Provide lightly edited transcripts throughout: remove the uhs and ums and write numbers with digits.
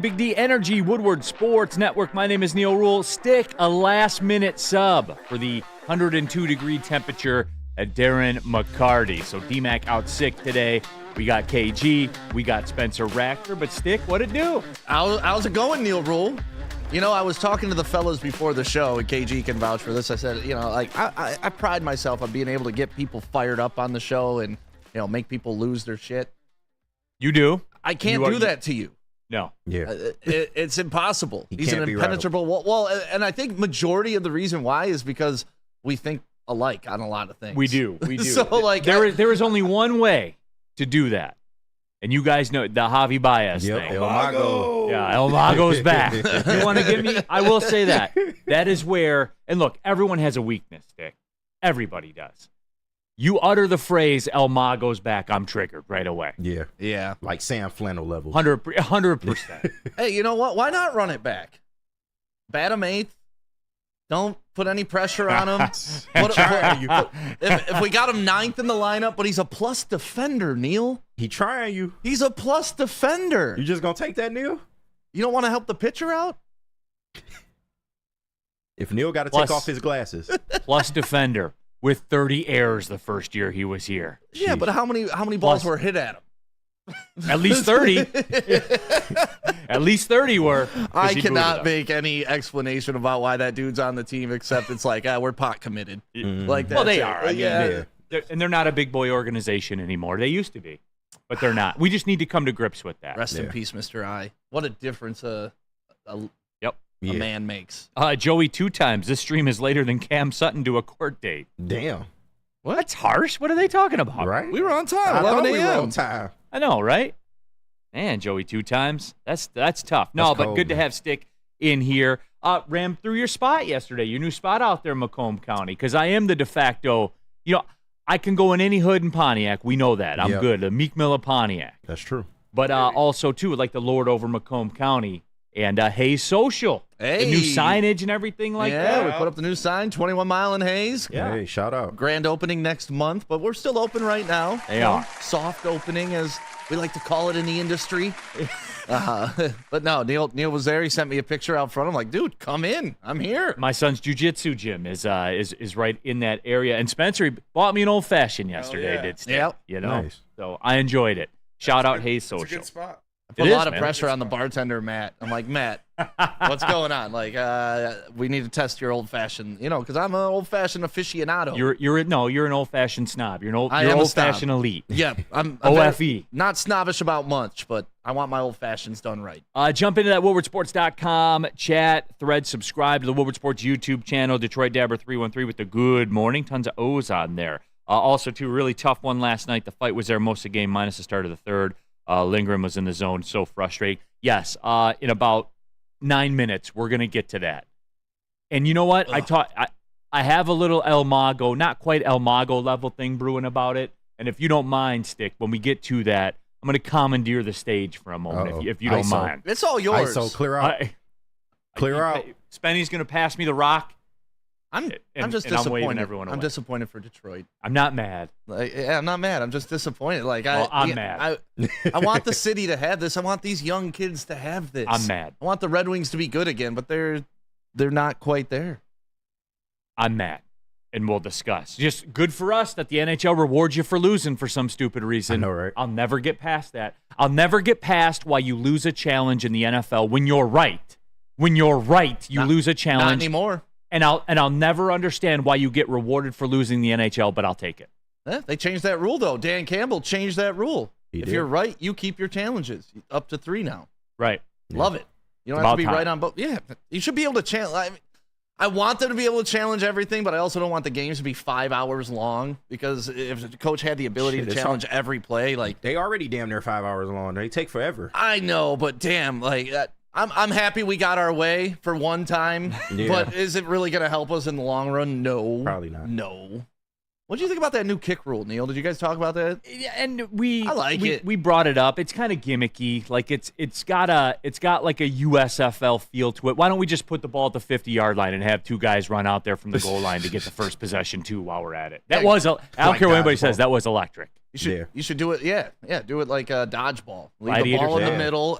Big D Energy, Woodward Sports Network. My name is Neal Ruhl. Stick a last-minute sub for the 102-degree temperature at Darren McCarty. So D-Mac out sick today. We got KG. We got Spencer Racker. But Stick, what'd it do? How's it going, Neal Ruhl? You know, I was talking to the fellas before the show, and KG can vouch for this. I said, you know, like, I pride myself on being able to get people fired up on the show and, you know, make people lose their shit. You do. I can't do that to you. No. Yeah. It's impossible. He's an can't be impenetrable. Well, and I think majority of the reason why is because we think alike on a lot of things. We do. So, like, there is only one way to do that. And you guys know the Javi Baez thing. El Mago. Yeah, El Mago's back. You want to give me? I will say that. That is where, and look, everyone has a weakness, Dick. Everybody does. You utter the phrase El Mago's back, I'm triggered right away. Yeah. Like Sam Flannel level. 100%. Hey, you know what? Why not run it back? Bat him eighth. Don't put any pressure on him. If we got him ninth in the lineup, but he's a plus defender, Neal. He trying you. He's a plus defender. You just gonna take that, Neal? You don't want to help the pitcher out? If Neal got to take off his glasses. Plus defender with 30 errors the first year he was here. Yeah, but how many balls were hit at him? At least 30. At least 30 were. I cannot make any explanation about why that dude's on the team except it's like, we're pot committed. Like that. Well, they are. I mean, yeah. They're not a big boy organization anymore. They used to be, but they're not. We just need to come to grips with that. Rest in peace, Mr. I. What a difference a man makes. Joey 2 times. This stream is later than Cam Sutton to a court date. Damn. What? That's harsh. What are they talking about? Right? We were on time. 11 a.m. We were on time. I know, right? Man, Joey 2 times. That's tough. No, That's but cold, good to man. have Stick in here. Ran through your spot yesterday, your new spot out there in Macomb County, because I am the de facto, I can go in any hood in Pontiac. We know that. I'm good. The Meek Miller Pontiac. That's true. But also, too, like the Lord over Macomb County and Hayes Social. Hey. The new signage and everything like that. Yeah, we put up the new sign, 21 Mile in Hayes. Yeah. Hey, shout out. Grand opening next month, but we're still open right now. They are. Soft opening, as we like to call it in the industry. But no, Neal was there. He sent me a picture out front. I'm like, dude, come in. I'm here. My son's jiu-jitsu gym is right in that area. And Spencer, he bought me an old-fashioned yesterday, did Stick. Yep. Nice. So I enjoyed it. Shout out Hayes Social. It's a good spot. I put It a is, lot of man. pressure on the bartender, Matt. I'm like, Matt, what's going on? Like, we need to test your old-fashioned, because I'm an old-fashioned aficionado. You're an old-fashioned snob. You're an I am a old-fashioned elite. Yeah, I'm OFE. not snobbish about much, but I want my old-fashions done right. Jump into that WoodwardSports.com chat thread. Subscribe to the Woodward Sports YouTube channel. Detroit Dabber 313 with the good morning. Tons of O's on there. Also, too, really tough one last night. The fight was there most of the game, minus the start of the third. Lindgren was in the zone, so frustrating. Yes, in about 9 minutes, we're going to get to that. And you know what? I have a little El Mago, not quite El Mago level thing brewing about it. And if you don't mind, Stick, when we get to that, I'm going to commandeer the stage for a moment, if you don't ISO. mind. It's all yours. ISO, clear out. Clear out. Spenny's going to pass me the rock. I'm just and I'm waving disappointed. everyone away. I'm disappointed for Detroit. I'm not mad. I'm not mad. I'm just disappointed. Like I'm mad. I want the city to have this. I want these young kids to have this. I'm mad. I want the Red Wings to be good again, but they're not quite there. I'm mad. And we'll discuss. Just good for us that the NHL rewards you for losing for some stupid reason. I know, right? I'll never get past that. I'll never get past why you lose a challenge in the NFL when you're right. When you're right, you lose a challenge. Not anymore. And I'll never understand why you get rewarded for losing the NHL, but I'll take it. They changed that rule, though. Dan Campbell changed that rule. If did. you're right, you keep your challenges. Up to 3 now. Right. Love it. You don't About have to be time. right on both. Yeah, you should be able to challenge. I want them to be able to challenge everything, but I also don't want the games to be 5 hours long, because if the coach had the ability to challenge every play, like, They already damn near 5 hours long. They take forever. I know, but damn, like, I'm happy we got our way for one time, Yeah. but is it really going to help us in the long run? No. Probably not. No. What do you think about that new kick rule, Neal? Did you guys talk about that? Yeah, and I like it. We brought it up. It's kind of gimmicky. Like it's got like a USFL feel to it. Why don't we just put the ball at the 50-yard line and have 2 guys run out there from the goal line to get the first possession too while we're at it? I don't care what anybody says. That was electric. You should do it. Yeah. Do it like a dodgeball. Leave the Gladiators, ball in the yeah. middle.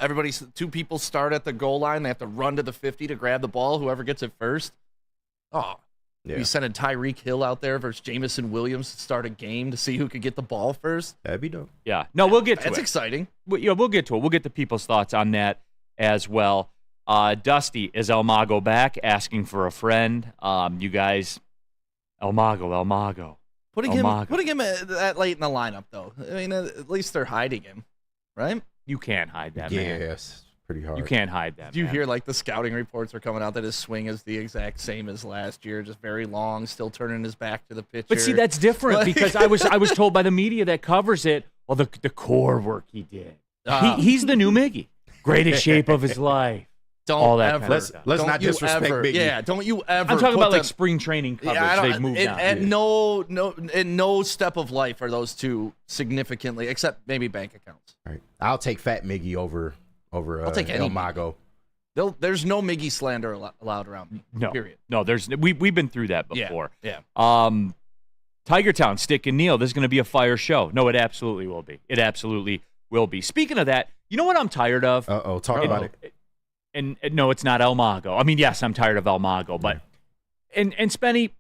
Two people start at the goal line. They have to run to the 50 to grab the ball. Whoever gets it first. Oh, Yeah. you sending Tyreek Hill out there versus Jamison Williams to start a game to see who could get the ball first. That'd be dope. Yeah. No, we'll get to That's it. exciting. We'll get to it. We'll get the people's thoughts on that as well. Dusty, is El Mago back? Asking for a friend. You guys, El Mago. Putting El him Mago. that late in the lineup, though. I mean, at least they're hiding him, right? You can't hide that, man. Yes, pretty hard. You can't hide that, Do you man. hear like the scouting reports are coming out that his swing is the exact same as last year, just very long, still turning his back to the pitcher? But see, that's different Like- because I was told by the media that covers it, well, the core work he did. He's the new Miggy. Greatest shape of his life. Don't all that ever. kind of stuff. Let's don't not you disrespect ever, Biggie. Yeah, don't you ever. I'm talking put about like them- spring training coverage. Yeah, They've moved on. At no step of life are those two significantly, except maybe bank accounts. Right. I'll take Fat Miggy over I'll take any El Mago. There's no Miggy slander allowed around me. No, Period. no. We've been through that before. Yeah. Tiger Town, Stick and Neal. This is going to be a fire show. No, it absolutely will be. It absolutely will be. Speaking of that, you know what I'm tired of? Talk about it. And no, it's not El Mago. I mean, yes, I'm tired of El Mago, but and Spenny,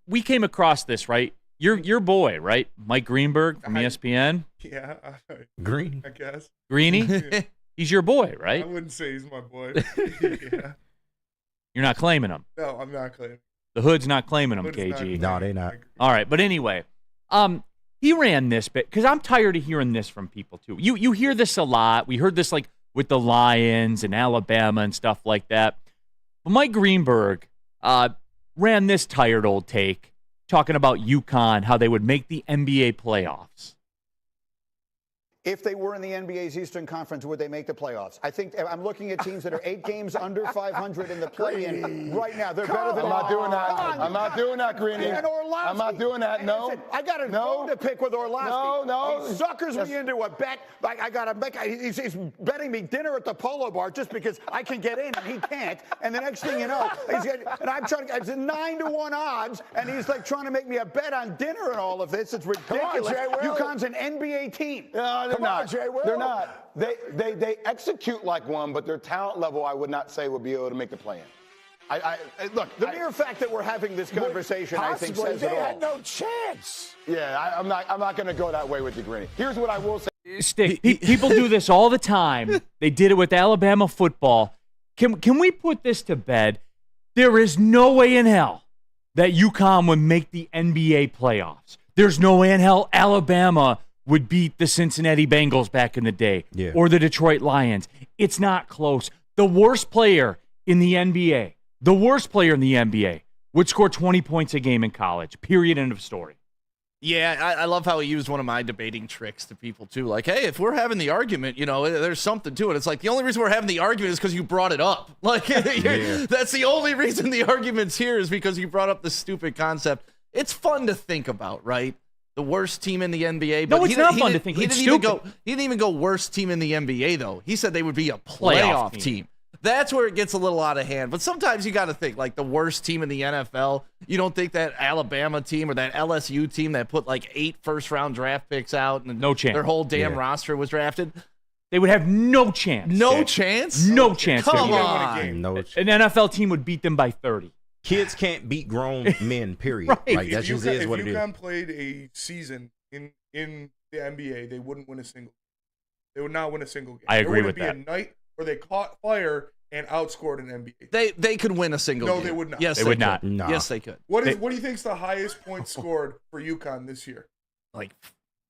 we came across this, right? Your boy, right? Mike Greenberg from ESPN. Yeah, Green. I guess. Greeny? He's your boy, I right? wouldn't say he's my boy. Yeah. You're not claiming him. No, I'm not claiming. The Hood's not claiming him, But it's KG. No, they not. All right, but anyway, he ran this bit because I'm tired of hearing this from people too. You hear this a lot. We heard this like with the Lions and Alabama and stuff like that. But Mike Greenberg ran this tired old take talking about UConn, how they would make the NBA playoffs. If they were in the NBA's Eastern Conference, would they make the playoffs? I think I'm looking at teams that are 8 games under 500 in the play-in right now. They're better than. I'm not doing that. I'm not doing that, Greeny. And Orlovsky. I'm not doing that. No. Listen, I got a bone to pick with Orlovsky. No. He suckers me into a bet. I got to make. He's betting me dinner at the Polo Bar just because I can get in and he can't. And the next thing you know, and I'm trying to. It's a 9-1 odds, and he's like trying to make me a bet on dinner and all of this. It's ridiculous. Jay Will. UConn's an NBA team. No, they're Come on, not. Jay Will. They're not. They execute like one, but their talent level, I would not say would be able to make the play-in. Look, the mere fact that we're having this conversation, I think, says it all. They had no chance. Yeah, I'm not going to go that way with you, Greeny. Here's what I will say. Stick. People do this all the time. They did it with Alabama football. Can we put this to bed? There is no way in hell that UConn would make the NBA playoffs. There's no way in hell Alabama would beat the Cincinnati Bengals back in the day or the Detroit Lions. It's not close. The worst player in the NBA would score 20 points a game in college. Period. End of story. Yeah, I love how he used one of my debating tricks to people, too. Like, hey, if we're having the argument, there's something to it. It's like, the only reason we're having the argument is because you brought it up. Like, that's the only reason the argument's here is because you brought up this stupid concept. It's fun to think about, right? The worst team in the NBA. But No, it's not fun to think. He It's didn't stupid. he didn't even go worst team in the NBA, though. He said they would be a playoff team. That's where it gets a little out of hand. But sometimes you got to think, like the worst team in the NFL, you don't think that Alabama team or that LSU team that put like 8 first-round draft picks out and No chance. their whole damn roster was drafted. They would have no chance. No Dick. chance? No chance. Come Dick. on. No. An NFL team would beat them by 30. Kids can't beat grown men, period. Right. Like, that just is what it is. If UConn played a season in the NBA, they wouldn't win a single. They would not win a single game. I agree with that. There wouldn't be a night where they caught fire and outscored an NBA. They could win a single game. No, they would not. Yes, They would could. not. Nah. Yes, they could. What do you think's the highest point scored for UConn this year? Like,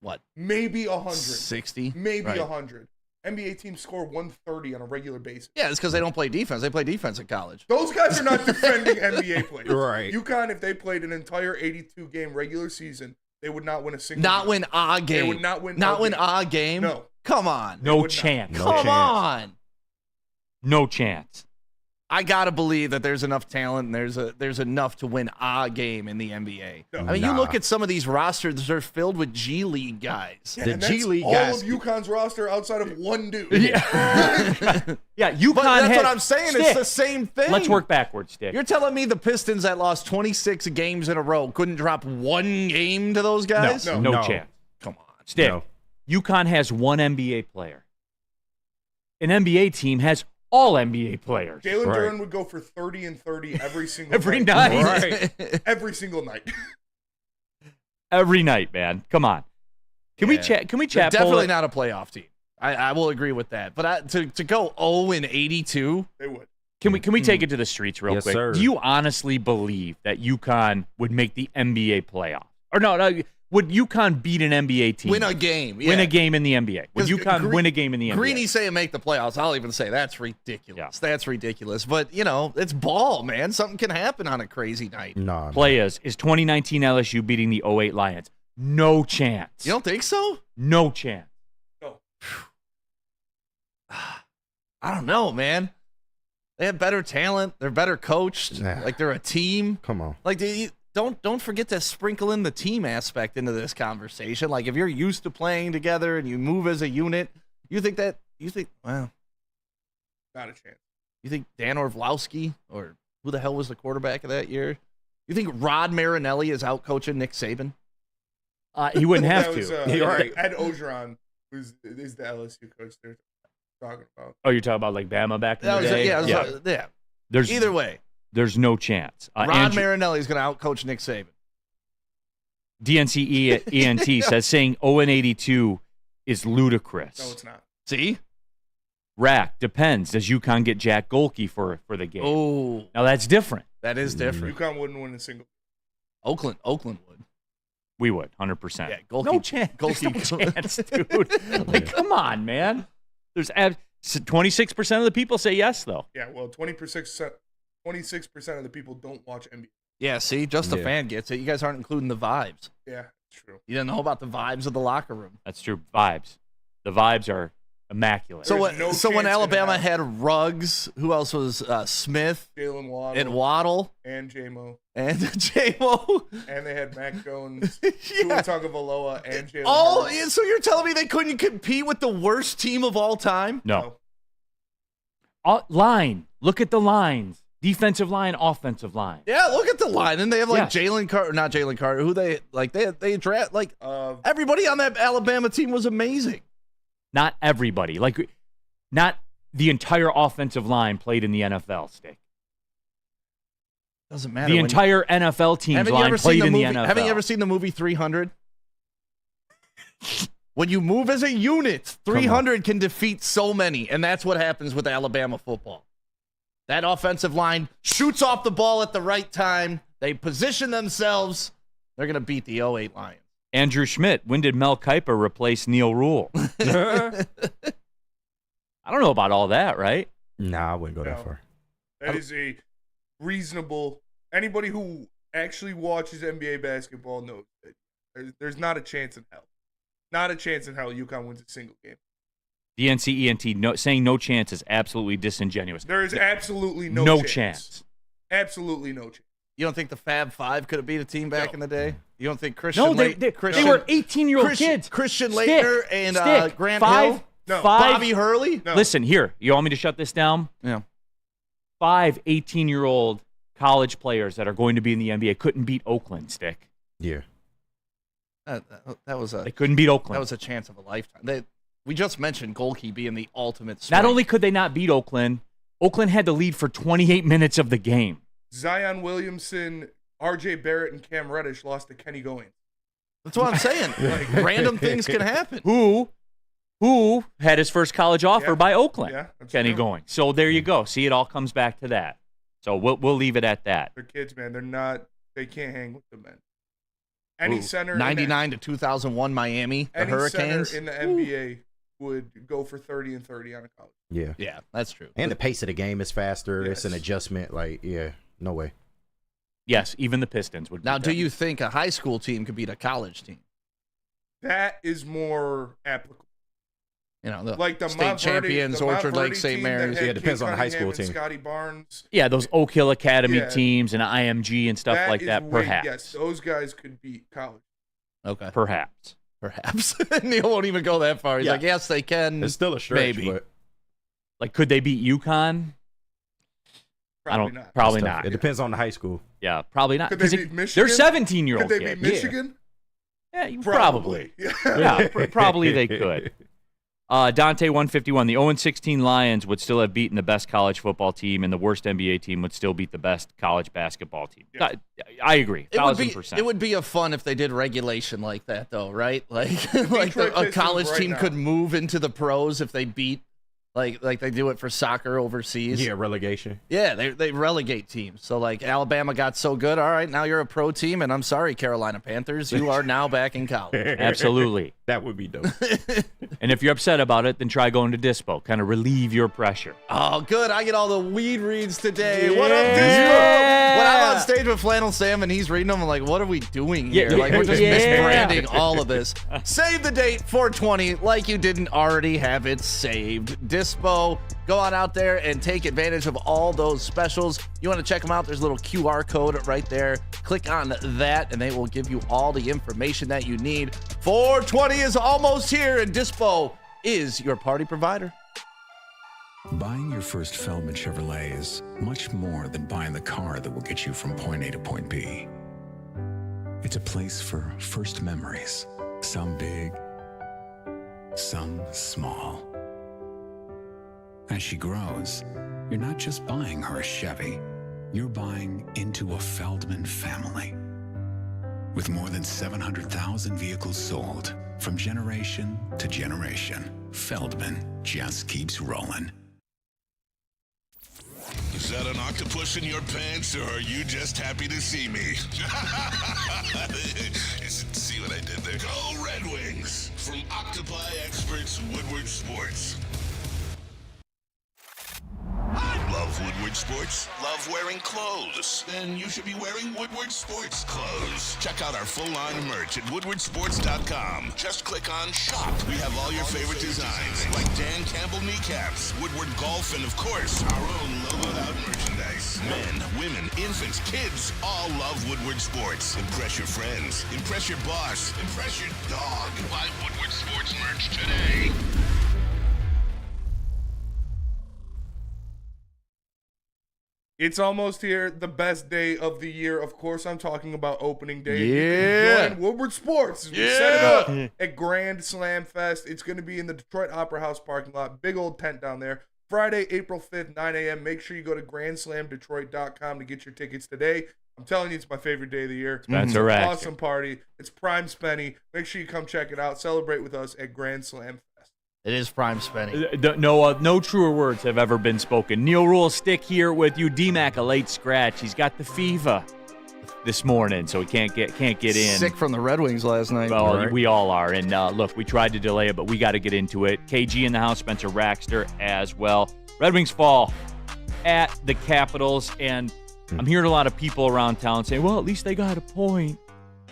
what? Maybe 100. 60? Maybe Right. 100. NBA teams score 130 on a regular basis. Yeah, it's because they don't play defense. They play defense in college. Those guys are not defending NBA players. Right. UConn, if they played an entire 82-game regular season, they would not win a single Not game. win a game. They would not win a game. No. Come on. No would not. chance. No Come chance. on. No chance. I gotta believe that there's enough talent and there's enough to win a game in the NBA. No. I mean, you Nah. look at some of these rosters; they're filled with G League guys. Yeah, The and G that's League all guys- of UConn's roster outside of one dude. Yeah, UConn But that's had, what I'm saying. It's Stick. the same thing. Let's work backwards, Dick. You're telling me the Pistons that lost 26 games in a row couldn't drop one game to those guys? No. No chance. Come on. Stick. No. UConn has one NBA player. An NBA team has all NBA players. Jalen Right. Duren would go for 30 and 30 every single Every night. night. Right. Every single night. Every night, man. Come on. Can we chat? Can we They're chat? definitely not a playoff team. I will agree with that. But to go 0-82, They would. Can we take it to the streets real Yes, quick? sir. Do you honestly believe that UConn would make the NBA playoff? Or no, would UConn beat an NBA team? win a game. Win yeah. a game in the NBA. Would 'Cause UConn win a game in the NBA? Greeny saying make the playoffs. I'll even say that's ridiculous. Yeah. That's ridiculous. But, it's ball, man. Something can happen on a crazy night. Nah. Players, is 2019 LSU beating the 08 Lions? No chance. You don't think so? No chance. No. I don't know, man. They have better talent. They're better coached. Nah. Like they're a team. Come on. Like don't forget to sprinkle in the team aspect into this conversation. Like if you're used to playing together and you move as a unit, you think well, Not a chance. you think Dan Orlovsky or who the hell was the quarterback of that year? You think Rod Marinelli is out coaching Nick Saban? He wouldn't have That was, to. You're right. Ed Ogeron is the LSU coach they're talking about. Oh, you're talking about like Bama back in That the was day? yeah. There's Either way, There's no chance. Rod Marinelli is going to out coach Nick Saban. DNCENT says saying 0-82 is ludicrous. No, it's not. See? Rack depends. Does UConn get Jack Golke for the game? Oh, Now that's different. that is different. UConn wouldn't win a single. Oakland would. We would 100%. Yeah, Golke. No chance. There's no Golke. chance, dude. Like, come on, man. There's 26% of the people say yes, though. Yeah, well, 26% of the people don't watch NBA. Yeah, see, just the Yeah. fan gets it. You guys aren't including the vibes. Yeah, true. You didn't know about the vibes of the locker room. That's true. Vibes. The vibes are immaculate. So There's when, no so when chance in Alabama hell. had Ruggs, who else was Smith Jalen Waddle and Waddle and J-Mo. and J-Mo? And they had Mac Jones, Yeah. Tua Tagovailoa, and Jalen Oh, Hurts. yeah, so you're telling me they couldn't compete with the worst team of all time? No. Line. Look at the lines. Defensive line, offensive line. Yeah, look at the line. And they have like Yeah. Jalen Carter, not Jalen Carter, who they draft like Uh, everybody on that Alabama team was amazing. Not everybody. Like, not the entire offensive line played in the NFL, Stick. Doesn't matter. The when- entire NFL team's Haven't you line ever seen played the in movie? the NFL. Haven't you ever seen the movie 300? When you move as a unit, 300 can defeat so many, and that's what happens with Alabama football. That offensive line shoots off the ball at the right time. They position themselves. They're going to beat the 08 Lions. Andrew Schmidt, when did Mel Kiper replace Neal Ruhl? I don't know about all that, right? Nah, I wouldn't go that No. far. that is a reasonable. Anybody who actually watches NBA basketball knows that there's not a chance in hell. Not a chance in hell UConn wins a single game. DNCENT saying no chance is absolutely disingenuous. There is absolutely no, No chance. chance. Absolutely no chance. You don't think the Fab Five could have beat a team back in the day? You don't think Christian? No, they were 18-year-old kids. Christian Stick, Laettner and stick. Grant five, Hill, No. Bobby Hurley. No. Listen, here. You want me to shut this down? Yeah. 5 18-year-old college players that are going to be in the NBA couldn't beat Oakland, Stick. Yeah. That was They couldn't beat Oakland. that was a chance of a lifetime. We just mentioned Golke being the ultimate. Not strength. only could they not beat Oakland, Oakland had the lead for 28 minutes of the game. Zion Williamson, R.J. Barrett, and Cam Reddish lost to Kenny Goins. That's what I'm saying. Like, random things can happen. Who had his first college offer Yeah. by Oakland? Yeah, that's Kenny true. going. So there you go. See, it all comes back to that. So we'll leave it at that. They're kids, man. They're not. They can't hang with the men. Any center, in the- 99 to 2001 Miami, the any Hurricanes. center in the NBA would go for 30 and 30 on a college. Yeah. Yeah, that's true. And the pace of the game is faster. It's an Yes. adjustment. Like, yeah, no way. Yes, even the Pistons would. Now, beat do them. you think a high school team could beat a college team? That is more applicable. You know, the Like the state Montverde- champions, the Orchard Lake, Montverde St. team that Mary's. had Yeah, it depends Kate on the high Cunningham school and team. Scotty Barnes. Yeah, those Oak Hill Academy Yeah. teams and IMG and stuff like is that. way- Perhaps. Yes, those guys could beat college. Okay, Perhaps. perhaps. Neil won't even go that far. He's Yeah. like, yes, they can. It's still a stretch, Maybe. but Like, could they beat UConn? Probably not. Probably it's tough. not. It depends on the high school. Yeah, probably not. Could they 'Cause beat Michigan? they're 17-year-old Could they kids. beat Michigan? Yeah, probably. Yeah, probably they could. Dante 151. The 0-16 Lions would still have beaten the best college football team, and the worst NBA team would still beat the best college basketball team. Yeah. I agree. 1,000%. It would be a fun if they did regulation like that, though, right? Like a college team could move into the pros if they beat. Like they do it for soccer overseas. Yeah, relegation. Yeah, they relegate teams. So, like, Alabama got so good. All right, now you're a pro team, and I'm sorry, Carolina Panthers. You are now back in college. Absolutely. That would be dope. And if you're upset about it, then try going to Dispo. Kind of relieve your pressure. Oh, good. I get all the weed reads today. Yeah. What up, Dispo? When I'm on stage with Flannel Sam and he's reading them, I'm like, what are we doing here? Yeah. Like, we're just misbranding all of this. Save the date, 420, like you didn't already have it saved. Dispo, go on out there and take advantage of all those specials. You want to check them out? There's a little QR code right there. Click on that, and they will give you all the information that you need. 420 is almost here, and Dispo is your party provider. Buying your first Feldman Chevrolet is much more than buying the car that will get you from point A to point B. It's a place for first memories, some big, some small. As she grows, you're not just buying her a Chevy, you're buying into a Feldman family. With more than 700,000 vehicles sold, from generation to generation, Feldman just keeps rolling. Is that an octopus in your pants, or are you just happy to see me? See what I did there? Go Red Wings! From Octopi experts, Woodward Sports. Love Woodward Sports? Love wearing clothes? Then you should be wearing Woodward Sports clothes. Check out our full line of merch at woodwardsports.com. Just click on shop. We have all your favorite designs, like Dan Campbell kneecaps, Woodward golf, and of course, our own logoed out merchandise. Men, women, infants, kids, all love Woodward Sports. Impress your friends. Impress your boss. Impress your dog. Buy Woodward Sports merch today. It's almost here, the best day of the year. Of course, I'm talking about opening day. Yeah. You can join Woodward Sports. We set it up at Grand Slam Fest. It's going to be in the Detroit Opera House parking lot. Big old tent down there. Friday, April 5th, 9 a.m. Make sure you go to grandslamdetroit.com to get your tickets today. I'm telling you, it's my favorite day of the year. That's It's an awesome party. It's Prime Spenny. Make sure you come check it out. Celebrate with us at Grand Slam Fest. It is Prime Spenny. No truer words have ever been spoken. Neal Ruhl stick here with you. D-Mac, a late scratch. He's got the fever this morning, so he can't get in. Sick from the Red Wings last night. Well, right? we all are. And look, we tried to delay it, but we got to get into it. KG in the house, Spencer Raxter as well. Red Wings fall at the Capitals, and I'm hearing a lot of people around town saying, well, at least they got a point.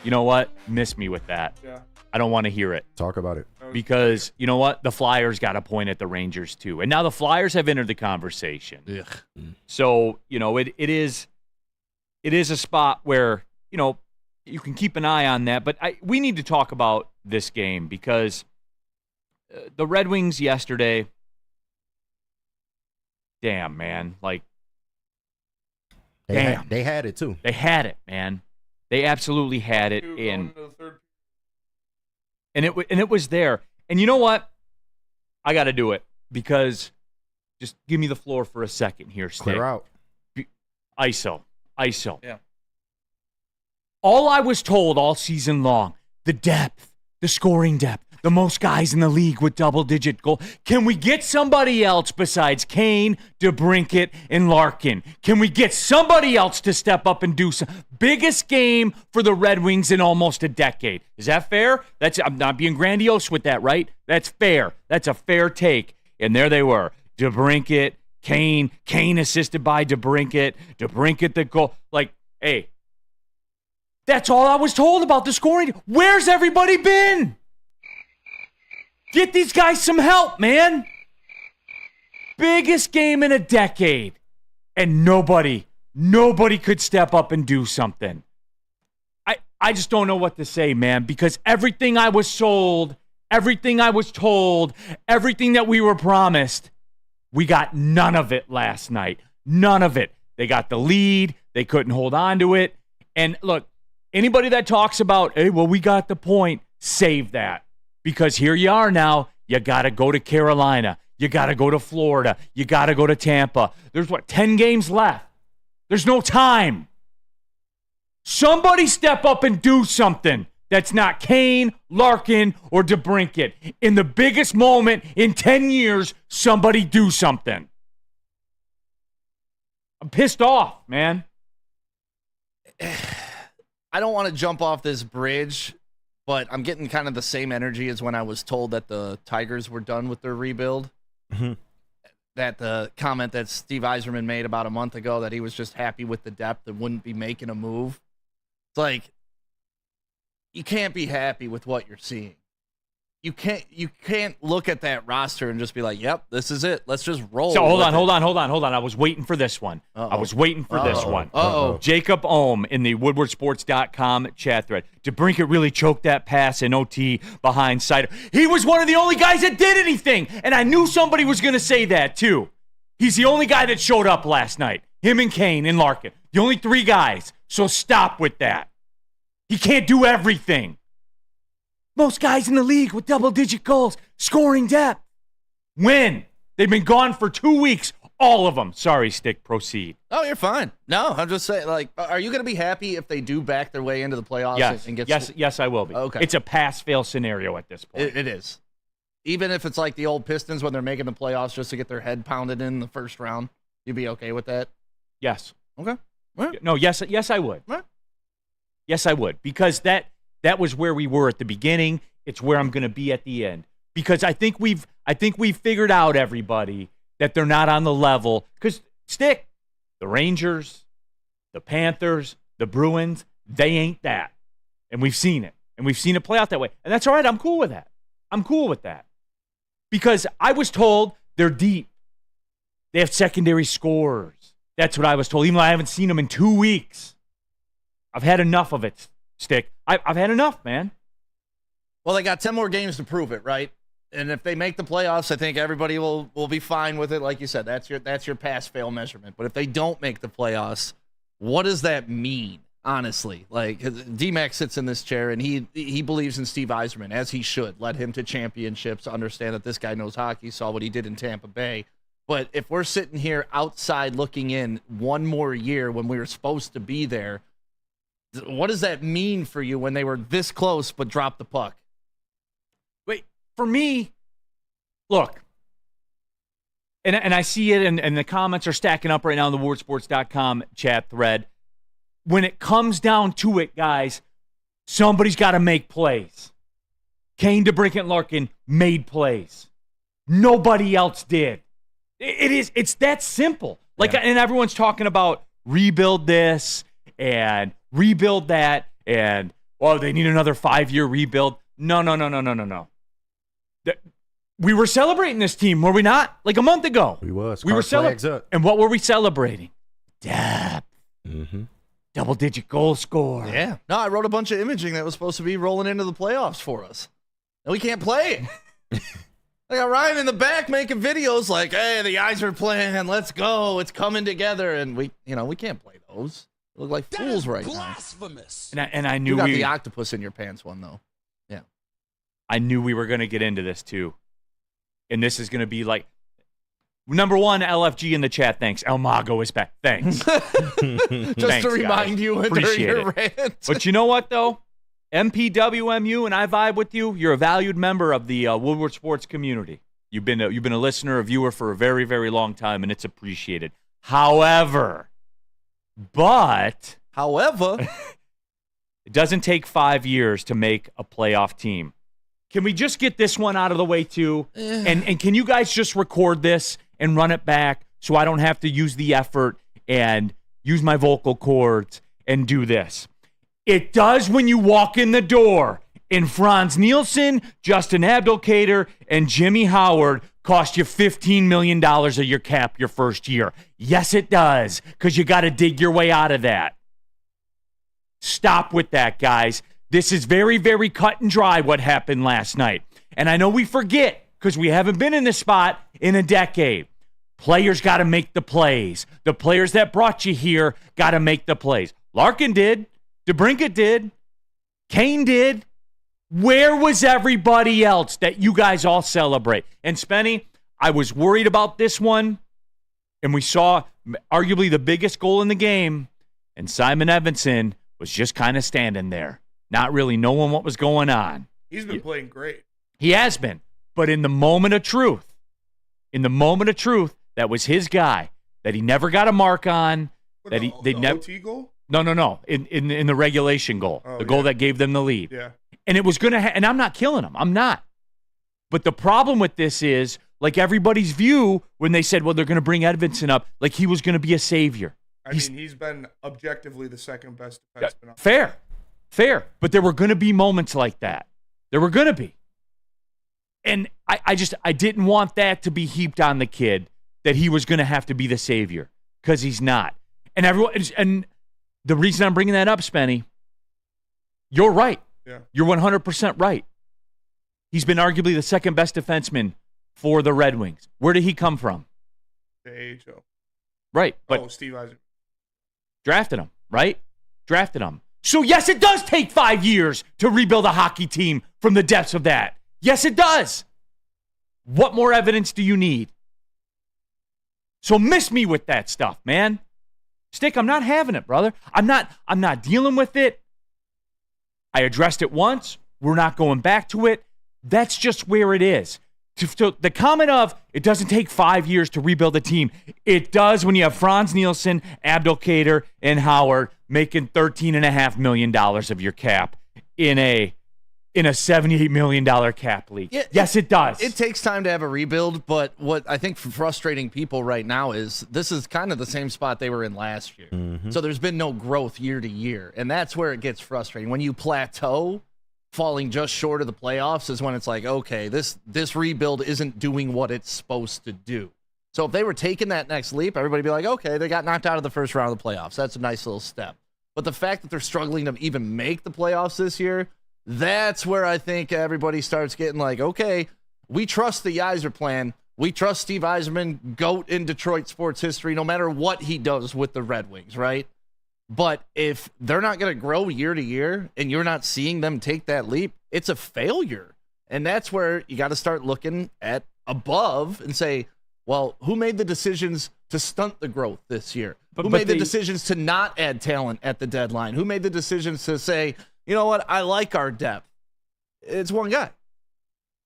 You know what? Miss me with that. Yeah. I don't want to hear it. Talk about it. Because, you know what? The Flyers got a point at the Rangers, too. And now the Flyers have entered the conversation. Ugh. So, you know, it is a spot where, you know, you can keep an eye on that. But we need to talk about this game because the Red Wings yesterday, damn, man. Like, damn. They had it, too. They had it, man. They absolutely had it. And it was there. And you know what? I got to do it because just give me the floor for a second here, Stick. Clear out. ISO. Yeah. All I was told all season long, the depth, the scoring depth, the most guys in the league with double-digit goal. Can we get somebody else besides Kane, DeBrincat, and Larkin? Can we get somebody else to step up and do something? Biggest game for the Red Wings in almost a decade. Is that fair? I'm not being grandiose with that, right? That's fair. That's a fair take. And there they were. DeBrincat, Kane assisted by DeBrincat the goal. Like, hey, that's all I was told about the scoring. Where's everybody been? Get these guys some help, man. Biggest game in a decade. And nobody could step up and do something. I just don't know what to say, man, because everything I was sold, everything I was told, everything that we were promised, we got none of it last night. None of it. They got the lead. They couldn't hold on to it. And look, Anybody that talks about, hey, well, we got the point, save that. Because here you are now. You got to go to Carolina. You got to go to Florida. You got to go to Tampa. There's, 10 games left? There's no time. Somebody step up and do something that's not Kane, Larkin, or DeBrincat. In the biggest moment in 10 years, somebody do something. I'm pissed off, man. I don't want to jump off this bridge, but I'm getting kind of the same energy as when I was told that the Tigers were done with their rebuild. Mm-hmm. That the comment that Steve Yzerman made about a month ago that he was just happy with the depth and wouldn't be making a move. It's like, you can't be happy with what you're seeing. You can't look at that roster and just be like, yep, this is it. Let's just roll. So hold on. I was waiting for this one. Jacob Ohm in the woodwardsports.com chat thread. DeBrincat really choked that pass in OT behind Sider. He was one of the only guys that did anything, and I knew somebody was going to say that too. He's the only guy that showed up last night. Him and Kane and Larkin. The only 3 guys. So stop with that. He can't do everything. Most guys in the league with double-digit goals, scoring depth. When? They've been gone for 2 weeks. All of them. Sorry, Stick, proceed. Oh, you're fine. No, I'm just saying, like, are you going to be happy if they do back their way into the playoffs? Yes, and get yes, I will be. Okay. It's a pass-fail scenario at this point. It is. Even if it's like the old Pistons when they're making the playoffs just to get their head pounded in the first round, you'd be okay with that? Yes. Okay. Right. No, yes, I would. Right. Yes, I would. Because that was where we were at the beginning. It's where I'm going to be at the end. Because I think we've figured out, everybody, that they're not on the level. Because, Stick, the Rangers, the Panthers, the Bruins, they ain't that. And we've seen it. And we've seen it play out that way. And that's all right. I'm cool with that. Because I was told they're deep. They have secondary scorers. That's what I was told, even though I haven't seen them in 2 weeks. I've had enough of it, Stick. I've had enough, man. Well, they got 10 more games to prove it, right? And if they make the playoffs, I think everybody will be fine with it. Like you said, that's your pass-fail measurement. But if they don't make the playoffs, what does that mean, honestly? Like, D-Mac sits in this chair, and he believes in Steve Yzerman, as he should. Led him to championships, understand that this guy knows hockey, saw what he did in Tampa Bay. But if we're sitting here outside looking in one more year when we were supposed to be there, what does that mean for you when they were this close but dropped the puck? Wait, for me, look, and I see it, and the comments are stacking up right now in the woodwardsports.com chat thread. When it comes down to it, guys, somebody's got to make plays. Kane, DeBrincat, Larkin made plays. Nobody else did. It's that simple. Like, and everyone's talking about rebuild this and rebuild that, and they need another 5-year rebuild. No. We were celebrating this team, were we not? Like a month ago. We were celebrating. And what were we celebrating? Depth. Mm-hmm. Double-digit goal score. Yeah. No, I wrote a bunch of imaging that was supposed to be rolling into the playoffs for us. And we can't play it. I got Ryan in the back making videos like, hey, the guys are playing. Let's go. It's coming together. And we can't play those. We look like fools right blasphemous. now. And I knew you got the octopus in your pants one, though. Yeah. I knew we were going to get into this, too. And this is going to be like, number one, LFG in the chat, thanks. El Mago is back. Thanks. Just to remind you during your rant. But you know what, though? MPWMU, and I vibe with you. You're a valued member of the Woodward Sports community. You've been a listener, a viewer for a very, very long time, and it's appreciated. However, it doesn't take 5 years to make a playoff team. Can we just get this one out of the way, too? And can you guys just record this and run it back so I don't have to use the effort and use my vocal cords and do this? It does when you walk in the door and Franz Nielsen, Justin Abdelkader, and Jimmy Howard cost you $15 million of your cap your first year. Yes, it does, because you got to dig your way out of that. Stop with that, guys. This is very, very cut and dry what happened last night. And I know we forget, because we haven't been in this spot in a decade. Players got to make the plays. The players that brought you here got to make the plays. Larkin did. DeBrincat did. Kane did. Where was everybody else that you guys all celebrate? And Spenny, I was worried about this one, and we saw arguably the biggest goal in the game, and Simon Edmondson was just kind of standing there, not really knowing what was going on. He's been playing great. He has been. But in the moment of truth, that was his guy that he never got a mark on. That they never. OT goal? No. In the regulation goal, the goal that gave them the lead. Yeah. And it was going to and I'm not killing him. I'm not. But the problem with this is, like everybody's view when they said, well, they're going to bring Edmondson up, like he was going to be a savior. He's been objectively the second best defenseman. Fair. But there were going to be moments like that. There were going to be. And I didn't want that to be heaped on the kid, that he was going to have to be the savior, because he's not. And the reason I'm bringing that up, Spenny, you're right. Yeah. You're 100% right. He's been arguably the second best defenseman for the Red Wings. Where did he come from? The AHL. Right. But Steve Eisenman. Drafted him, right? Drafted him. So, yes, it does take 5 years to rebuild a hockey team from the depths of that. Yes, it does. What more evidence do you need? So miss me with that stuff, man. Stick, I'm not having it, brother. I'm not dealing with it. I addressed it once. We're not going back to it. That's just where it is. The comment of it doesn't take 5 years to rebuild a team. It does when you have Franz Nielsen, Abdelkader, and Howard making $13.5 million of your cap in a $78 million cap league. Yeah, yes, it does. It takes time to have a rebuild, but what I think frustrating people right now is this is kind of the same spot they were in last year. Mm-hmm. So there's been no growth year to year, and that's where it gets frustrating. When you plateau, falling just short of the playoffs is when it's like, okay, this rebuild isn't doing what it's supposed to do. So if they were taking that next leap, everybody'd be like, okay, they got knocked out of the first round of the playoffs. That's a nice little step. But the fact that they're struggling to even make the playoffs this year, that's where I think everybody starts getting like, okay, we trust the Yzer plan. We trust Steve Yzerman, GOAT in Detroit sports history, no matter what he does with the Red Wings, right? But if they're not going to grow year to year and you're not seeing them take that leap, it's a failure. And that's where you got to start looking at above and say, well, who made the decisions to stunt the growth this year? Who made the decisions to not add talent at the deadline? Who made the decisions to say, you know what, I like our depth? It's one guy.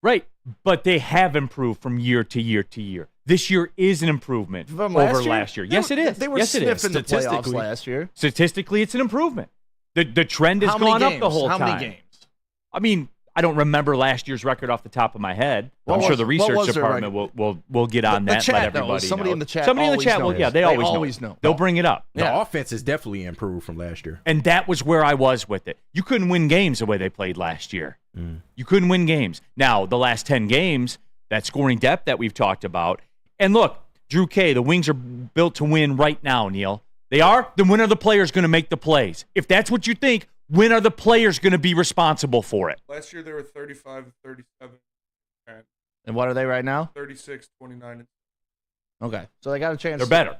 Right, but they have improved from year to year to year. This year is an improvement over last year. Yes, it is. They were yes, sniffing the playoffs last year. Statistically, it's an improvement. The trend has gone up the whole time. How many games? I mean, I don't remember last year's record off the top of my head. I'm sure the research department will get on that. Chat let everybody knows. Somebody know. in the chat. Somebody in the chat. Knows. Yeah, they always know. They'll bring it up. The offense is definitely improved from last year. And that was where I was with it. You couldn't win games the way they played last year. You couldn't win games. Now, the last 10 games, that scoring depth that we've talked about. And look, Drew K., the Wings are built to win right now, Neal. They are? Then when are the players going to make the plays? If that's what you think, when are the players going to be responsible for it? Last year they were 35 and 37. And what are they right now? 36, 29. Okay. So they got a chance. They're better.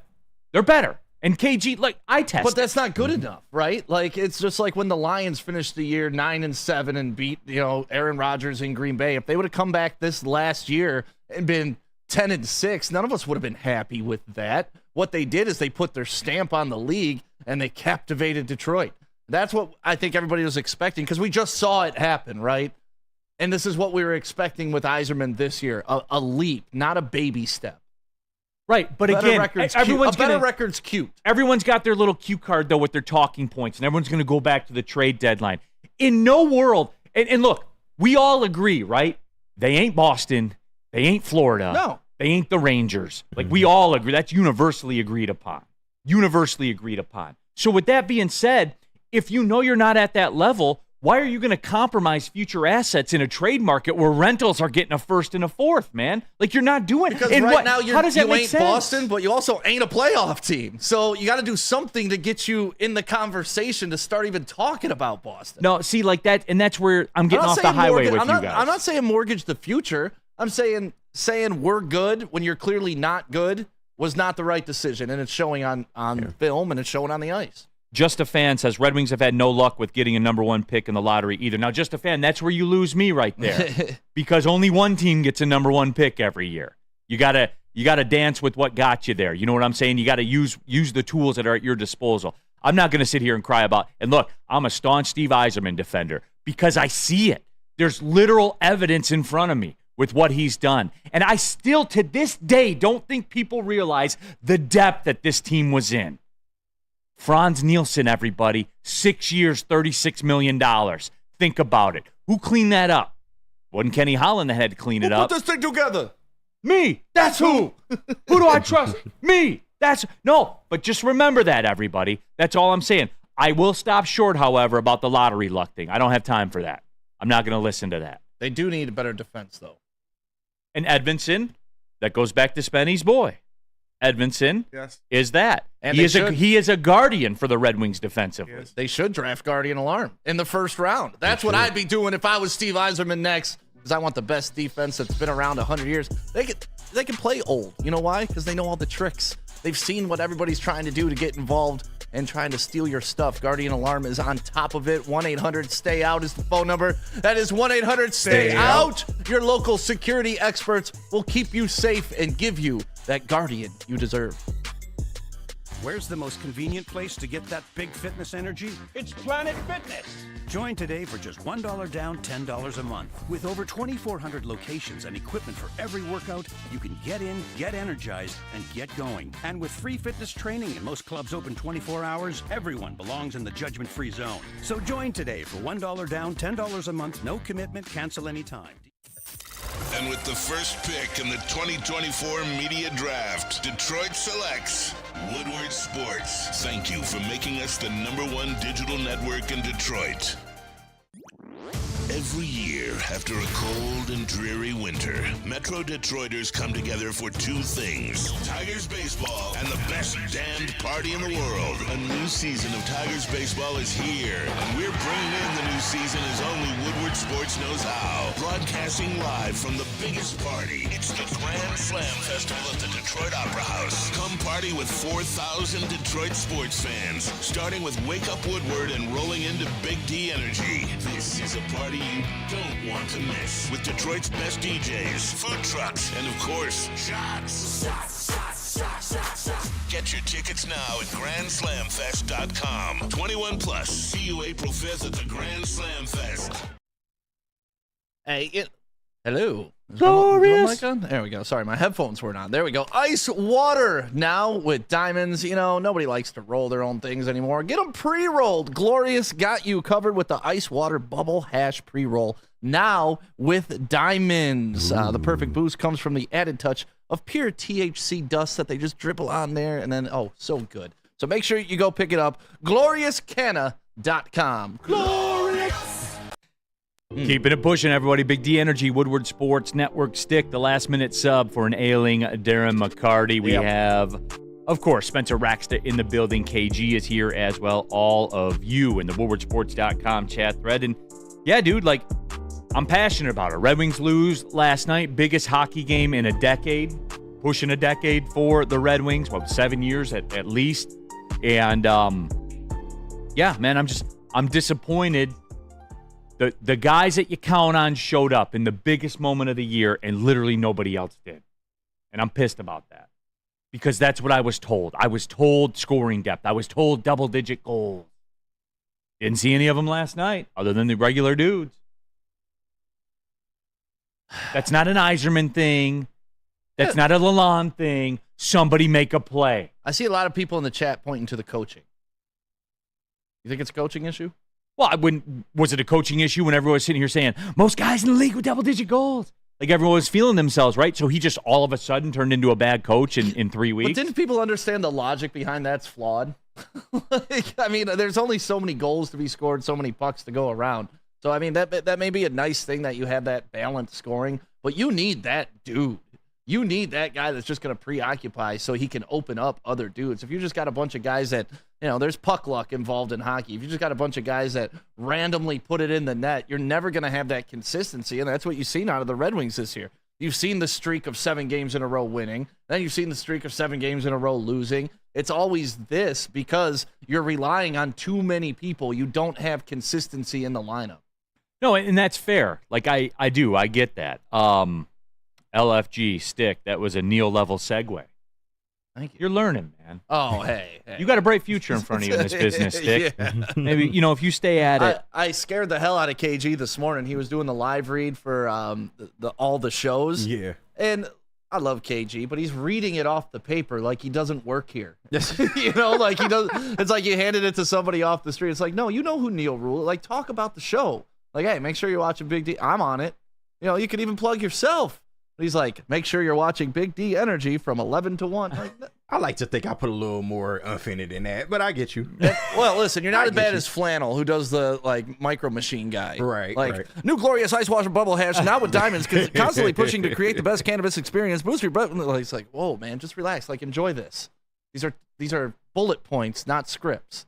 They're better. And KG, like, I tested. But that's not good enough, right? Like, it's just like when the Lions finished the year 9-7 and beat, Aaron Rodgers in Green Bay. If they would have come back this last year and been 10-6, none of us would have been happy with that. What they did is they put their stamp on the league and they captivated Detroit. That's what I think everybody was expecting because we just saw it happen, right? And this is what we were expecting with Yzerman this year, a leap, not a baby step. Right, but again, everyone's better record's cute. Everyone's got their little cue card, though, with their talking points, and everyone's going to go back to the trade deadline. In no world, and look, we all agree, right? They ain't Boston. They ain't Florida. No. They ain't the Rangers. Like, we all agree. That's universally agreed upon. Universally agreed upon. So with that being said, if you know you're not at that level, why are you going to compromise future assets in a trade market where rentals are getting a first and a fourth, man? Like, you're not doing it. Because now you ain't Boston, but you also ain't a playoff team. So you got to do something to get you in the conversation to start even talking about Boston. No, see, like that, and that's where I'm getting off the highway with you guys. I'm not saying mortgage the future. I'm saying we're good when you're clearly not good was not the right decision, and it's showing on film and it's showing on the ice. Just a Fan says Red Wings have had no luck with getting a number 1 pick in the lottery either. Now, Just a Fan, that's where you lose me right there, because only one team gets a number 1 pick every year. You gotta dance with what got you there. You know what I'm saying? You got to use the tools that are at your disposal. I'm not going to sit here and cry about. And look, I'm a staunch Steve Yzerman defender because I see it. There's literal evidence in front of me with what he's done. And I still, to this day, don't think people realize the depth that this team was in. Franz Nielsen, everybody, 6 years, $36 million. Think about it. Who cleaned that up? Wasn't Kenny Holland that had to clean it up. Put this thing together. Me. That's who. Who do I trust? Me. No, but just remember that, everybody. That's all I'm saying. I will stop short, however, about the lottery luck thing. I don't have time for that. I'm not going to listen to that. They do need a better defense, though. And Edvinsson, that goes back to Spenny's boy. Edvinsson is that. And he is a guardian for the Red Wings defensively. They should draft Guardian Alarm in the first round. That's what I'd be doing if I was Steve Yzerman next, because I want the best defense that's been around 100 years. They can play old. You know why? Because they know all the tricks. They've seen what everybody's trying to do to get involved and trying to steal your stuff. Guardian Alarm is on top of it. 1-800-STAY-OUT is the phone number. That is 1-800-STAY-OUT. Your local security experts will keep you safe and give you that Guardian you deserve. Where's the most convenient place to get that big fitness energy? It's Planet Fitness. Join today for just $1 down, $10 a month. With over 2,400 locations and equipment for every workout, you can get in, get energized, and get going. And with free fitness training and most clubs open 24 hours, everyone belongs in the judgment-free zone. So join today for $1 down, $10 a month, no commitment, cancel anytime. And with the first pick in the 2024 Media Draft, Detroit selects Woodward Sports. Thank you for making us the #1 digital network in Detroit. Every year, after a cold and dreary winter, Metro Detroiters come together for two things: Tigers baseball and the best damned party in the world. A new season of Tigers baseball is here, and we're bringing in the new season as only Woodward Sports knows how. Broadcasting live from the biggest party. It's the Grand Slam Festival at the Detroit Opera House. Come party with 4,000 Detroit sports fans, starting with Wake Up Woodward and rolling into Big D Energy. This is a party you don't want to miss, with Detroit's best DJs, food trucks, and of course, shots. Get your tickets now at GrandSlamFest.com. 21 plus. See you April 5th at the Grand Slam Fest. Hey, hello. Glorious. There we go. Sorry, my headphones weren't on. There we go. Ice water now with diamonds. You know, nobody likes to roll their own things anymore. Get them pre-rolled. Glorious got you covered with the ice water bubble hash pre-roll. Now with diamonds. The perfect boost comes from the added touch of pure THC dust that they just dribble on there, and then, oh, so good. So make sure you go pick it up. GloriousCanna.com. Glorious! Keeping it pushing, everybody. Big D Energy, Woodward Sports Network stick, the last-minute sub for an ailing Darren McCarty. We have, of course, Spencer Raxta in the building. KG is here as well. All of you in the WoodwardSports.com chat thread. And, yeah, dude, like, I'm passionate about it. Red Wings lose last night. Biggest hockey game in a decade. Pushing a decade for the Red Wings. 7 years at least. And, yeah, man, I'm disappointed. The guys that you count on showed up in the biggest moment of the year, and literally nobody else did. And I'm pissed about that, because that's what I was told. I was told scoring depth. I was told double-digit goals. Didn't see any of them last night, other than the regular dudes. That's not an Yzerman thing. That's not a Lalonde thing. Somebody make a play. I see a lot of people in the chat pointing to the coaching. You think it's a coaching issue? Well, was it a coaching issue when everyone was sitting here saying, most guys in the league with double-digit goals? Like, everyone was feeling themselves, right? So he just all of a sudden turned into a bad coach in 3 weeks? But didn't people understand the logic behind that's flawed? I mean, there's only so many goals to be scored, so many pucks to go around. So, I mean, that may be a nice thing that you have that balanced scoring, but you need that dude. You need that guy that's just going to preoccupy so he can open up other dudes. If you just got a bunch of guys that, you know, there's puck luck involved in hockey. If you just got a bunch of guys that randomly put it in the net, you're never going to have that consistency, and that's what you've seen out of the Red Wings this year. You've seen the streak of 7 games in a row winning. Then you've seen the streak of 7 games in a row losing. It's always this because you're relying on too many people. You don't have consistency in the lineup. No, and that's fair. Like, I get that. LFG, Stick, that was a Neal level segue. Thank you. You're learning, man. Oh, hey. You got a bright future in front of you in this business, Stick. Yeah. Maybe, if you stay at it. I scared the hell out of KG this morning. He was doing the live read for all the shows. Yeah. And I love KG, but he's reading it off the paper like he doesn't work here. Like he does. It's like you handed it to somebody off the street. It's like, no, you know who Neal Ruhl. Like, talk about the show. Like, hey, make sure you're watching Big D. I'm on it. You could even plug yourself. But he's like, make sure you're watching Big D Energy from 11 to 1. Like, I like to think I put a little more oomph in it than that, but I get you. Well, listen, you're not as bad as Flannel, who does the Micro Machine guy. Right. New glorious ice washer bubble hash now with diamonds, constantly pushing to create the best cannabis experience. Boost your breath. It's like, whoa, man, just relax. Like, enjoy this. These are bullet points, not scripts.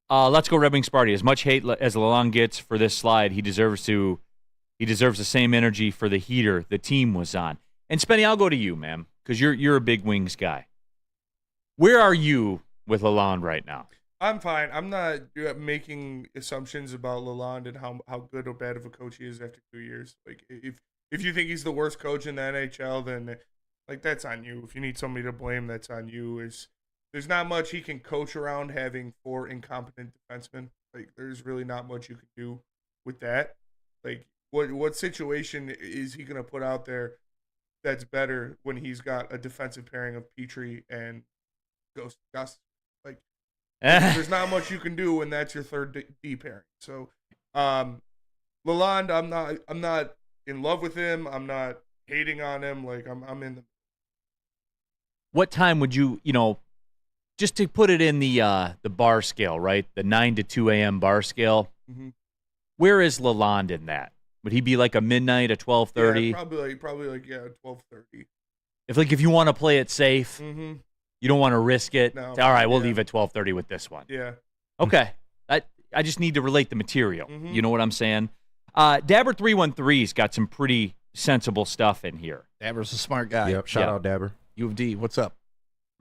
Let's go Red Wing Sparty. As much hate as Lalonde gets for this slide, he deserves the same energy for the heater the team was on. And Spenny, I'll go to you, man, because you're a big Wings guy. Where are you with Lalonde right now? I'm fine. I'm not making assumptions about Lalonde and how good or bad of a coach he is after 2 years. Like, if you think he's the worst coach in the NHL, then that's on you. If you need somebody to blame, that's on you. There's not much he can coach around having 4 incompetent defensemen. Like, there's really not much you can do with that. Like, what situation is he going to put out there that's better when he's got a defensive pairing of Petrie and Ghost Gus? Like, there's not much you can do when that's your third D pairing. So, Lalonde, I'm not in love with him. I'm not hating on him. Like, I'm in the. What time would you, just to put it in the bar scale, right? The 9 to 2 a.m. bar scale. Mm-hmm. Where is Lalonde in that? Would he be like a midnight, a 12:30? Yeah, probably 12:30. If you want to play it safe, mm-hmm. You don't want to risk it. No, All right, we'll leave at 12:30 with this one. Yeah. Okay. I just need to relate the material. Mm-hmm. You know what I'm saying? Dabber 313's got some pretty sensible stuff in here. Dabber's a smart guy. Yep. Shout out Dabber. U of D. What's up?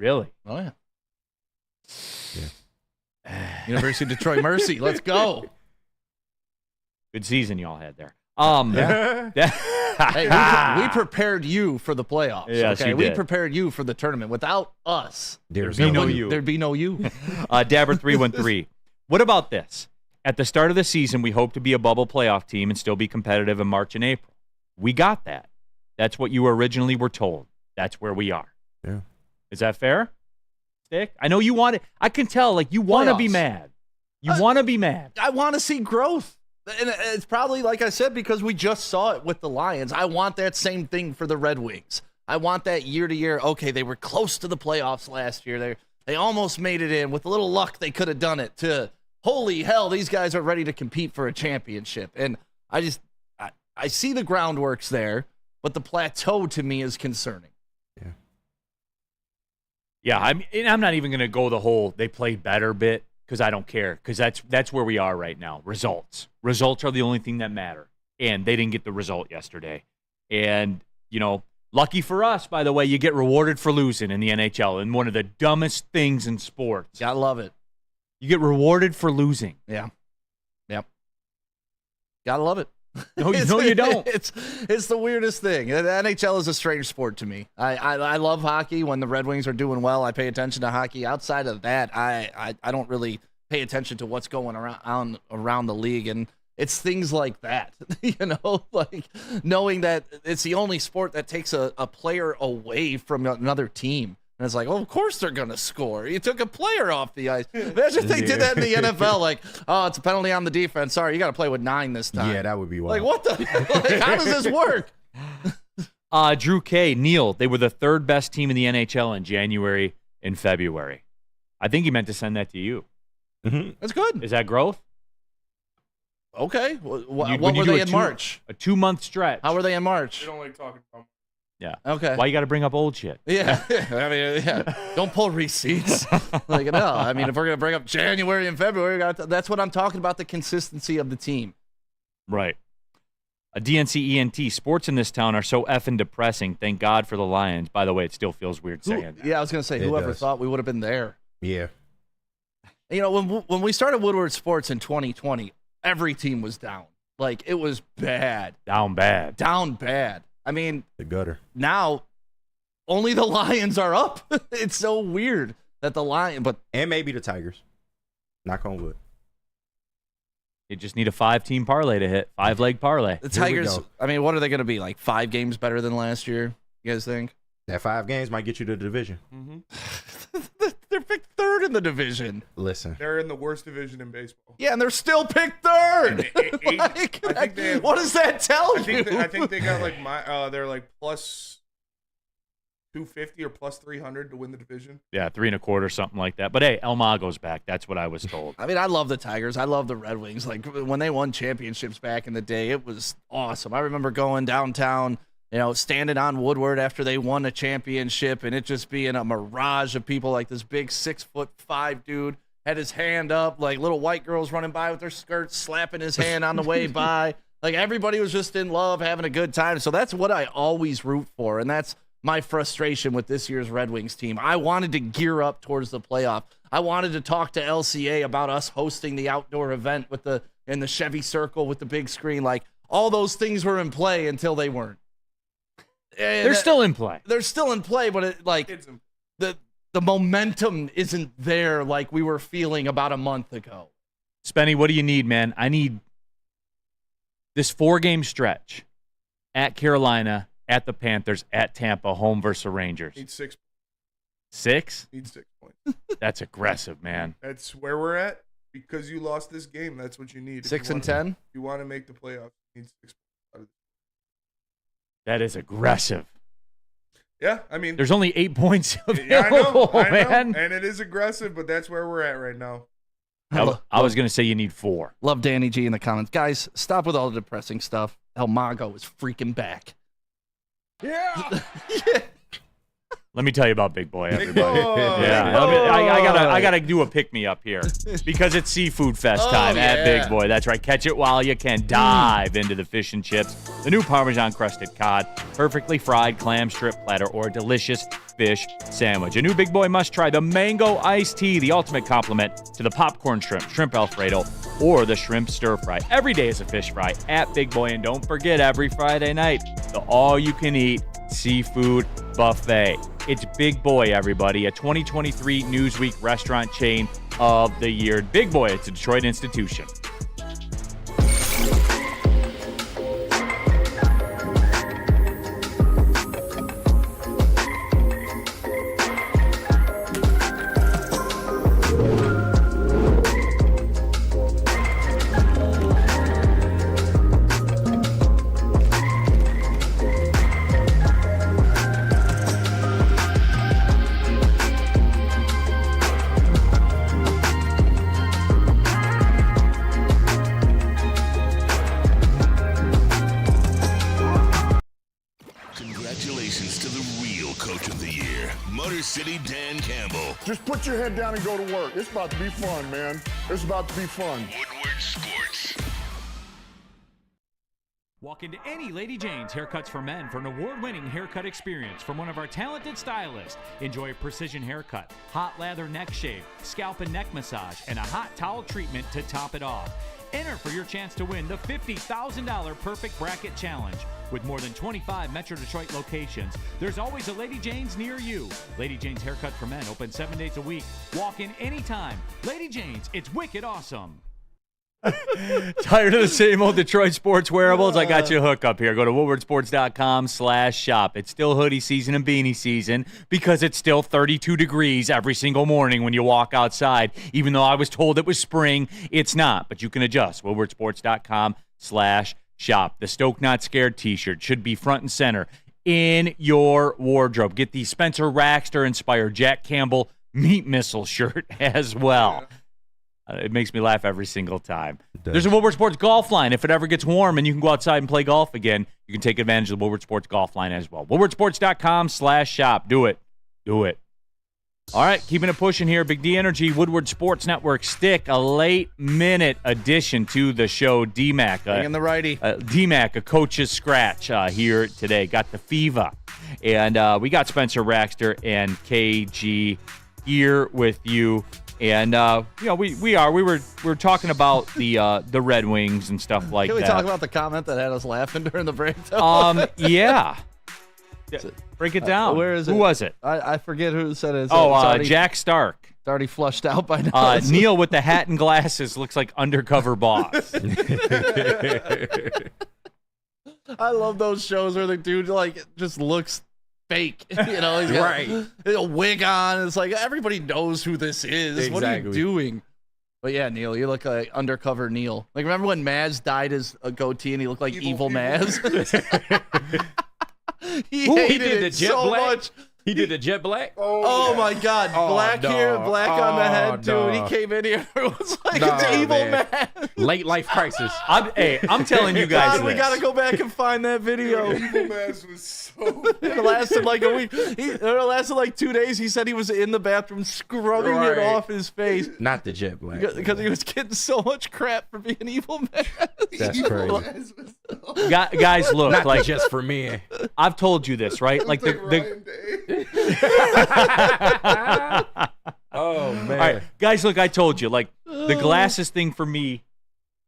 Really? Oh yeah. University of Detroit Mercy. Let's go. Good season y'all had there. Hey, we prepared you for the playoffs. Yes, okay? you We did. prepared you for the tournament. Without us, there'd be no you. There'd be no you. Dabber 313. What about this? At the start of the season, we hope to be a bubble playoff team and still be competitive in March and April. We got that. That's what you originally were told. That's where we are. Yeah. Is that fair? Stick? I know you want it. I can tell, you want to be mad. You want to be mad. I want to see growth. And it's probably, like I said, because we just saw it with the Lions. I want that same thing for the Red Wings. I want that year to year. Okay, they were close to the playoffs last year. They almost made it in. With a little luck, they could have done it. To holy hell, these guys are ready to compete for a championship. And I see the groundwork's there, but the plateau to me is concerning. Yeah, I'm not even going to go the whole they played better bit because I don't care, because that's where we are right now. Results are the only thing that matter, and they didn't get the result yesterday. And lucky for us, by the way, you get rewarded for losing in the NHL, and one of the dumbest things in sports. Gotta love it. You get rewarded for losing. Yeah. Yep. Gotta love it. No, you don't. It's the weirdest thing. The NHL is a strange sport to me. I love hockey. When the Red Wings are doing well, I pay attention to hockey. Outside of that, I don't really pay attention to what's going around the league. And it's things like that, like knowing that it's the only sport that takes a player away from another team. And it's like, of course they're going to score. You took a player off the ice. Imagine if they did that in the NFL. It's a penalty on the defense. Sorry, you got to play with 9 this time. Yeah, that would be wild. What the? How does this work? Drew K. Neal, they were the 3rd best team in the NHL in January and February. I think he meant to send that to you. Mm-hmm. That's good. Is that growth? Okay. What were they in March? A 2-month stretch. How were they in March? They don't like talking about. Yeah. Okay. Why you got to bring up old shit? Yeah. Don't pull receipts. No. If we're gonna bring up January and February, that's what I'm talking about. The consistency of the team. Right. A DNC ENT, sports in this town are so effing depressing. Thank God for the Lions. By the way, it still feels weird saying that. Yeah, I was going to say, whoever thought we would have been there. Yeah. You know, when we started Woodward Sports in 2020, every team was down. Like, it was bad. Down bad. Down bad. I mean, The gutter. now only the Lions are up. It's so weird that the Lions, but And maybe the Tigers. Knock on wood. You just need a 5-team parlay to hit. 5-leg parlay. the Here we Tigers, go. I mean, what are they going to be? Like 5 games better than last year? You guys think? That 5 games might get you to the division. They're picked third in the division. Listen. They're in the worst division in baseball. Yeah, and they're still picked third. Like, I think they have- what does that tell I you? think they got like they're like plus 250 or plus 300 to win the division. Yeah, 3 1/4, something like that. But hey, El Mago's back. That's what I was told. I mean, I love the Tigers. I love the Red Wings. Like, when they won championships back in the day, it was awesome. I remember going downtown, you know, standing on Woodward after they won a championship, and it just being a mirage of people. Like, this big 6'5" dude had his hand up, like little white girls running by with their skirts, slapping his hand on the way by. Like, everybody was just in love, having a good time. So that's what I always root for, and that's my frustration with this year's Red Wings team. I wanted to gear up towards the playoff. I wanted to talk to LCA about us hosting the outdoor event in the Chevy Circle with the big screen. Like, all those things were in play until they weren't. They're still in play. They're still in play, but the momentum isn't there like we were feeling about a month ago. Spenny, what do you need, man? I need this 4-game stretch at Carolina, at the Panthers, at Tampa, home versus the Rangers. Need 6. 6? Need 6 points. That's aggressive, man. That's where we're at because you lost this game. That's what you need. 6 and 10. If you want to make the playoffs, you need 6 points. That is aggressive. Yeah, I mean, There's only 8 points yeah, available, I know, man. and it is aggressive, but that's where we're at right now. I was going to say you need 4. Love Danny G in the comments. Guys, stop with all the depressing stuff. El Mago is freaking back. Yeah. Let me tell you about Big Boy, Big everybody. Boy. Yeah, I gotta do a pick me up here because it's Seafood Fest time at Big Boy. That's right. Catch it while you can. Dive into the fish and chips, the new Parmesan crusted cod, perfectly fried clam strip platter, or a delicious fish sandwich. A new Big Boy must try the mango iced tea, the ultimate complement to the popcorn shrimp Alfredo, or the shrimp stir fry. Every day is a fish fry at Big Boy, and don't forget every Friday night the all-you-can-eat seafood buffet. It's Big Boy, everybody, a 2023 Newsweek restaurant chain of the year. Big Boy, it's a Detroit institution. Congratulations to the real coach of the year, Motor City Dan Campbell. Just put your head down and go to work. It's about to be fun, man. It's about to be fun. Woodward Sports. Walk into any Lady Jane's Haircuts for Men for an award-winning haircut experience from one of our talented stylists. Enjoy a precision haircut, hot lather neck shave, scalp and neck massage, and a hot towel treatment to top it off. Enter for your chance to win the $50,000 Perfect Bracket Challenge. With more than 25 Metro Detroit locations, there's always a Lady Jane's near you. Lady Jane's Haircut for Men, open 7 days a week. Walk in anytime. Lady Jane's, it's wicked awesome. Tired of the same old Detroit sports wearables? I got you a hookup here. Go to woodwardsports.com/shop. It's still hoodie season and beanie season because it's still 32 degrees every single morning when you walk outside. Even though I was told it was spring, it's not. But you can adjust. woodwardsports.com/shop. The Stoke Not Scared t-shirt should be front and center in your wardrobe. Get the Spencer Raxter-inspired Jack Campbell Meat Missile shirt as well. It makes me laugh every single time. There's a Woodward Sports golf line. If it ever gets warm and you can go outside and play golf again, you can take advantage of the Woodward Sports golf line as well. woodwardsports.com/shop. Do it. Do it. All right, keeping it pushing here. Big D Energy, Woodward Sports Network. Stick a late-minute addition to the show. D-Mac. Bringing the righty. D-Mac, a coach's scratch here today. Got the fever. And we got Spencer Raxter and KG here with you. And, we were talking about the Red Wings and stuff like that. Can we talk about the comment that had us laughing during the break, though? Yeah. Break it down. Where is it? Who was it? I forget who said it. Jack Stark. It's already flushed out by now. Neal with the hat and glasses looks like undercover boss. I love those shows where the dude just looks fake. He's got a wig on. It's like everybody knows who this is. Exactly. What are you doing? But yeah, Neal, you look like undercover Neal. Like, remember when Maz dyed his goatee and he looked like evil Maz? He hated it so much. He did a jet black? Oh my God. Black hair, black on the head, dude. He came in here. It was like it's evil man. Late life crisis. I'm telling you guys God, we got to go back and find that video. Evil Maz was so It lasted like a week. It lasted like 2 days. He said he was in the bathroom scrubbing it off his face. Not the jet black. Because he was getting so much crap for being evil man. That's crazy. Guys, look, Not like just for me. I've told you this, right? Like Oh man. All right, guys, look, I told you, like the glasses thing for me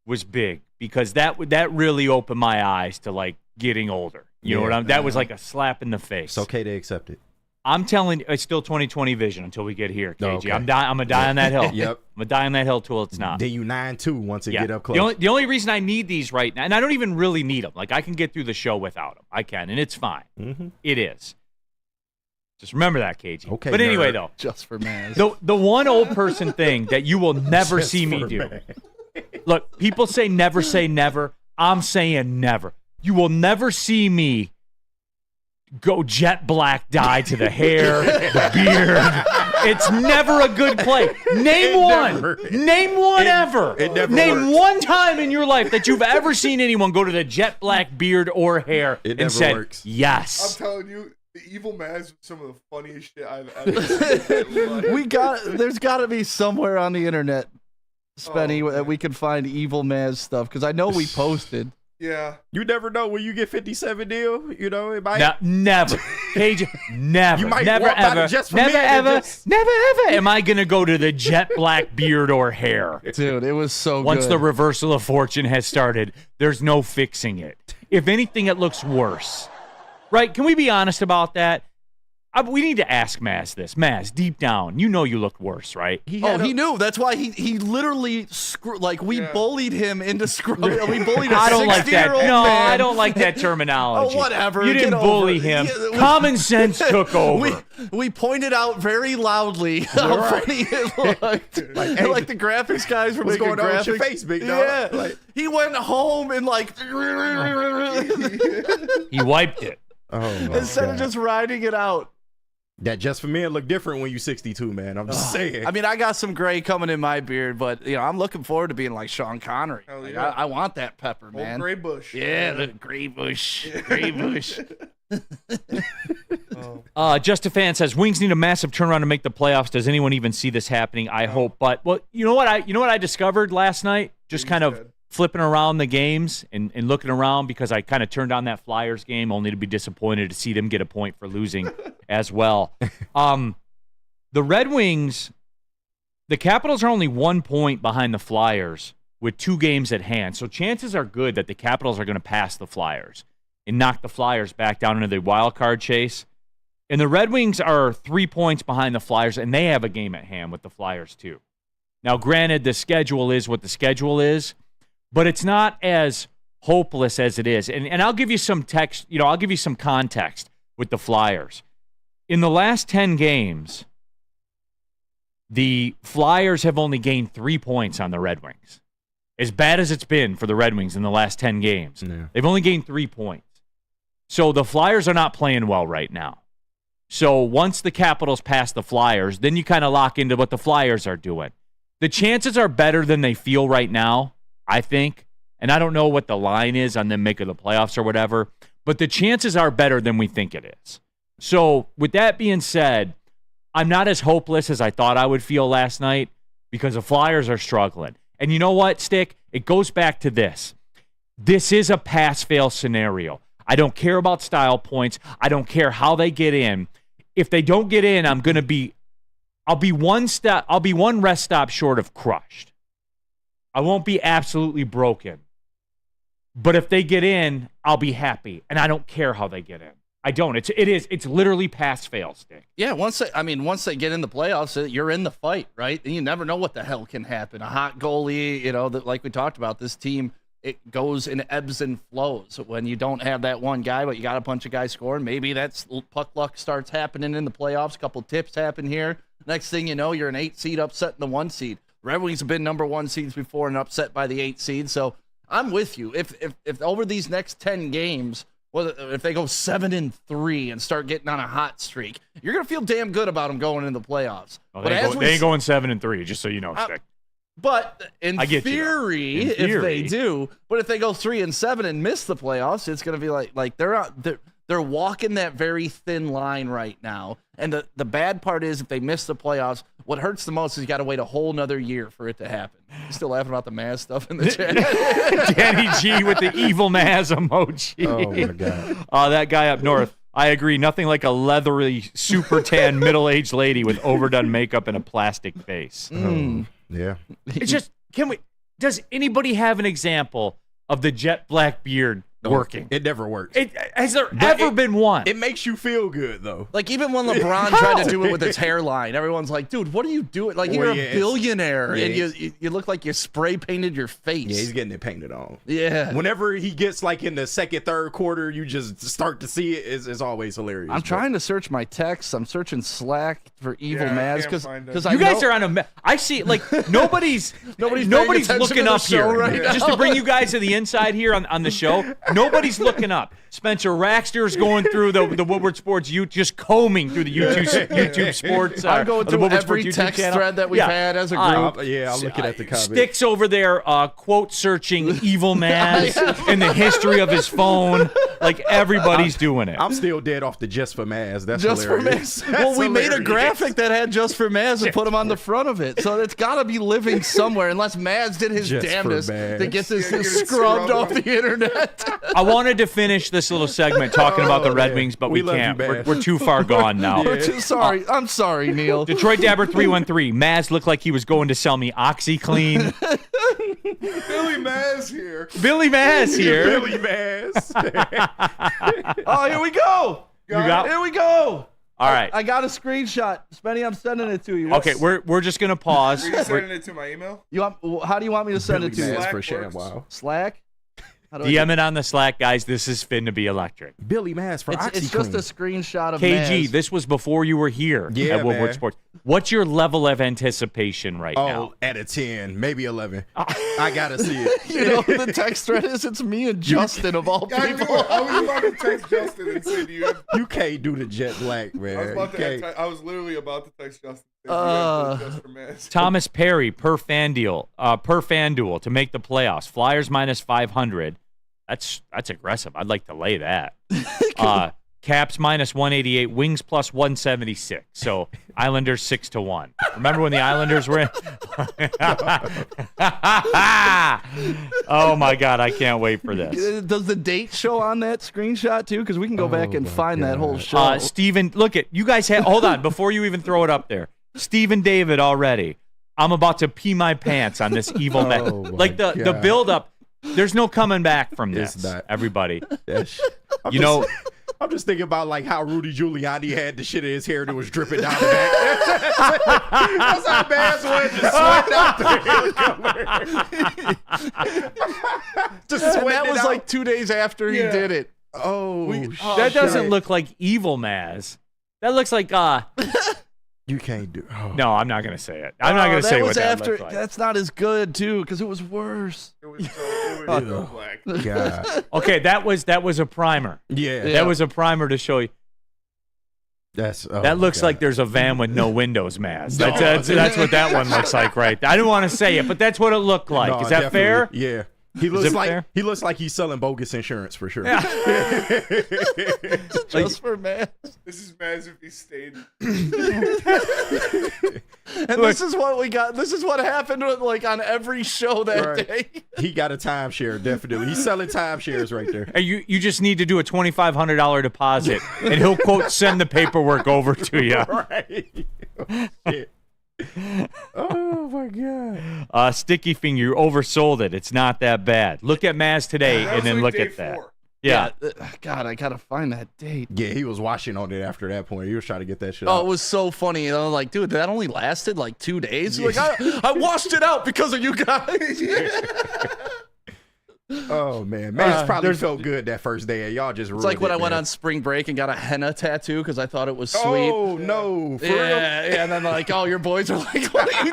was big because that really opened my eyes to like getting older. You know what I'm? That was like a slap in the face. It's okay to accept it. I'm telling you, it's still 20/20 vision until we get here, KG. Okay. I'm gonna die on that hill. Yep. I'm gonna die on that hill till it's not. Then you 9-2 once it get up close. The only reason I need these right now, and I don't even really need them. Like I can get through the show without them. I can, and it's fine. Mm-hmm. It is. Just remember that, KG. Okay. But anyway, nerd. though, Just for Maz. the one old person thing that you will never Just see me for do. man. Look, people say never. I'm saying never. You will never see me go jet black dye to the hair, the beard. It's never a good play. Name one ever. It never Name works. one time in your life that you've ever seen anyone go to the jet black beard or hair It and never said, works. I'm yes. telling you, the Evil Maz was some of the funniest shit I've ever seen. There's got to be somewhere on the internet, Spenny, that we can find evil Maz stuff because I know we posted. Yeah. You never know when you get 57 deal. You know it might. No, never. KJ, never. You might never walk by ever. the Jets for Never me and ever. just- Never ever am I going to go to the jet black beard or hair. Dude, it was so Once good. the reversal of fortune has started, there's no fixing it. If anything, it looks worse. Right? Can we be honest about that? We need to ask Maz this. Maz, deep down, you know you looked worse, right? He knew. That's why he literally we bullied him into scrubbing. We bullied a I don't like that. 60-year-old No, man. I don't like that terminology. Oh, whatever. You didn't Get bully over it. him. Yeah, Common sense took over. We pointed out very loudly how funny it looked. Like the graphics guys from What's Making going on with your Graphics. face, big dog? Yeah. Like- He went home and He wiped it. Oh my instead of God. just riding it out. That just for men look different when you 62, man. I'm just saying. I mean, I got some gray coming in my beard, but I'm looking forward to being like Sean Connery. Hell Like, yeah. I want that pepper, Old man. Gray Bush. Yeah, the gray bush. Gray bush. Just a fan says Wings need a massive turnaround to make the playoffs. Does anyone even see this happening? I hope, but you know what I discovered last night? Just kind of flipping around the games and looking around because I kind of turned on that Flyers game only to be disappointed to see them get a point for losing as well. The Red Wings, the Capitals are only 1 point behind the Flyers with 2 games at hand. So chances are good that the Capitals are going to pass the Flyers and knock the Flyers back down into the wild card chase. And the Red Wings are 3 points behind the Flyers, and they have a game at hand with the Flyers too. Now, granted, the schedule is what the schedule is, but it's not as hopeless as it is. And I'll give you some text, I'll give you some context with the Flyers. In the last 10 games, the Flyers have only gained 3 points on the Red Wings. As bad as it's been for the Red Wings in the last 10 games, they've only gained 3 points. So the Flyers are not playing well right now. So once the Capitals pass the Flyers, then you kind of lock into what the Flyers are doing. The chances are better than they feel right now, I think. And I don't know what the line is on them making the playoffs or whatever, but the chances are better than we think it is. So with that being said, I'm not as hopeless as I thought I would feel last night because the Flyers are struggling. And you know what, Stick? It goes back to this. This is a pass-fail scenario. I don't care about style points. I don't care how they get in. If they don't get in, I'll be one rest stop short of crushed. I won't be absolutely broken. But if they get in, I'll be happy. And I don't care how they get in. I don't. It's literally pass-fail, Stick. Yeah, once they get in the playoffs, you're in the fight, right? And you never know what the hell can happen. A hot goalie, like we talked about, this team, it goes in ebbs and flows. When you don't have that one guy, but you got a bunch of guys scoring, maybe that's puck luck starts happening in the playoffs. A couple tips happen here. Next thing you know, you're an 8 seed upsetting the 1 seed. Red Wings have been number 1 seeds before and upset by the 8 seed. So I'm with you. If over these next 10 games, if they go 7-3 and start getting on a hot streak, you're gonna feel damn good about them going into the playoffs. Well, they ain't going 7-3, just so you know, Stick. But in theory, if they do, but if they go 3-7 and miss the playoffs, it's going to be like they're walking that very thin line right now. And the bad part is if they miss the playoffs, what hurts the most is you got to wait a whole nother year for it to happen. You still laughing about the Maz stuff in the chat? Danny G with the evil Maz emoji. Oh my God. That guy up north. I agree. Nothing like a leathery, super tan, middle-aged lady with overdone makeup and a plastic face. Yeah. It's just, does anybody have an example of the jet black beard working? It never works. Has there ever been one? It makes you feel good, though. Like, even when LeBron tried to do it with his hairline, everyone's like, dude, what are you doing? Like, you're a billionaire, and you look like you spray painted your face. Yeah, he's getting it painted on. Yeah. Whenever he gets, like, in the second, third quarter, you just start to see it. It's always hilarious. I'm trying to search my texts. I'm searching Slack for evil Maz because you guys are on a. I see, like, nobody's looking up here. Right now. Just to bring you guys to the inside here on the show. Nobody's looking up. Spencer Raxter's going through the Woodward Sports just combing through the YouTube Sports. I'm going through every text thread that we've had as a group. I'm looking at the comments. Sticks over there quote searching evil Maz in the history of his phone. Like, everybody's doing it. I'm still dead off the Just for Maz. That's Just hilarious. for Maz. Well, we made a graphic that had Just for Maz and put him on the front of it. So it's got to be living somewhere unless Maz did his damnedest to get this scrubbed off the internet. I wanted to finish this little segment talking about the Red Wings, but we can't. We're too far gone now. We're too sorry. I'm sorry, Neal. Detroit Dabber 313. Maz looked like he was going to sell me OxyClean. Billy Maz here. Billy Maz here. Billy Maz. Oh, here we go. Here we go. All right. I got a screenshot. Spenny, I'm sending it to you. Okay, we're just gonna pause. Are you sending it to my email? How do you want me to send it to you? Slack for works. ShamWow. Slack? DM it on the Slack, guys. This is fin to be electric. Billy Maz for OxyClean. It's just a screenshot of KG, Maz. this was before you were here at Woodward Sports. What's your level of anticipation right now? At a 10, maybe 11. I gotta see it. You know who the text thread is? It's me and Justin of all people. I was about to text Justin and say, You can't do the jet black, man. I was literally about to text Justin. Just for Maz. Thomas Perry per FanDuel to make the playoffs. Flyers minus 500. That's aggressive. I'd like to lay that. Caps minus 188, Wings plus 176. So Islanders 6-1. Remember when the Islanders were in? Oh my God, I can't wait for this. Does the date show on that screenshot too? Because we can go back and find that whole show. Steven, look at you guys. Hold on, before you even throw it up there. Stephen David already. I'm about to pee my pants on this evil man. Like the build up. There's no coming back from this, everybody. I'm just thinking about like how Rudy Giuliani had the shit in his hair that was dripping down the back. That's how Maz was just sweating out the hair color. That was like 2 days after he did it. That doesn't look like evil Maz. That looks like You can't do. No, I'm not gonna say it. I'm not gonna say what that looks like. That's not as good too, because it was worse. It was so black. God. Okay, that was a primer. Yeah. That was a primer to show you. That looks like there's a van with no windows, Maz. That's what that one looks like, right? I didn't want to say it, but that's what it looked like. No, Is that fair? Yeah. He looks like he's selling bogus insurance for sure. Just for Maz. This is Maz if he stayed. And this is what we got. This is what happened like on every show that day. He got a timeshare, definitely. He's selling timeshares right there. Hey, you just need to do a $2,500 deposit, and he'll quote send the paperwork over to you. Right. Oh, shit. Oh my God. Sticky finger, you oversold it. It's not that bad. Look at Maz today, and then look at that. Yeah. God, I gotta find that date. Yeah, he was washing on it after that point. He was trying to get that shit Oh, out. it was so funny. I was like, dude, that only lasted like 2 days. Like, I washed it out because of you guys. Oh man, man, probably felt good that first day. Y'all just ruined It's like when I went man. on spring break and got a henna tattoo because I thought it was sweet. Oh no, for real? Yeah, and then like, oh, your boys are like, what are you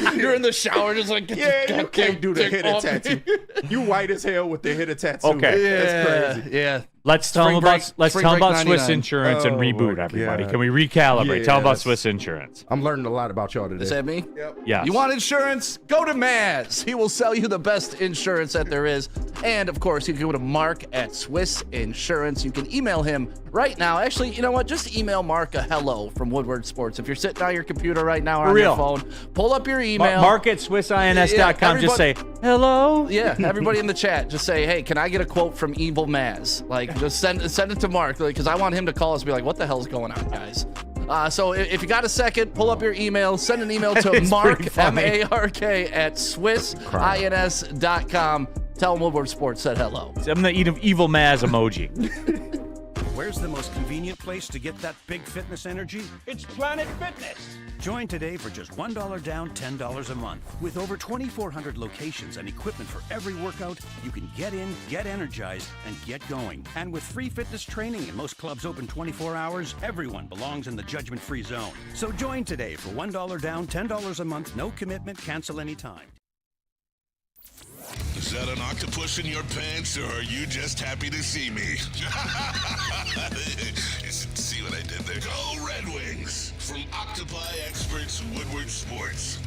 doing? You're in the shower, just like, you can't do the henna tattoo. You white as hell with the henna tattoo. Okay, that's crazy. Yeah. Let's tell them about Swiss 99. Insurance and reboot, everybody. Can we recalibrate? Tell them about Swiss Insurance. I'm learning a lot about y'all today. Is that me? Yep. Yeah. You want insurance? Go to Maz. He will sell you the best insurance that there is. And, of course, you can go to Mark at Swiss Insurance. You can email him right now. Actually, you know what? Just email Mark a hello from Woodward Sports. If you're sitting on your computer right now or on your phone, pull up your email. Mark at SwissINS.com. Just say, hello. Yeah, everybody in the chat, just say, hey, can I get a quote from Evil Maz? Like, just send it to Mark, because I want him to call us and be like, what the hell's going on, guys? So if you got a second, pull up your email, send an email to Mark, M-A-R-K, at SwissINS.com. Tell him Woodward Sports said hello. I'm the Evil Maz emoji. Where's the most convenient place to get that big fitness energy? It's Planet Fitness. Join today for just $1 down, $10 a month. With over 2,400 locations and equipment for every workout, you can get in, get energized, and get going. And with free fitness training and most clubs open 24 hours, everyone belongs in the judgment-free zone. So join today for $1 down, $10 a month, no commitment, cancel anytime. Is that an octopus in your pants, or are you just happy to see me? See what I did there? Go Red Wings! From Octopi Experts Woodward Sports.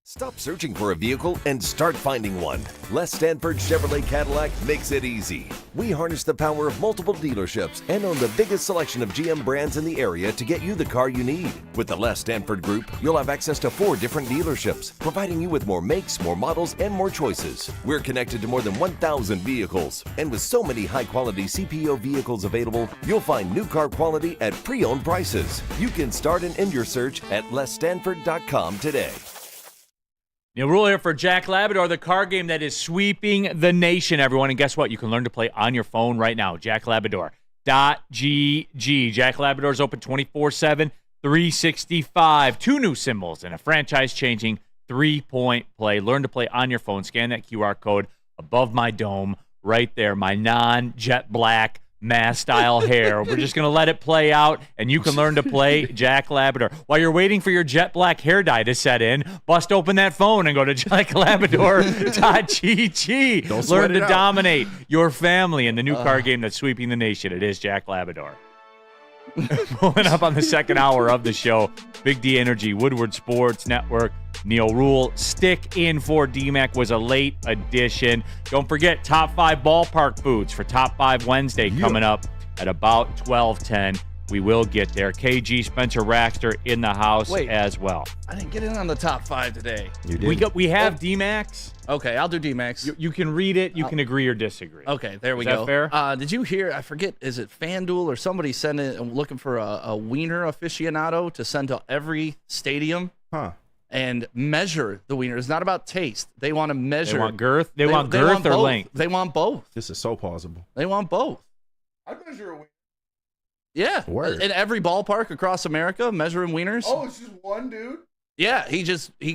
Stop searching for a vehicle and start finding one. Les Stanford Chevrolet Cadillac makes it easy. We harness the power of multiple dealerships and own the biggest selection of GM brands in the area to get you the car you need. With the Les Stanford Group, you'll have access to 4 different dealerships, providing you with more makes, more models, and more choices. We're connected to more than 1,000 vehicles. And with so many high-quality CPO vehicles available, you'll find new car quality at pre-owned prices. You can start and end your search at lesstanford.com today. Neal Ruhl here for Jack Labrador, the car game that is sweeping the nation, everyone. And guess what? You can learn to play on your phone right now. JackLabrador.gg. Jack Labrador is open 24/7, 365. 2 new symbols and a franchise-changing 3-point play. Learn to play on your phone. Scan that QR code above my dome right there. My non-jet black Mass-style hair. We're just going to let it play out, and you can learn to play Jack Labrador. While you're waiting for your jet black hair dye to set in, bust open that phone and go to jacklabrador.gg. Learn to dominate your family in the new car game that's sweeping the nation. It is Jack Labrador. Pulling up on the second hour of the show, Big D Energy, Woodward Sports Network, Neal Ruhl. Stick in for DMAC was a late addition. Don't forget, top 5 ballpark foods for Top 5 Wednesday coming up at about 12:10. We will get there. KG Spencer Raxter in the house as well. I didn't get in on the top 5 today. You did. We have DMAX. Okay, I'll do DMAX. You can read it. You can agree or disagree. Okay, there we go. Is that fair? Did you hear, I forget, is it FanDuel or somebody sent it looking for a wiener aficionado to send to every stadium? And measure the wiener. It's not about taste. They want to measure. They want girth? They want girth or both. length? They want both. This is so plausible. They want both. I'd measure a wiener. Yeah. Word. In every ballpark across America, measuring wieners. Oh, it's just one dude? Yeah, he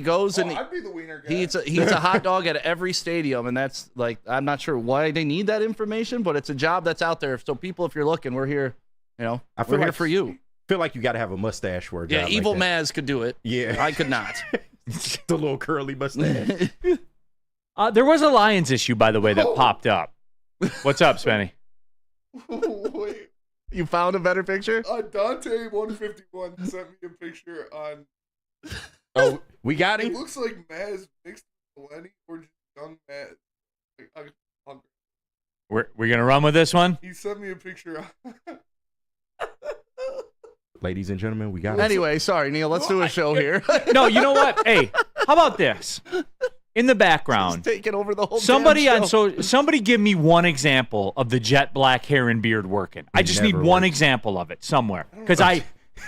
goes and I'd be the wiener guy. he eats a hot dog at every stadium, and that's like, I'm not sure why they need that information, but it's a job that's out there. So people, if you're looking, we're here. We're here for you. Feel like you got to have a mustache for a Yeah, job Evil like that. Maz could do it. Yeah. I could not. The little curly mustache. There was a Lions issue, by the way, that popped up. What's up, Spenny? Wait. You found a better picture? Dante151 sent me a picture on. Oh, we got It him? looks like Maz mixed with Lenny or just young man. We're going to run with this one? He sent me a picture. Ladies and gentlemen, we got it. Anyway, sorry, Neal. Let's do a show here. No, you know what? Hey, how about this? In the background, taking over the whole somebody damn show. somebody give me one example of the jet black hair and beard working. I just need one example of it somewhere, because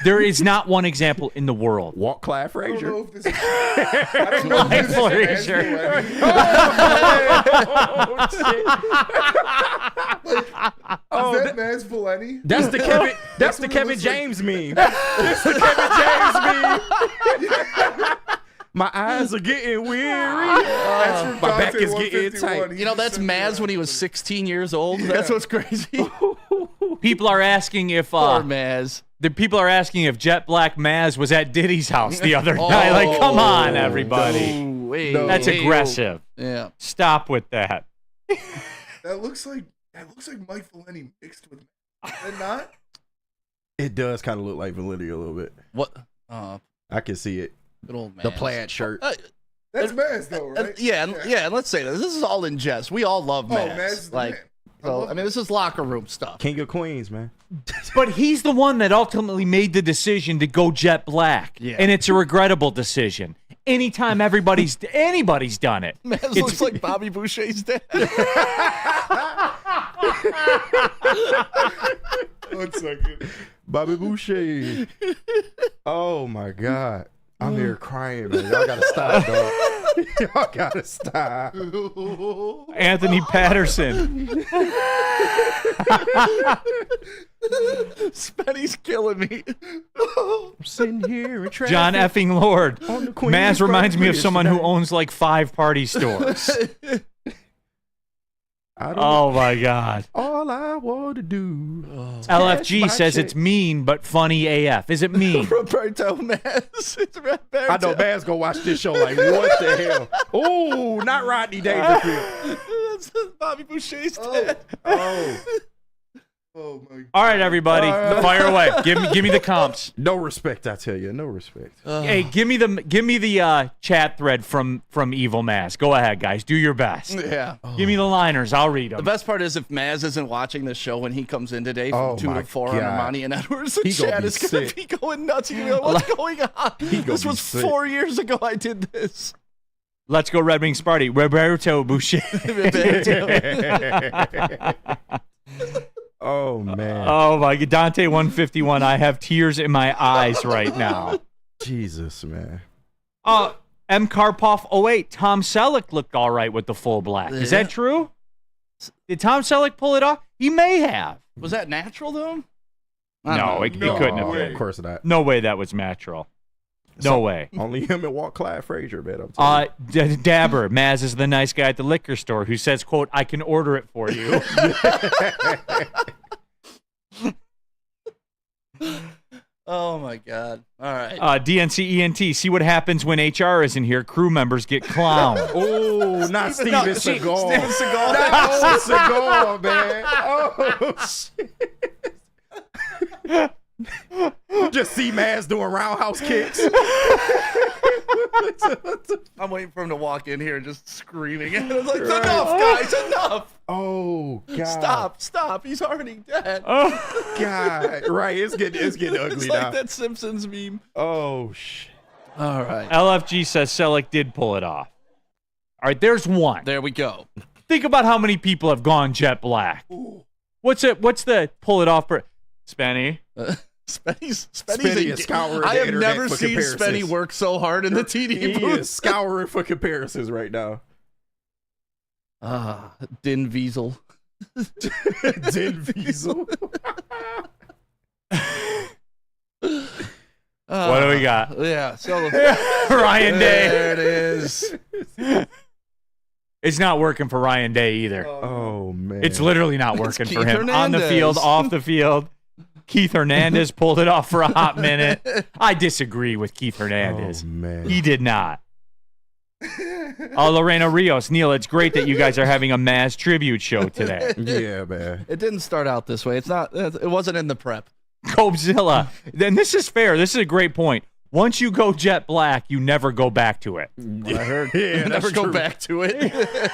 there is not one example in the world. Walk Clive Frazier. Clive Frazier. Is that Maz Valeni? That's the Kevin. That's the Kevin James meme. That's the Kevin James meme. My eyes are getting weary. My back is getting tight. You know, that's Maz when he was 16 years old. That's what's crazy. People are asking if Poor Maz. the people are asking if Jet Black Maz was at Diddy's house the other night. Like, come on, everybody. That's aggressive. Yeah. Stop with that. That looks like Mike Valeni mixed with. Is that not? It does kind of look like Valenti a little bit. What? I can see it. Good old Maz. The plaid shirt. That's Maz, though, right? Yeah, and let's say this is all in jest. We all love Maz. Maz is the like, man. so I mean, this is locker room stuff. King of Queens, man. But he's the one that ultimately made the decision to go jet black. Yeah. And it's a regrettable decision. Anytime anybody's done it. Maz looks like Bobby Boucher's dad. 1 second. Bobby Boucher. Oh my God. I'm here crying, man. Y'all gotta stop, dog. Y'all gotta stop. Anthony Patterson. Spenny's killing me. I'm sitting here in traffic. John effing Lord. On the Queen Maz reminds me of someone who yesterday. owns like 5 party stores. I don't Oh my God. All I want to do. LFG my says check. it's mean but funny AF. Is it mean? Roberto Maz. It's Roberto. I know Maz gonna watch this show like, what the hell? Oh, not Rodney Dangerfield. That's Bobby Boucher's dad. Oh my. All right, everybody, fire away. Give me the comps. No respect, I tell you. No respect. Hey, give me the chat thread from Evil Maz. Go ahead, guys. Do your best. Yeah. Give me the liners. I'll read The them. best part is if Maz isn't watching the show when he comes in today Oh, from 2 my to 4 on God. Ermanni and Edwards, the He gonna chat be is going to sick. be going nuts. He's gonna be like, what's going on? gonna This be was sick. 4 years ago I did this. Let's go Red Wings Party. Roberto Boucher. Oh, man. Oh my God, Dante 151. I have tears in my eyes right now. Jesus, man. M. Karpov 08. Tom Selleck looked all right with the full black. Is that true? Did Tom Selleck pull it off? He may have. Was that natural, though? No, it couldn't have been. Of course not. No way that was natural. No way. Only him and Walt Clyde Frazier, man. I'm telling you. Dabber, Maz is the nice guy at the liquor store who says, quote, I can order it for you. Oh, my God. All right. DNC ENT, see what happens when HR isn't here. Crew members get clowned. Oh, not Steven Seagal. Steven Seagal. Not Seagal, man. Oh, shit. Just see Maz doing roundhouse kicks. I'm waiting for him to walk in here just screaming. I was like, enough, guys, enough. Oh, God. Stop. He's already dead. God. Right, it's getting ugly It's now. like that Simpsons meme. Oh, shit. All right. LFG says Selleck did pull it off. All right, there's one. There we go. Think about how many people have gone jet black. What's the pull it off? Spenny? Spenny's is scouring I the have internet never for seen comparisons. Spenny work so hard in the TD He booth. is scouring for comparisons right now. Din Wiesel. Din Wiesel. What do we got? Yeah. So Ryan Day. There it is. It's not working for Ryan Day either. Oh, man. It's literally not working for Keith him. On the Hernandez. field, off the field. Keith Hernandez pulled it off for a hot minute. I disagree with Keith Hernandez. Oh, man. He did not. Lorena Rios. Neal, it's great that you guys are having a Maz tribute show today. Yeah, man. It didn't start out this way. It wasn't in the prep. Cobezilla. Then this is fair. This is a great point. Once you go jet black, you never go back to it. I heard. Yeah, Never that's go true. back to it.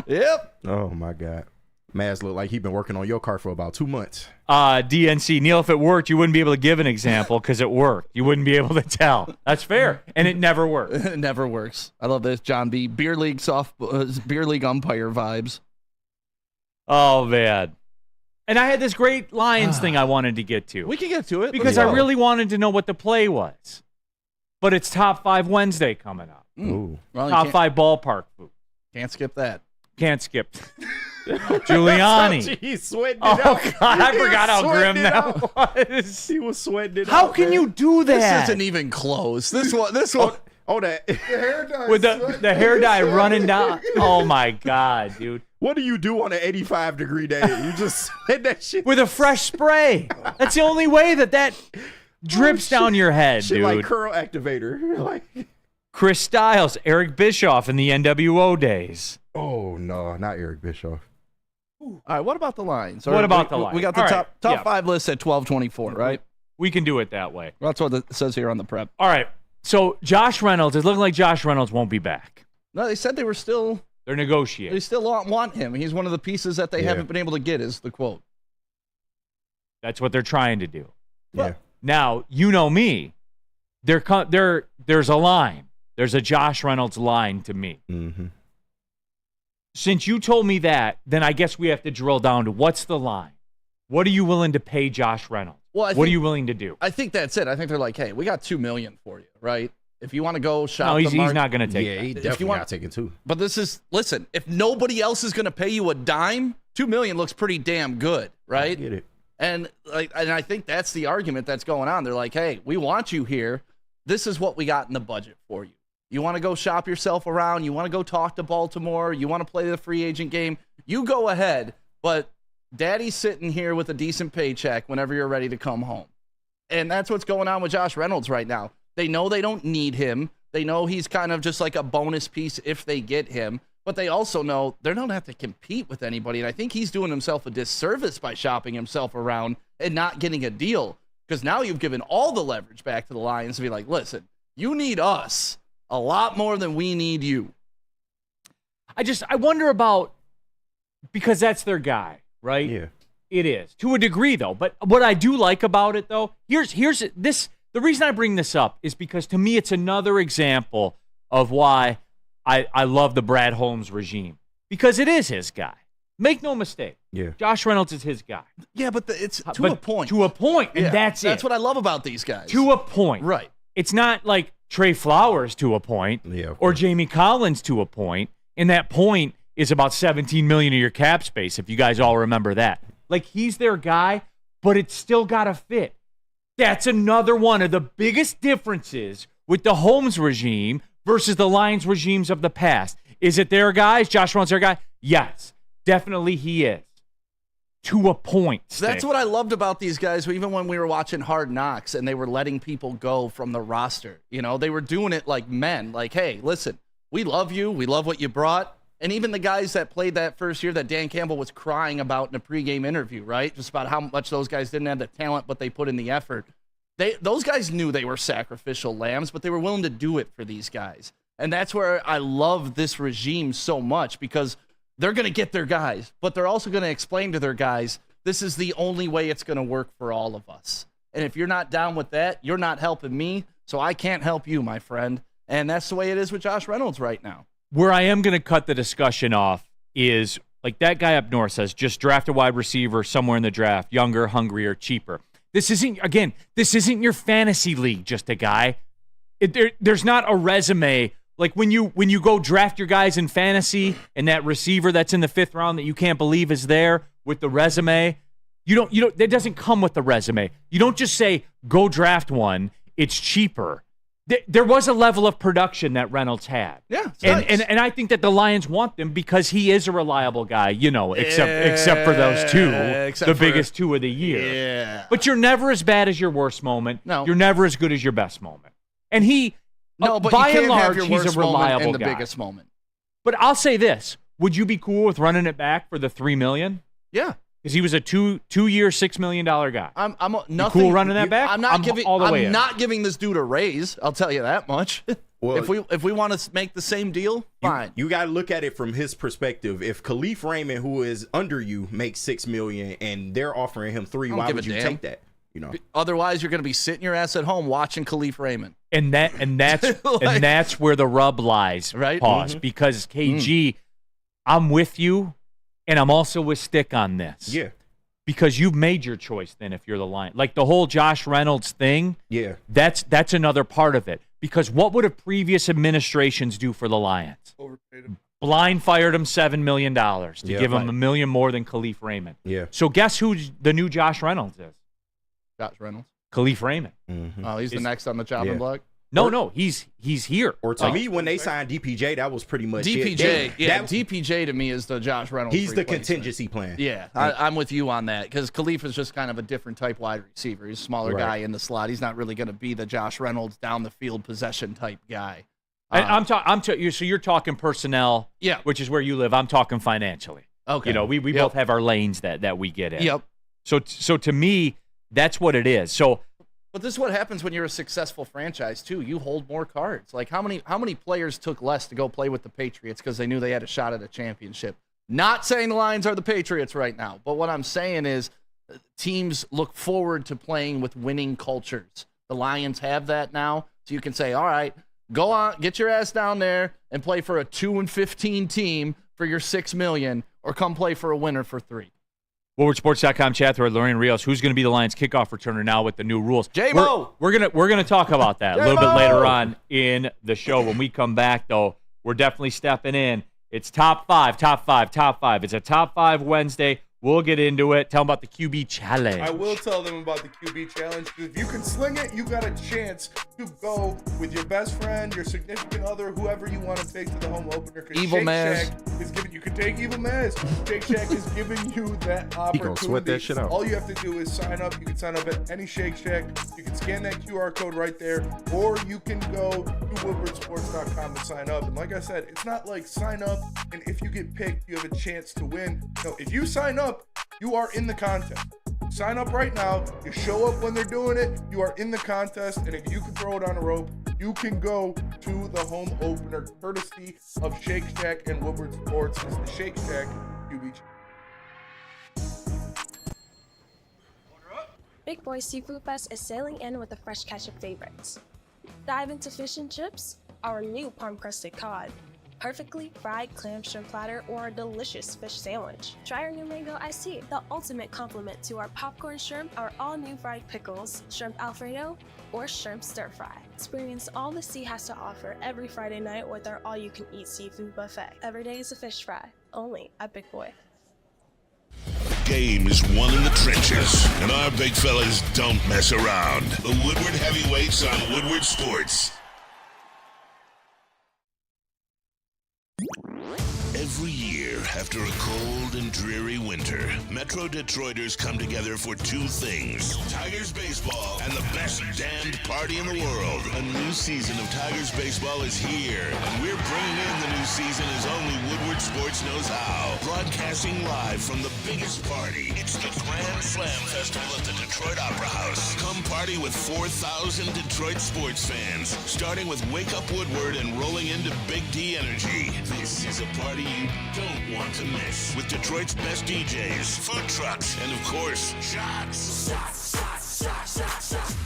Yep. Oh, my God. Maz looked like he'd been working on your car for about 2 months. DNC, Neal, if it worked, you wouldn't be able to give an example because it worked. You wouldn't be able to tell. That's fair. And it never worked. It never works. I love this, John B. Beer league beer league umpire vibes. Oh, man. And I had this great Lions thing I wanted to get to. We can get to it. Because I really wanted to know what the play was. But it's Top 5 Wednesday coming up. Ooh. Well, Top 5 ballpark food. Can't skip that. Can't skip. Giuliani. He's sweating it Oh, out. God. I forgot how grim that was. He was sweating it out. How can you do that? This isn't even close. This one. Oh, that. The hair dye. With the hair dye running down. Oh, my God, dude. What do you do on an 85-degree day? You just sweat that shit. With a fresh spray. That's the only way that drips down your head, Shit dude. like curl activator. Like, Chris Styles, Eric Bischoff in the NWO days. oh, no, not Eric Bischoff. All right. What about the Lions? What about the Lions? We got the All top right, yeah. 5 list at 12:24, right? We can do it that way. That's what it says here on the prep. All right. So Josh Reynolds, it's looking like Josh Reynolds won't be back. No, they said they were still. They're negotiating. They still want him. He's one of the pieces that they haven't been able to get. Is the quote? That's what they're trying to do. Yeah. Now, you know me. There's a line. There's a Josh Reynolds line to me. Mm-hmm. Since you told me that, then I guess we have to drill down to what's the line? What are you willing to pay Josh Reynolds? Well, what are you willing to do? I think that's it. I think they're like, hey, we got $2 million for you, right? If you want to go shop, No, he's the market, not going to take Yeah, that. he definitely not taking 2. But this is listen. If nobody else is going to pay you a dime, $2 million looks pretty damn good, right? I get it. And I think that's the argument that's going on. They're like, hey, we want you here. This is what we got in the budget for you. You want to go shop yourself around. You want to go talk to Baltimore. You want to play the free agent game. You go ahead. But Daddy's sitting here with a decent paycheck whenever you're ready to come home. And that's what's going on with Josh Reynolds right now. They know they don't need him. They know he's kind of just like a bonus piece if they get him. But they also know they don't have to compete with anybody. And I think he's doing himself a disservice by shopping himself around and not getting a deal. Because now you've given all the leverage back to the Lions to be like, listen, you need us a lot more than we need you. I wonder about, because that's their guy, right? Yeah. It is. To a degree, though. But what I do like about it, though, here's this. The reason I bring this up is because, to me, it's another example of why I love the Brad Holmes regime. Because it is his guy. Make no mistake. Yeah. Josh Reynolds is his guy. Yeah, but it's to a point. To a point, and Yeah, that's it. That's what I love about these guys. To a point. Right. It's not like Trey Flowers to a point, or Jamie Collins to a point, and that point is about $17 million of your cap space, if you guys all remember that. Like, he's their guy, but it's still got to fit. That's another one of the biggest differences with the Holmes regime versus the Lions regimes of the past. Is it their guy? Is Josh Reynolds their guy? Yes, definitely he is. To a point. That's what I loved about these guys, even when we were watching Hard Knocks and they were letting people go from the roster. You know, they were doing it like men. Like, hey, listen, we love you. We love what you brought. And even the guys that played that first year that Dan Campbell was crying about in a pregame interview, right? Just about how much those guys didn't have the talent, but they put in the effort. Those guys knew they were sacrificial lambs, but they were willing to do it for these guys. And that's where I love this regime so much, because they're going to get their guys, but they're also going to explain to their guys, this is the only way it's going to work for all of us. And if you're not down with that, you're not helping me, so I can't help you, my friend. And that's the way it is with Josh Reynolds right now. Where I am going to cut the discussion off is, like that guy up north says, just draft a wide receiver somewhere in the draft, younger, hungrier, cheaper. This isn't your fantasy league, just a guy. There's not a resume. Like when you go draft your guys in fantasy and that receiver that's in the 5th round that you can't believe is there with the resume, that doesn't come with the resume. You don't just say, go draft one, it's cheaper. There was a level of production that Reynolds had. Yeah. And I think that the Lions want them because he is a reliable guy, except for those two, the biggest two of the year. Yeah. But you're never as bad as your worst moment. No. You're never as good as your best moment. And he, No, but by you can't and large, have your he's worst a reliable moment and the guy. biggest moment. But I'll say this. Would you be cool with running it back for the $3 million? Yeah. Because he was a two-year, $6 million guy. I'm nothing. You cool running that back? I'm not giving. all the way I'm in. not giving this dude a raise. I'll tell you that much. Well, if we want to make the same deal, fine. You got to look at it from his perspective. If Khalif Raymond, who is under you, makes $6 million and they're offering him $3 million, why would you take that? You know. Otherwise, you're going to be sitting your ass at home watching Khalif Raymond. And that's where the rub lies. Right. Pause. Because KG, I'm with you, and I'm also with Stick on this. Yeah. Because you've made your choice then if you're the Lions. Like the whole Josh Reynolds thing, yeah, that's another part of it. Because what would have previous administrations do for the Lions? Overpaid him. Blind fired him $7 million to give him $1 million more than Khalif Raymond. Yeah. So guess who the new Josh Reynolds is? Josh Reynolds. Khalif Raymond. Mm-hmm. Oh, he's the next on the chopping block? No, he's here. Or to me, when they signed DPJ, that was pretty much DPJ. it. DPJ to me is the Josh Reynolds. He's the contingency plan. Yeah, I'm with you on that because Khalif is just kind of a different type wide receiver. He's a smaller guy in the slot. He's not really going to be the Josh Reynolds down the field possession type guy. And so you're talking personnel, which is where you live. I'm talking financially. Okay. You know, we both have our lanes that we get in. Yep. So to me, that's what it is. So. But this is what happens when you're a successful franchise too. You hold more cards. Like how many players took less to go play with the Patriots because they knew they had a shot at a championship? Not saying the Lions are the Patriots right now, but what I'm saying is teams look forward to playing with winning cultures. The Lions have that now, so you can say, all right, go on, get your ass down there and play for a 2-15 team for your $6 million, or come play for a winner for $3 million. WoodwardSports.com chat thread, Lorraine Rios. Who's going to be the Lions kickoff returner now with the new rules? J-Mo! We're gonna talk about that a little bit later on in the show. When we come back, though, we're definitely stepping in. It's top five. It's a top 5 Wednesday. We'll get into it. Tell them about the QB challenge. I will tell them about the QB challenge. If you can sling it, you got a chance to go with your best friend, your significant other, whoever you want to take to the home opener. Evil Shake Maz. Shack is giving you can take Evil Maz. Shake Shack is giving you that opportunity. He gonna sweat that shit out. All you have to do is sign up. You can sign up at any Shake Shack. You can scan that QR code right there, or you can go to woodwardsports.com and sign up. And like I said, it's not like sign up and if you get picked, you have a chance to win. No, if you sign up, you are in the contest. Sign up right now. You show up when they're doing it. You are in the contest. And if you can throw it on a rope, you can go to the home opener courtesy of Shake Shack and Woodward Sports. It's the Shake Shack QB. Big Boy Seafood Fest is sailing in with a fresh catch of favorites. Dive into fish and chips, our new palm-crusted cod, perfectly fried clam shrimp platter, or a delicious fish sandwich. Try our new mango iced tea, the ultimate complement to our popcorn shrimp, our all-new fried pickles, shrimp alfredo, or shrimp stir fry. Experience all the sea has to offer every Friday night with our all-you-can-eat seafood buffet. Every day is a fish fry, only at Big Boy. Game is won in the trenches, and our big fellas don't mess around. The Woodward Heavyweights on Woodward Sports. Every year, after a cold and dreary winter, Metro Detroiters come together for 2 things: Tigers baseball and the best damned party in the world. A new season of Tigers baseball is here, and we're bringing in the new season as only Woodward Sports knows how. Broadcasting live from the biggest party. It's the Grand Slam Festival at the Detroit Opera House. Come party with 4,000 Detroit sports fans, starting with Wake Up Woodward and rolling into Big D Energy. This is a party you don't want to miss, with Detroit's best DJs, food trucks, and of course, shots.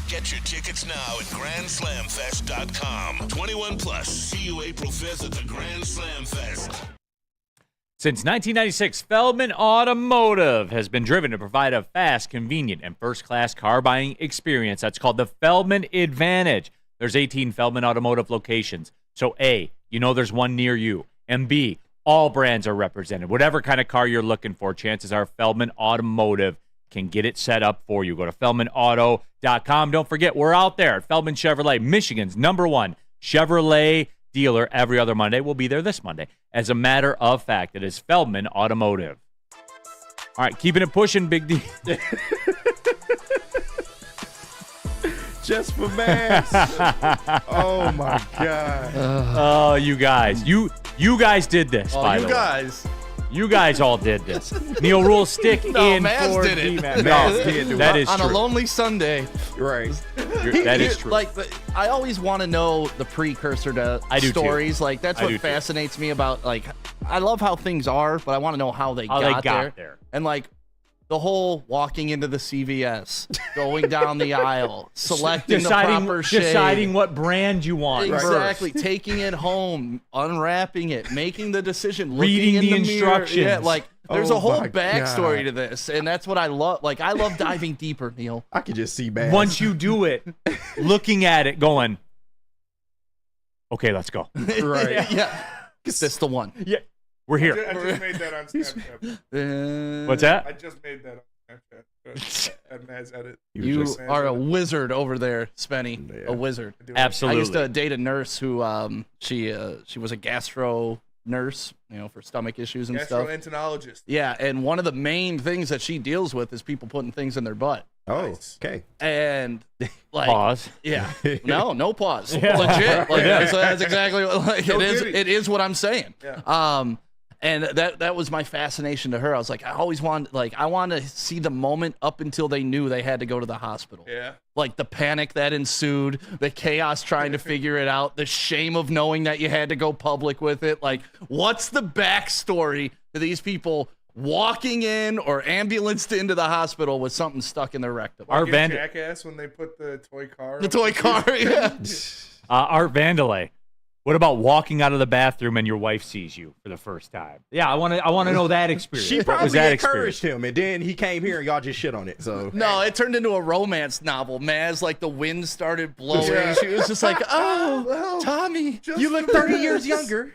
Get your tickets now at GrandSlamFest.com. 21 plus. See you April 5th at the Grand Slam Fest. Since 1996, Feldman Automotive has been driven to provide a fast, convenient, and first-class car buying experience. That's called the Feldman Advantage. There's 18 Feldman Automotive locations. So A, you know there's one near you. And B, all brands are represented. Whatever kind of car you're looking for, chances are Feldman Automotive can get it set up for you. Go to feldmanauto.com. Don't forget, we're out there at Feldman Chevrolet, Michigan's #1 Chevrolet dealer every other Monday. We'll be there this Monday. As a matter of fact, it is Feldman Automotive. All right, keeping it pushing, Big D. Just for mass. Oh my God. Oh, you guys. You guys did this, by the way. Guys. You guys all did this. Neal Ruhl stick in Maz for did it. D-Maz. Maz did it. That is on true. a lonely Sunday. Right. That is true. Like, I always want to know the precursor to I do too. stories. Like, that's I what do too. fascinates me about, like, I love how things are, but I want to know how they got there. And, like, the whole walking into the CVS, going down the aisle, selecting the proper shade. Deciding what brand you want. Exactly. First. Taking it home, unwrapping it, making the decision, Reading looking in the the mirror. instructions. Yeah, like, there's Oh a whole my backstory God. to this, and that's what I love. Like, I love diving deeper, Neal. I could just see Maz. Once you do it, looking at it, going, okay, let's go. Right. Yeah. Is this the one? Yeah. We're here. I just made that on Snapchat. What's that? I just made that on Snapchat. At Maz Edit. You Just Maz are a Edit. wizard over there, Spenny. Yeah. A wizard. Absolutely. I used to date a nurse who she was a gastro nurse, for stomach issues and stuff. Gastroenterologist. Yeah, and one of the main things that she deals with is people putting things in their butt. Oh, Nice. okay. And like Pause. Yeah. No pause. Yeah. Legit. Like Yeah. that's exactly what No it is. kidding. It is what I'm saying. Yeah. And that was my fascination to her. I was like, I always wanted, I want to see the moment up until they knew they had to go to the hospital. Yeah. Like the panic that ensued, the chaos trying to figure it out, the shame of knowing that you had to go public with it. Like, what's the backstory to these people walking in or ambulanced into the hospital with something stuck in their rectum? Art Like in Jackass when they put the toy car. The toy car, yeah. Art Vandelay. What about walking out of the bathroom and your wife sees you for the first time? Yeah, I want to know that experience. She What was probably that encouraged him, and then he came here and y'all just shit on it. So No, it turned into a romance novel. Maz, like the wind started blowing. Yeah. She was just like, oh, Well, Tommy. just you look for 30 this. years younger.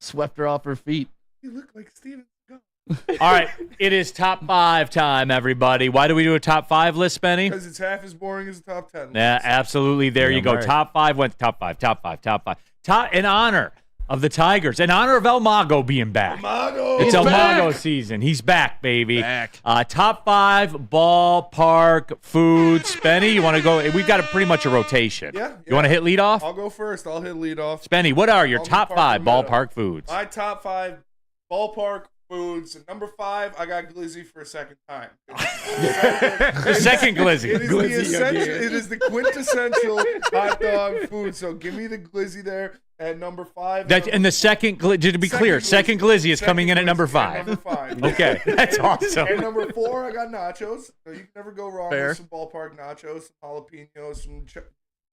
Swept her off her feet. You look like Steven. All right, it is top 5 time, everybody. Why do we do a top 5 list, Benny? Because it's half as boring as the top 10. Yeah, absolutely. There you go. right. Top 5 went to top 5, top 5, top 5. Top in honor of the Tigers, in honor of El Mago being back. Mago. It's He's El back. Mago season. He's back, baby. Back. Top 5 ballpark food. Spenny, you want to go? We've got pretty much a rotation. Yeah. You want to hit lead off? I'll go first. I'll hit lead off. Spenny, what are your I'll be top Park 5 Meadow. ballpark foods? My top 5 ballpark foods. At number 5, I got glizzy for a second time. Second glizzy. It is, Glizzy the essential, again. it is the quintessential hot dog food. So give me the glizzy there at number 5. And the second, to be clear, second glizzy is coming in at number 5. Number 5. Okay, that's awesome. And number 4, I got nachos. So you can never go wrong Fair. with some ballpark nachos, some jalapenos, some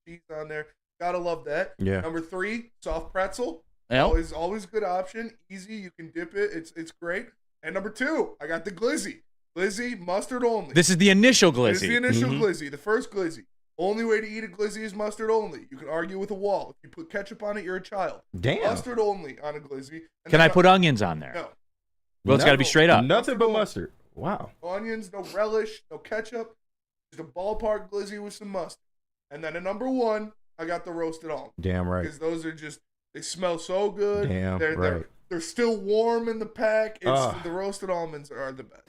cheese on there. Gotta love that. Yeah. Number 3, soft pretzel. Yep. Always a good option. Easy, you can dip it. It's great. And number 2, I got the glizzy. Glizzy, mustard only. This is the initial This is the glizzy. initial glizzy, the first glizzy. Only way to eat a glizzy is mustard only. You can argue with a wall. If you put ketchup on it, you're a child. Damn. Mustard only on a glizzy. And Can then I put onions on there? No. Well, it's got to be straight up. Nothing but mustard. Wow. Onions, no relish, no ketchup. Just a ballpark glizzy with some mustard. And then at number 1, I got the roasted almond. Damn right. Because those are just, they smell so good. Damn they're, right. They're still warm in the pack. Ah. The roasted almonds are the best.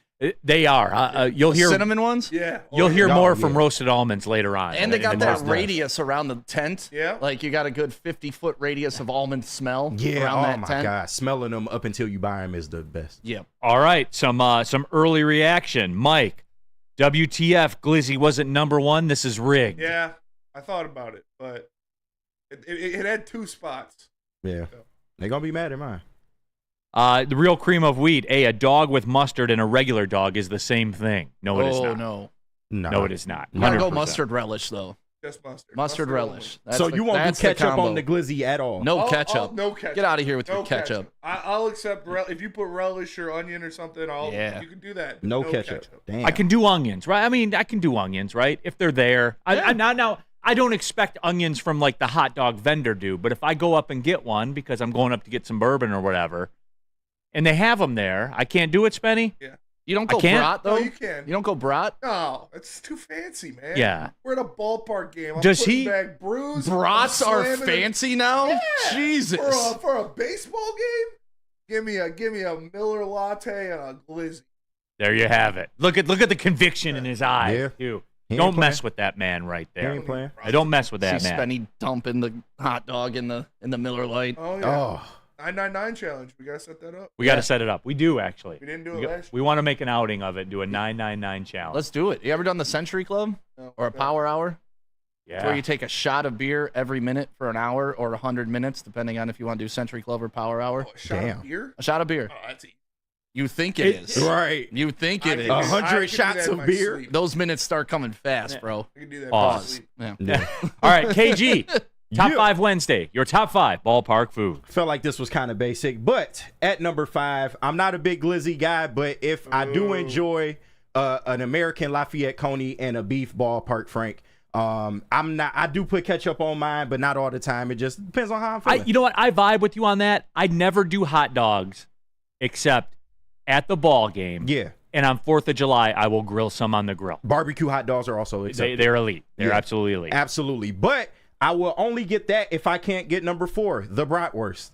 They are. You'll hear Cinnamon ones? Yeah. You'll hear yeah. more Oh, from yeah. roasted almonds later on. And they got in that this list. radius around the tent. Yeah. Like you got a good 50-foot radius of almond smell Yeah. around Oh that my tent. God. Smelling them up until you buy them is the best. Yeah. All right, some early reaction. Mike, WTF, glizzy wasn't number 1. This is rigged. Yeah. I thought about it, but it had 2 spots. Yeah. They're going to be mad at mine. The real cream of wheat. A dog with mustard and a regular dog is the same thing. No, it is not. No. No, it is not. You gotta go 100%. mustard relish, though. Just mustard. Mustard relish. only. That's So the- you won't do that's the ketchup combo. on the glizzy at all? No ketchup. No ketchup. Get out of here with No your ketchup. I'll accept if you put relish or onion or something. Yeah. You can do that. No ketchup. Damn. I can do onions, right? I mean, I can do onions, right? If they're there. Now, I don't expect onions from like the hot dog vendor do, but if I go up and get one because I'm going up to get some bourbon or whatever, and they have them there, I can't do it, Spenny? Yeah. You don't I go can't? brat, though? No, you can. You don't go brat? No, it's too fancy, man. Yeah. We're at a ballpark game. I'm Does putting he- back brews. Brats I'm are slamming it. fancy now? Yeah. Jesus. For a baseball game, give me a Miller latte and a glizzy. There you have it. Look at the conviction in his eyes, Yeah. too. He Don't ain't mess playing. with that man right He there. ain't playing. I don't mess with that See man. Spenny dumping the hot dog in the Miller Lite. Oh yeah. Oh. 999 challenge. We gotta set that up. We got to set it up. We do, actually. We didn't do it last year. We want to make an outing of it, do a 999 challenge. Let's do it. You ever done the Century Club or a Power Hour? Yeah. Where you take a shot of beer every minute for an hour or 100 minutes, depending on if you want to do Century Club or Power Hour. A shot of beer? A shot of beer. Oh, that's easy. You think it is. Right. You think it is. 100 shots of beer. Sleep. Those minutes start coming fast, bro. I can do that. Pause. Yeah. All right, KG. Top 5 Wednesday. Your top 5 ballpark food. Felt like this was kind of basic, but at number 5, I'm not a big glizzy guy, but if I do enjoy an American Lafayette Coney and a beef ballpark Frank, I do put ketchup on mine, but not all the time. It just depends on how I'm feeling. You know what? I vibe with you on that. I never do hot dogs except at the ball game. Yeah. And on 4th of July, I will grill some on the grill. Barbecue hot dogs are also acceptable. They're elite. They're absolutely elite. Absolutely. But I will only get that if I can't get number 4, the bratwurst,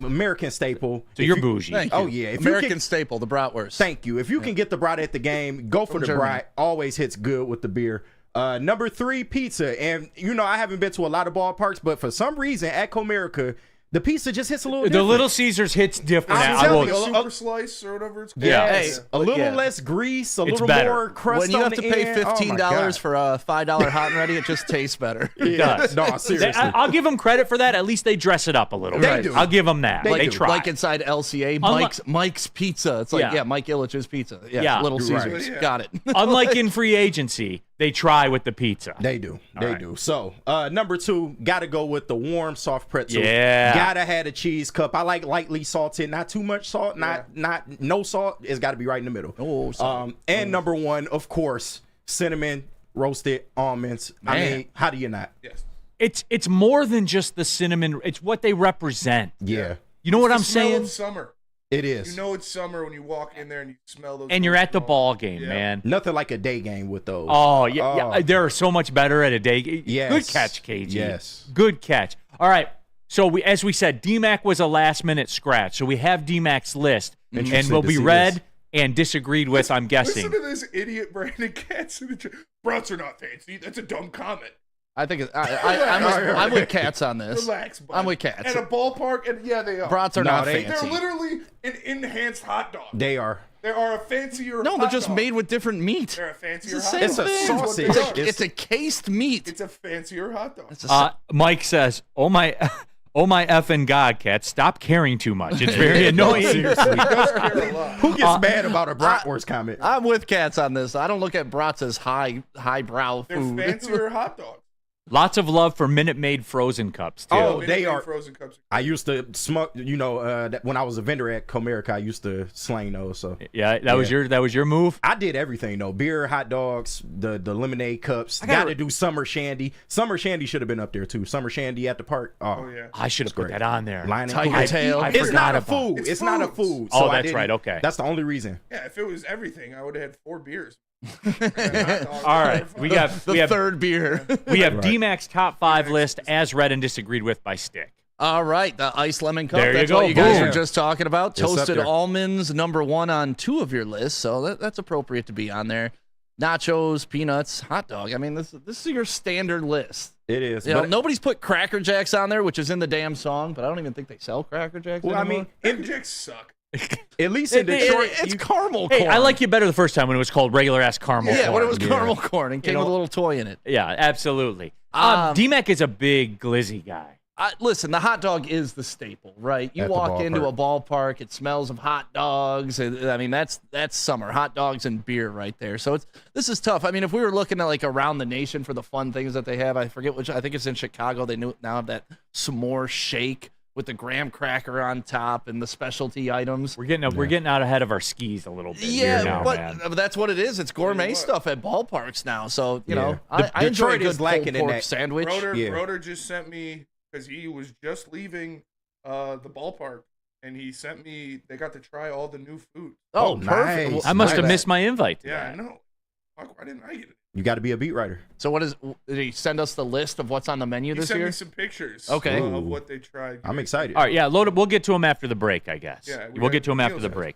American staple. So you're bougie. Thank Oh, you. yeah. If American staple, the bratwurst. Thank you. If you can get the brat at the game, go for the Germany. brat. Always hits good with the beer. Number 3, pizza. And, I haven't been to a lot of ballparks, but for some reason at Comerica, the pizza just hits a little different. The Little Caesars hits different. I'm I telling will- you, Super slice or whatever it's called. Yeah. Hey, a little less grease, a It's little better. more crust when you on have to the pay end. Oh, my $15 God. for a $5 hot and ready, it just tastes better. It does. No, seriously. I'll give them credit for that. At least they dress it up a little They bit. do. I'll give them that. They Like, try. like inside LCA, Mike's Pizza. It's like, Yeah. Mike Illich's Pizza. Yeah. Little You're right. Caesars. Yeah. Got it. Unlike in free agency, they try with the pizza. They do. They right. do. So, number 2, got to go with the warm soft pretzel. Yeah. Got to have a cheese cup. I like lightly salted, not too much salt, not no salt. It's got to be right in the middle. Oh, sorry. And number 1, of course, cinnamon roasted almonds. I Man. mean, how do you not? Yes. It's more than just the cinnamon. It's what they represent. Yeah. You know what I'm The smell saying? of summer. It is. You know it's summer when you walk in there and you smell those. And you're at the roast ball almonds. game, Yeah. man. Nothing like a day game with those. Oh, yeah. They're so much better at a day. Yes. Good catch, KG. Yes. Good catch. All right. So, as we said, DMAC was a last-minute scratch. So we have DMAC's list, and Interesting will to be see read this. and disagreed with, I'm guessing. Listen to this idiot Brandon Katz. Brats are not fancy. That's a dumb comment. I think I'm with Cats on this. Relax, bud. I'm with Cats. At a ballpark, and yeah, they are. Brats are not they- fancy. They're literally an enhanced hot dog. They are. They are a fancier No, hot they're just dog. made with different meat. They're a fancier It's the hot same It's a dog. thing. That's what sausage. they are. It's a cased meat. It's a fancier hot dog. It's a Mike says, oh my effing God, Cat, stop caring too much. It's very annoying. Seriously. He does care a lot. Who gets mad about a bratwurst comment? I'm with Cats on this. I don't look at brats as highbrow They're food. fancier hot dogs. Lots of love for Minute Maid frozen cups, too. Oh, Minute they Maid are. frozen cups. I used to smoke, when I was a vendor at Comerica, I used to slang those. So Yeah, that was your move? I did everything though: beer, hot dogs, the lemonade cups. Got to do summer shandy. Summer shandy should have been up there too. Summer shandy at the park. Oh yeah. I should have put that on there. Line Tiger tail. I It's forgot not a about food. It's It's not a foods. food. Oh, So I that's didn't- right, okay. That's the only reason. Yeah, if it was everything, I would have had 4 beers. All right, we have third beer. we have DMAC's top 5 list as read and disagreed with by Stick. All right, the iced lemon cup. There you That's go. what you guys Boom. were just talking about. It's up Toasted there. almonds, number 1 on 2 of your lists, so that's appropriate to be on there. Nachos, peanuts, hot dog. I mean, this is your standard list. It is. You know, But- nobody's put Cracker Jacks on there, which is in the damn song, but I don't even think they sell Cracker Jacks Well, I anymore. mean, Cracker Jacks suck. at least in Detroit, it's caramel Hey, corn. I like you better the first time when it was called regular ass caramel. Yeah, when it was corn. caramel corn and came with a little toy in it. Yeah, absolutely. Um, DMAC is a big glizzy guy. Listen, the hot dog is the staple, right? You At the walk into a ballpark. ballpark, it smells of hot dogs. And, I mean, that's summer. Hot dogs and beer right there. So this is tough. I mean, if we were looking at like around the nation for the fun things that they have, I forget which. I think it's in Chicago. They now have that s'more shake with the graham cracker on top and the specialty items. We're getting out ahead of our skis a little bit. Yeah, here now, but man. that's what it is. It's gourmet stuff at ballparks now. So you know, The- I enjoy a Detroit good is lacking pulled in pork that. sandwich. Roder just sent me, because he was just leaving the ballpark, and he sent me, they got to try all the new food. Oh, nice. perfect. Well, I must have Nice. missed my invite. to Yeah, that. I know. Why didn't I get it? You got to be a beat writer. So did he send us the list of what's on the menu He this sent year? me some pictures Okay. of what they tried. I'm excited. All right, yeah, we'll get to him after the break, I guess. Yeah, We'll get to him after Neal's the has break.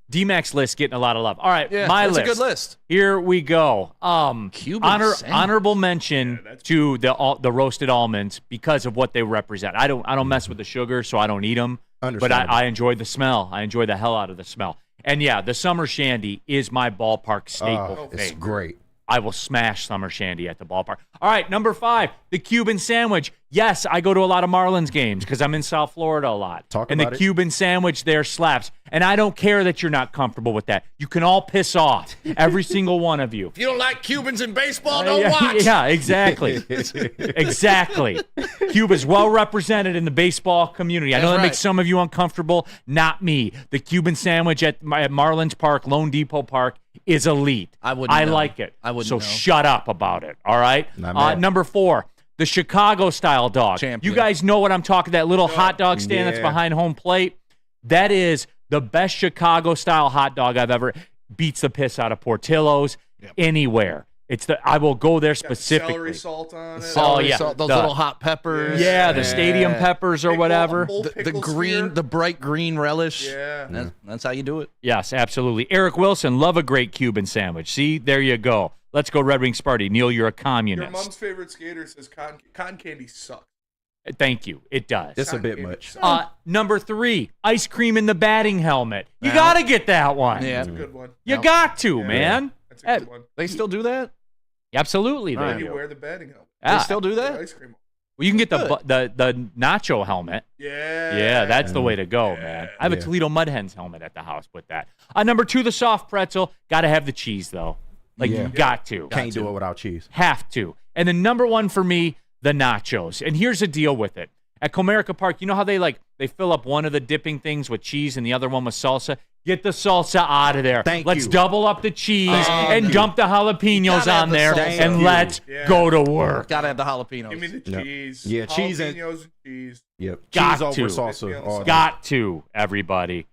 D-Max list getting a lot of love. All right, Yeah, my that's list. a good list. Here we go. Cuban sandwich. Honorable mention to the roasted almonds because of what they represent. I don't mess with the sugar, so I don't eat them. But I enjoy the smell. I enjoy the hell out of the smell. And yeah, the summer shandy is my ballpark staple. It's great. I will smash summer shandy at the ballpark. All right, number 5, the Cuban sandwich. Yes, I go to a lot of Marlins games because I'm in South Florida a lot. And the Cuban sandwich there slaps. And I don't care that you're not comfortable with that. You can all piss off, every single one of you. If you don't like Cubans in baseball, don't watch. Yeah, exactly. Exactly. Cuba's well represented in the baseball community. I know that makes some of you uncomfortable. Not me. The Cuban sandwich at Marlins Park, Lone Depot Park, is elite. I like it. I wouldn't So know. shut up about it, all right? Number 4, the Chicago-style dog. Champion. You guys know what I'm talking, that little hot dog stand that's behind home plate? That is the best Chicago-style hot dog I've ever. Beats the piss out of Portillo's anywhere. I will go there specifically. Celery salt on it. Celery salt, those little hot peppers. Yeah, the stadium peppers or whatever. The bright green relish. Yeah. That's how you do it. Yes, absolutely. Eric Wilson, love a great Cuban sandwich. See, there you go. Let's go Red Wings Party. Neil, you're a communist. Your mom's favorite skater says cotton candy sucks. Thank you. It does. It's a bit much. Number 3, ice cream in the batting helmet. You got to get that one. Yeah. That's a good one. You got to, man. That's a good one. They still do that? Absolutely. When you wear the batting helmet. They still do that? Ice cream. Well, you can get the nacho helmet. Yeah. That's the way to go, man. I have a Toledo Mud Hens helmet at the house with that. Number 2, the soft pretzel. Got to have the cheese, though. You got to. Can't do it without cheese. Have to. And then number 1 for me, the nachos. And here's the deal with it. At Comerica Park, you know how they fill up one of the dipping things with cheese and the other one with salsa? Get the salsa out of there. Let's double up the cheese and dump the jalapenos on there, and let's go to work. Gotta have the jalapenos. Give me the cheese. Yeah, cheese and cheese. Yep. Got cheese over to. salsa. all day. Got to, everybody.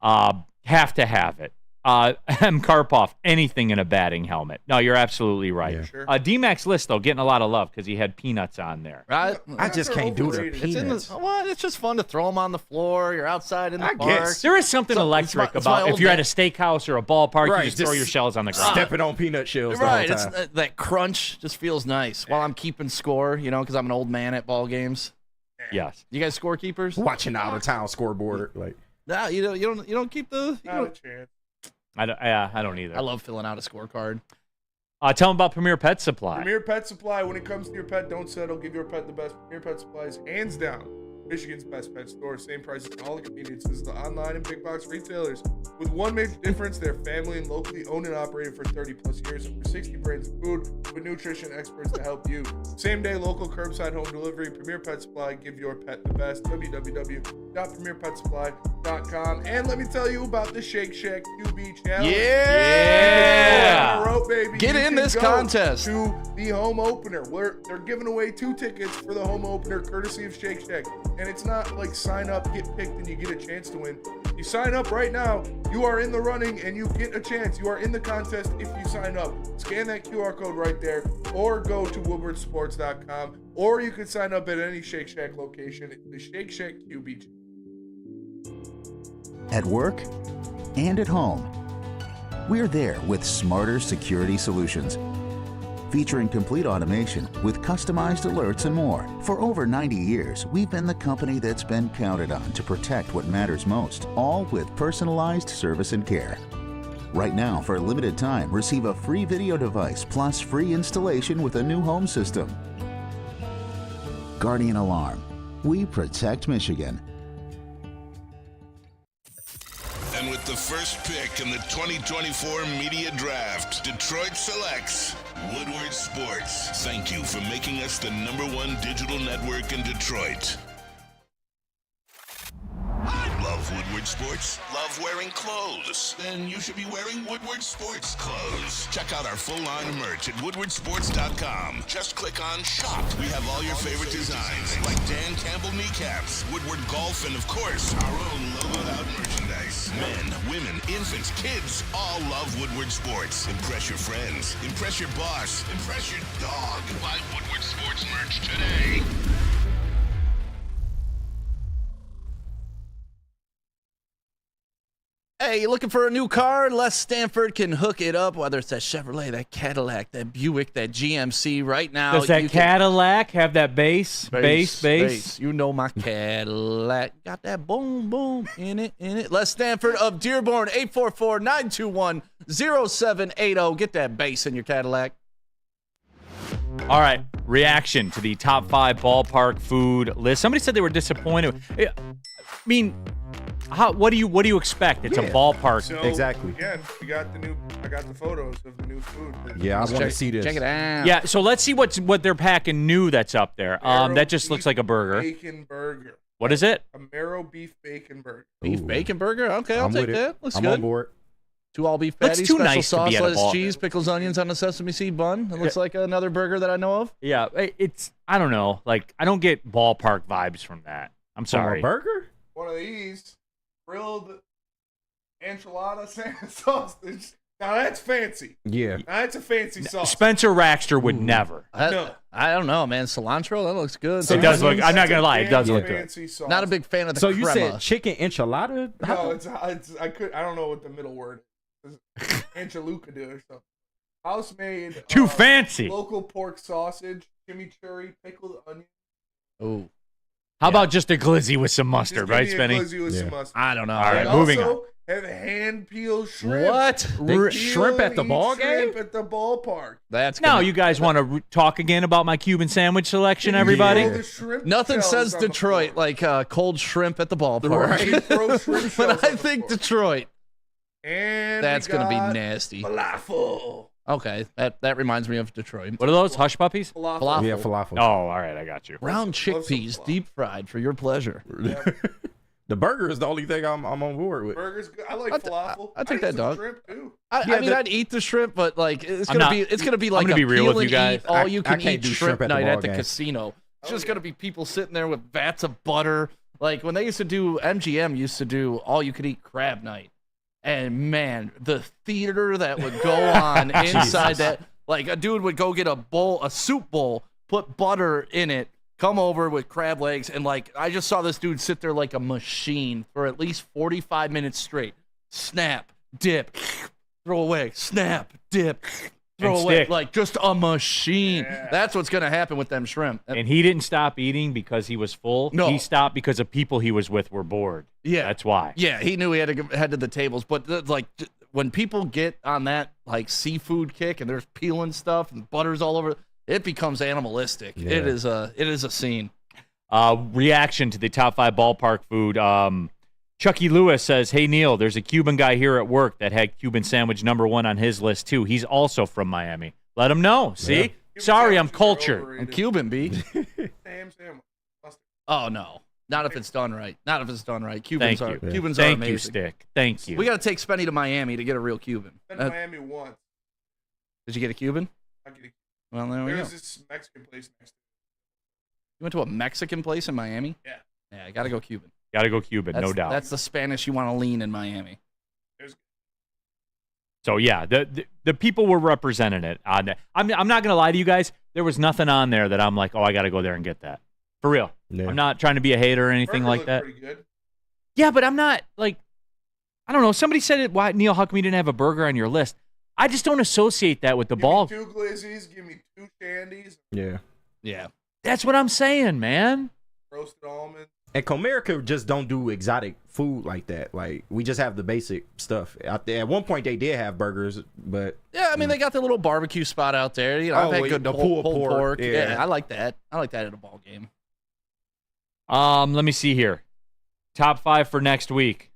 Have to have it. M. Karpov, anything in a batting helmet. No, you're absolutely right. Yeah. Sure. D-Max list, though, getting a lot of love because he had peanuts on there. Right? I just can't do the It's in peanuts. it's just fun to throw them on the floor. You're outside in the park. guess. There is something electric about if you're at a steakhouse or a ballpark, Right, you just throw just your shells on the ground. Stepping on peanut shells Right, the whole time. it's that crunch just feels nice while I'm keeping score. Because I'm an old man at ball games. Yes. You guys scorekeepers? Watching out of town scoreboard. Like, No, you don't keep the. Not a chance. I don't either. I love filling out a scorecard. Tell them about Premier Pet Supply. Premier Pet Supply. When it comes to your pet, don't settle. Give your pet the best. Premier Pet Supply is hands down Michigan's best pet store. Same prices and all the conveniences the online and big box retailers. With one major difference, they're family and locally owned and operated for 30 plus years. Over 60 brands of food with nutrition experts to help you. Same day, local curbside home delivery. Premier Pet Supply. Give your pet the best. www.premierpetsupply.com. And let me tell you about the Shake Shack QB Challenge. Yeah. On a road, baby. Get You in can this go contest. to the home opener where they're giving away 2 tickets for the home opener courtesy of Shake Shack. And it's not like sign up, get picked, and you get a chance to win. You sign up right now, you are in the running and you get a chance. You are in the contest if you sign up. Scan that QR code right there or go to woodwardsports.com, or you can sign up at any Shake Shack location. The Shake Shack QB. At work and at home, we're there with smarter security solutions. Featuring complete automation with customized alerts and more. For over 90 years, we've been the company that's been counted on to protect what matters most, all with personalized service and care. Right now, for a limited time, receive a free video device plus free installation with a new home system. Guardian Alarm. We protect Michigan. And with the first pick in the 2024 Media Draft, Detroit selects Woodward Sports. Thank you for making us the #1 digital network in Detroit. Love Woodward Sports? Love wearing clothes? Then you should be wearing Woodward Sports clothes. Check out our full line of merch at woodwardsports.com. Just click on shop. We have all your favorite designs, like Dan Campbell kneecaps, Woodward golf, and of course, our own logoed out merchandise. Men, women, infants, kids all love Woodward Sports. Impress your friends. Impress your boss. Impress your dog. Buy Woodward Sports merch today. Hey, you looking for a new car? Les Stanford can hook it up, whether it's that Chevrolet, that Cadillac, that Buick, that GMC. Right now, Does that Cadillac have that bass? Bass? You know my Cadillac. Got that boom, boom in it. Les Stanford of Dearborn, 844-921-0780. Get that bass in your Cadillac. All right, reaction to the top 5 ballpark food list. Somebody said they were disappointed. I mean, what do you expect? It's a ballpark. So, exactly. Again, I got the photos of the new food. Yeah, I want to see this. Check it out. Yeah, so let's see what they're packing new that's up there. That just looks like a burger. Bacon burger. What is it? A marrow beef bacon burger. Beef bacon burger? Okay, I'll take that. Looks I'm good. on board. 2 all-beef Looks patties, too special nice to sauce, be at a lettuce, ball- cheese, pickles, onions on a sesame seed bun. It looks like another burger that I know of. Yeah, I don't know. Like, I don't get ballpark vibes from that. I'm sorry. From a burger? One of these grilled enchilada sausage. Now that's fancy. Yeah. Now that's a fancy sauce. Spencer Raxter would never. No. I don't know, man. Cilantro, that looks good. It does look. I'm not gonna lie. It does look good. Fancy sauce. Not a big fan of the So crema. you said chicken enchilada? No, it's I don't know what the middle word is. Anchaluca or something. House made. Too fancy. Local pork sausage, chimichurri, pickled onion. Oh. How about just a glizzy with some mustard, Just right, give me a Spenny? glizzy with some mustard. I don't know. All right, And moving also on. have hand peeled shrimp. What? Shrimp at the ball Shrimp game? at the ballpark. That's Now, gonna- you guys want to talk again about my Cuban sandwich selection, everybody? Throw the shrimp Nothing shells says on the Detroit floor. like cold shrimp at the ballpark. Right. Throw shrimp shells But on I the think floor. Detroit. And That's we going to be got nasty. falafel. Okay, that reminds me of Detroit. What are those? Hush puppies? Falafel. Yeah, falafel. Oh, all right. I got you. Brown Love some chickpeas, falafel. deep fried for your pleasure. The burger is the only thing I'm on board with. Burgers good. I like I'd- falafel. I'd take eat that, some dog. Shrimp too. I mean, the- I'd eat the shrimp, but like it's I'm gonna not- be I'm like gonna a be real peel with you and guys. eat, all you I can can't eat do shrimp shrimp at the night ball at the game. casino. It's just gonna be people sitting there with vats of butter. Like when they used to do MGM used to do all you could eat crab night, and man, the theater that would go on inside that. Like a dude would go get a soup bowl, put butter in it, come over with crab legs, and like I just saw this dude sit there like a machine for at least 45 minutes straight. Snap, dip, throw away, snap, dip, throw And away. stick. Like just a machine. Yeah. That's what's gonna happen with them shrimp. And he didn't stop eating because he was full. No. He stopped because the people he was with were bored. Yeah. That's why. Yeah, he knew he had to head to the tables, but when people get on that like seafood kick and there's peeling stuff and butter's all over, it becomes animalistic. Yeah. It is a scene. Reaction to the top 5 ballpark food. Chucky Lewis says, "Hey Neal, there's a Cuban guy here at work that had Cuban sandwich #1 on his list too. He's also from Miami. Let him know. See? Yeah. Cuban Sorry, I'm sandwiches are cultured. I'm overrated. Cuban, B. Ham sandwich. Mustard. Oh no, not if it's done right. Not if it's done right. Cubans Thank you. are Cubans are Thank amazing. you, Stick. Thank you. We got to take Spenny to Miami to get a real Cuban. Been to Miami once. Did you get a Cuban? I get it. Well, there we go. There's this Mexican place next to You went to a Mexican place in Miami? Yeah. Yeah, got to go Cuban. Got to go Cuban, no doubt. That's the Spanish you want to lean in Miami. So yeah, the people were representing it on that. I'm not gonna lie to you guys. There was nothing on there that I'm like, oh, I got to go there and get that for real. Yeah. I'm not trying to be a hater or anything Burger like looked that. Pretty good. Yeah, but I'm not like, I don't know. Somebody said it. Why, Neal? How come you didn't have a burger on your list? I just don't associate that with the Give ball. me 2 glizzies. Give me 2 shandies. Yeah. Yeah. That's what I'm saying, man. Roasted almonds. And Comerica just don't do exotic food like that. Like we just have the basic stuff. Out there. At one point they did have burgers, but Yeah, I mean they got the little barbecue spot out there. You know, I've had good the pulled pulled pork. Yeah. Yeah, I like that. I like that at a ball game. Let me see here. Top 5 for next week.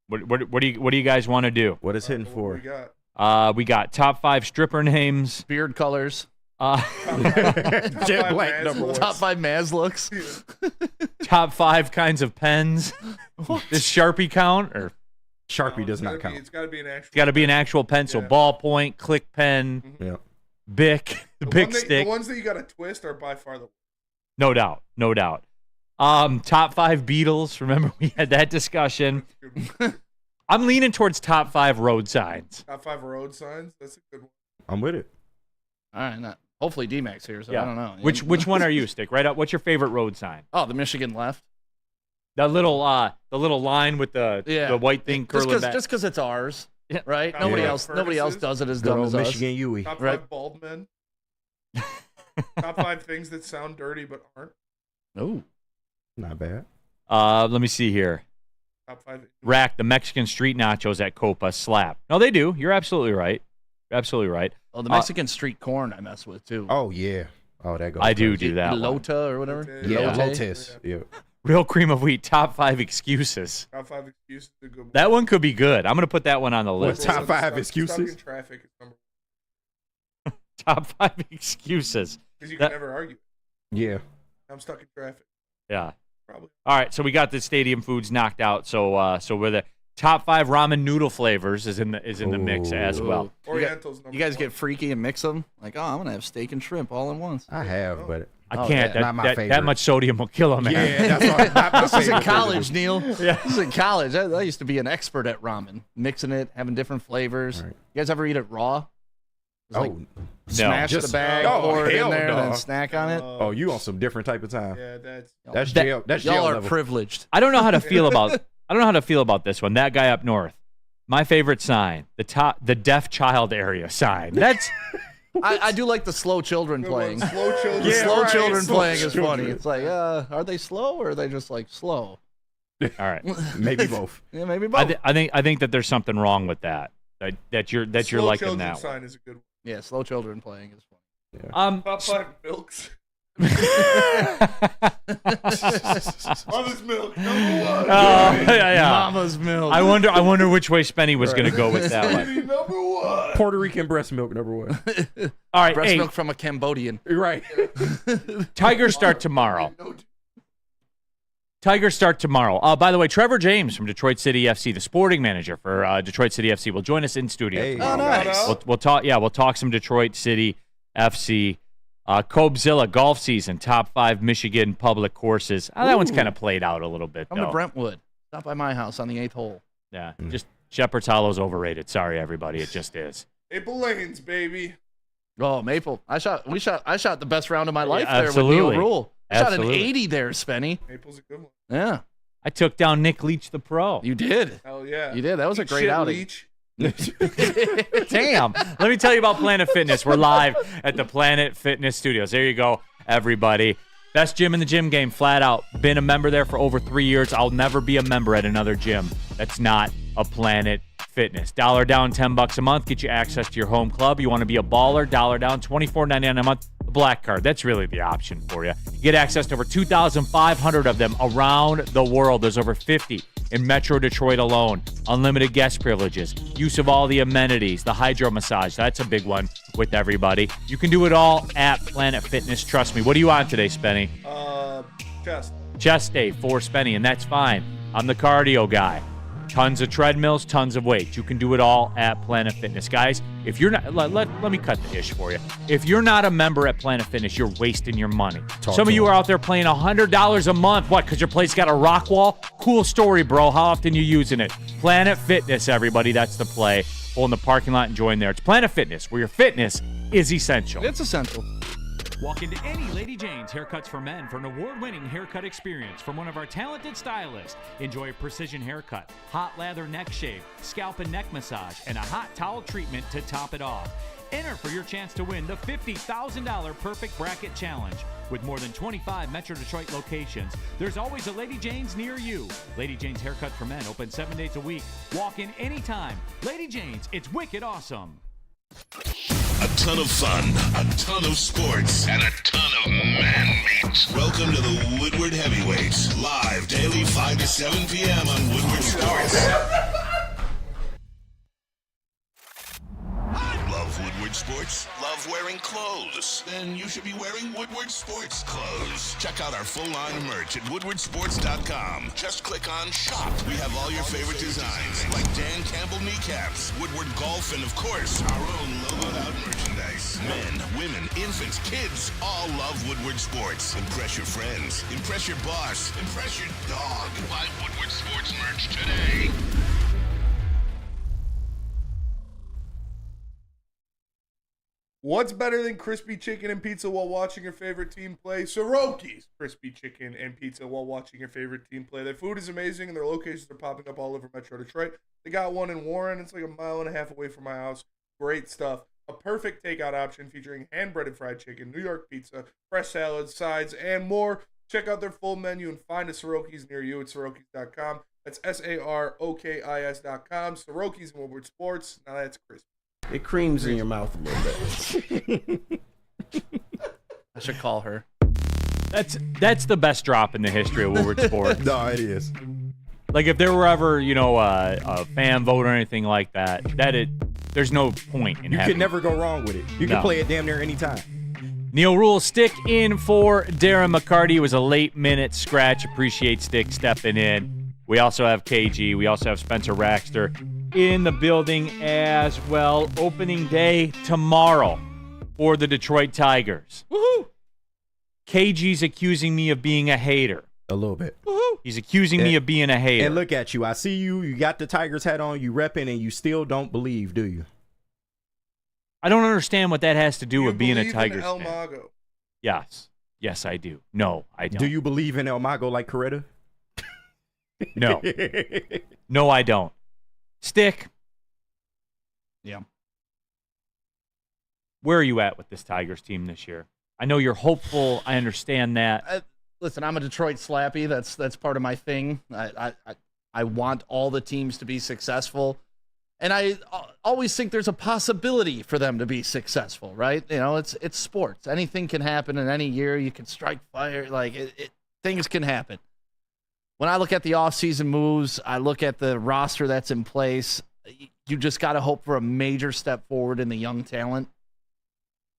What do you guys want to do? what is hitting What for? we got? We got top 5 stripper names. Beard colors. Jet black number 1. Top 5 Maz looks. Top 5 kinds of pens. Does Sharpie count? Or Sharpie does not It's gotta be- count. It's got to be an actual. it's got to be an actual pencil, Yeah. ballpoint, click pen, Yeah. Bic, the Bic one that- stick. The ones that you got to twist are by far the. No doubt. No doubt. Top 5 Beatles. Remember we had that discussion. I'm leaning towards top 5 road signs. Top 5 road signs. That's a good one. I'm with it. All right, hopefully D-Mac's here, so I don't know. Which one are you, Stick? Right up. What's your favorite road sign? Oh, the Michigan left. The little line with the white thing curling back. Just because it's ours, right? Top Nobody five else does it as Good dumb old as us. Michigan Yui. Top 5 Right. bald men. Top 5 things that sound dirty but aren't. Oh, Not bad. Let me see here. Top 5. Rack, the Mexican street nachos at Copa slap. No, they do. You're absolutely right. Oh, the Mexican street corn I mess with too. Oh yeah. Oh, that goes. I do crazy. that one. Lota or whatever. Yeah, Lote. Lotes. Yeah. Real cream of wheat, top 5 excuses. Top 5 excuses to go. That one could be good. I'm going to put that one on the What's list. top 5 Stuck excuses? in traffic is number Top 5 excuses. because you can never argue. Yeah. I'm stuck in traffic. Yeah. Probably. All right, so we got the stadium foods knocked out. So we're the top 5 ramen noodle flavors is in the mix as well. Oriental's number You guys 1. get freaky and mix them? Like, oh, I'm gonna have steak and shrimp all in once. I have, but I can't. yeah. Not my That favorite. much sodium will kill a man. Yeah, that's why. Not my This is in favorite college, food. Neil. Yeah. This is in college. I used to be an expert at ramen, mixing it, having different flavors. Right. You guys ever eat it raw? Just, like, smash just- the bag, oh, pour it in hell there, and then no. snack on it. Oh, you on some different type of time? Yeah, that's. That's jail. That's jail Y'all are level. privileged. I don't know how to feel about this one. That guy up north. My favorite sign, the deaf child area sign. That's I do like the slow children playing. Slow children. The slow right. children Slow playing is children. funny. It's like, are they slow or are they just like slow? all right. Maybe both. Yeah, maybe both. I think that there's something wrong with that. That you're Slow liking children that one. sign is a good one. Yeah, slow children playing is funny. Top 5 milks. Mother's milk, number 1. Yeah. Mama's milk. I wonder which way Spenny was going to go with that one. Baby, number 1. Puerto Rican breast milk, number 1. All right, Breast hey, milk from a Cambodian. Right. Tigers start tomorrow. Tigers start tomorrow. By the way, Trevor James from Detroit City FC, the sporting manager for Detroit City FC, will join us in studio. Hey. tomorrow. Oh, nice. We'll talk. Yeah, we'll talk some Detroit City FC. Cobezilla golf season, top 5 Michigan public courses. That one's kind of played out a little bit. Come though. to Brentwood. Stop by my house on the 8th hole. Yeah, just Shepherd's Hollow's overrated. Sorry, everybody, it just is. Maple Lanes, baby. Oh, Maple. I shot the best round of my life Yeah, there absolutely. with Neal Ruhl. I shot an Absolutely. 80 there, Spenny. Maple's a good one. Yeah. I took down Nick Leach, the pro. You did. Hell yeah. You did. That was a Eat great shit, outing. Leach. Damn. Let me tell you about Planet Fitness. We're live at the Planet Fitness Studios. There you go, everybody. Best gym in the gym game, flat out. Been a member there for over 3 years. I'll never be a member at another gym that's not a Planet Fitness. $1 down, $10 a month. Get you access to your home club. You want to be a baller, $1 down, $24.99 a month. The Black Card, that's really the option for you. You get access to over 2,500 of them around the world. There's over 50 in Metro Detroit alone. Unlimited guest privileges, use of all the amenities, the hydro massage. That's a big one with everybody. You can do it all at Planet Fitness. Trust me. What are you on today, Spenny? Chest. Chest day for Spenny, and that's fine. I'm the cardio guy. Tons of treadmills, tons of weights. You can do it all at Planet Fitness. Guys, if you're not, let me cut the ish for you. If you're not a member at Planet Fitness, you're wasting your money. Some of you are out there paying $100 a month. What, because your place got a rock wall? Cool story, bro. How often you using it? Planet Fitness, everybody. That's the play. Pull in the parking lot and join there. It's Planet Fitness, where your fitness is essential. It's essential. Walk into any Lady Jane's Haircuts for Men for an award-winning haircut experience from one of our talented stylists. Enjoy a precision haircut, hot lather neck shave, scalp and neck massage, and a hot towel treatment to top it off. Enter for your chance to win the $50,000 Perfect Bracket Challenge. With more than 25 Metro Detroit locations, there's always a Lady Jane's near you. Lady Jane's Haircut for Men, open 7 days a week. Walk in anytime. Lady Jane's, it's wicked awesome. A ton of fun, a ton of sports, and a ton of man meat. Welcome to the Woodward Heavyweights, live daily 5 to 7 p.m. on Woodward Sports. Love Woodward Sports? Love wearing clothes? Then you should be wearing Woodward Sports clothes. Check out our full line of merch at woodwardsports.com. Just click on shop. We have all your favorite designs, like Dan Campbell kneecaps, Woodward golf, and of course, our own logoed out merchandise. Men, women, infants, kids, all love Woodward Sports. Impress your friends. Impress your boss. Impress your dog. Buy Woodward Sports merch today. What's better than crispy chicken and pizza while watching your favorite team play? Soroki's crispy chicken and pizza while watching your favorite team play. Their food is amazing, and their locations are popping up all over Metro Detroit. They got one in Warren. It's like 1.5 miles away from my house. Great stuff. A perfect takeout option featuring hand-breaded fried chicken, New York pizza, fresh salads, sides, and more. Check out their full menu and find a Soroki's near you at Sorokis.com. That's SAROKIS.com. Soroki's in Woodward Sports. Now that's crispy. It creams in your mouth a little bit. I should call her. That's the best drop in the history of Woodward Sports. No, it is. Like if there were ever, a fan vote or anything like that, there's no point in You having could never go wrong with it. You can play it damn near any time. Neal Ruhl, Stick in for Darren McCarty. It was a late-minute scratch. Appreciate Stick stepping in. We also have KG. We also have Spencer Raxter in the building as well. Opening day tomorrow for the Detroit Tigers. Woohoo! KG's accusing me of being a hater. A little bit. Woohoo! He's accusing me of being a hater. And look at you. I see you. You got the Tigers hat on. You repping, and you still don't believe, do you? I don't understand what that has to do with being a Tigers El fan. Mago? Yes. Yes, I do. No, I don't. Do you believe in El Mago like Coretta? No. No, I don't. Stick. Yeah. Where are you at with this Tigers team this year? I know you're hopeful. I understand that. Listen, I'm a Detroit slappy. That's part of my thing. I want all the teams to be successful, and I always think there's a possibility for them to be successful, right? It's sports. Anything can happen in any year. You can strike fire. Things can happen. When I look at the offseason moves, I look at the roster that's in place. You just got to hope for a major step forward in the young talent,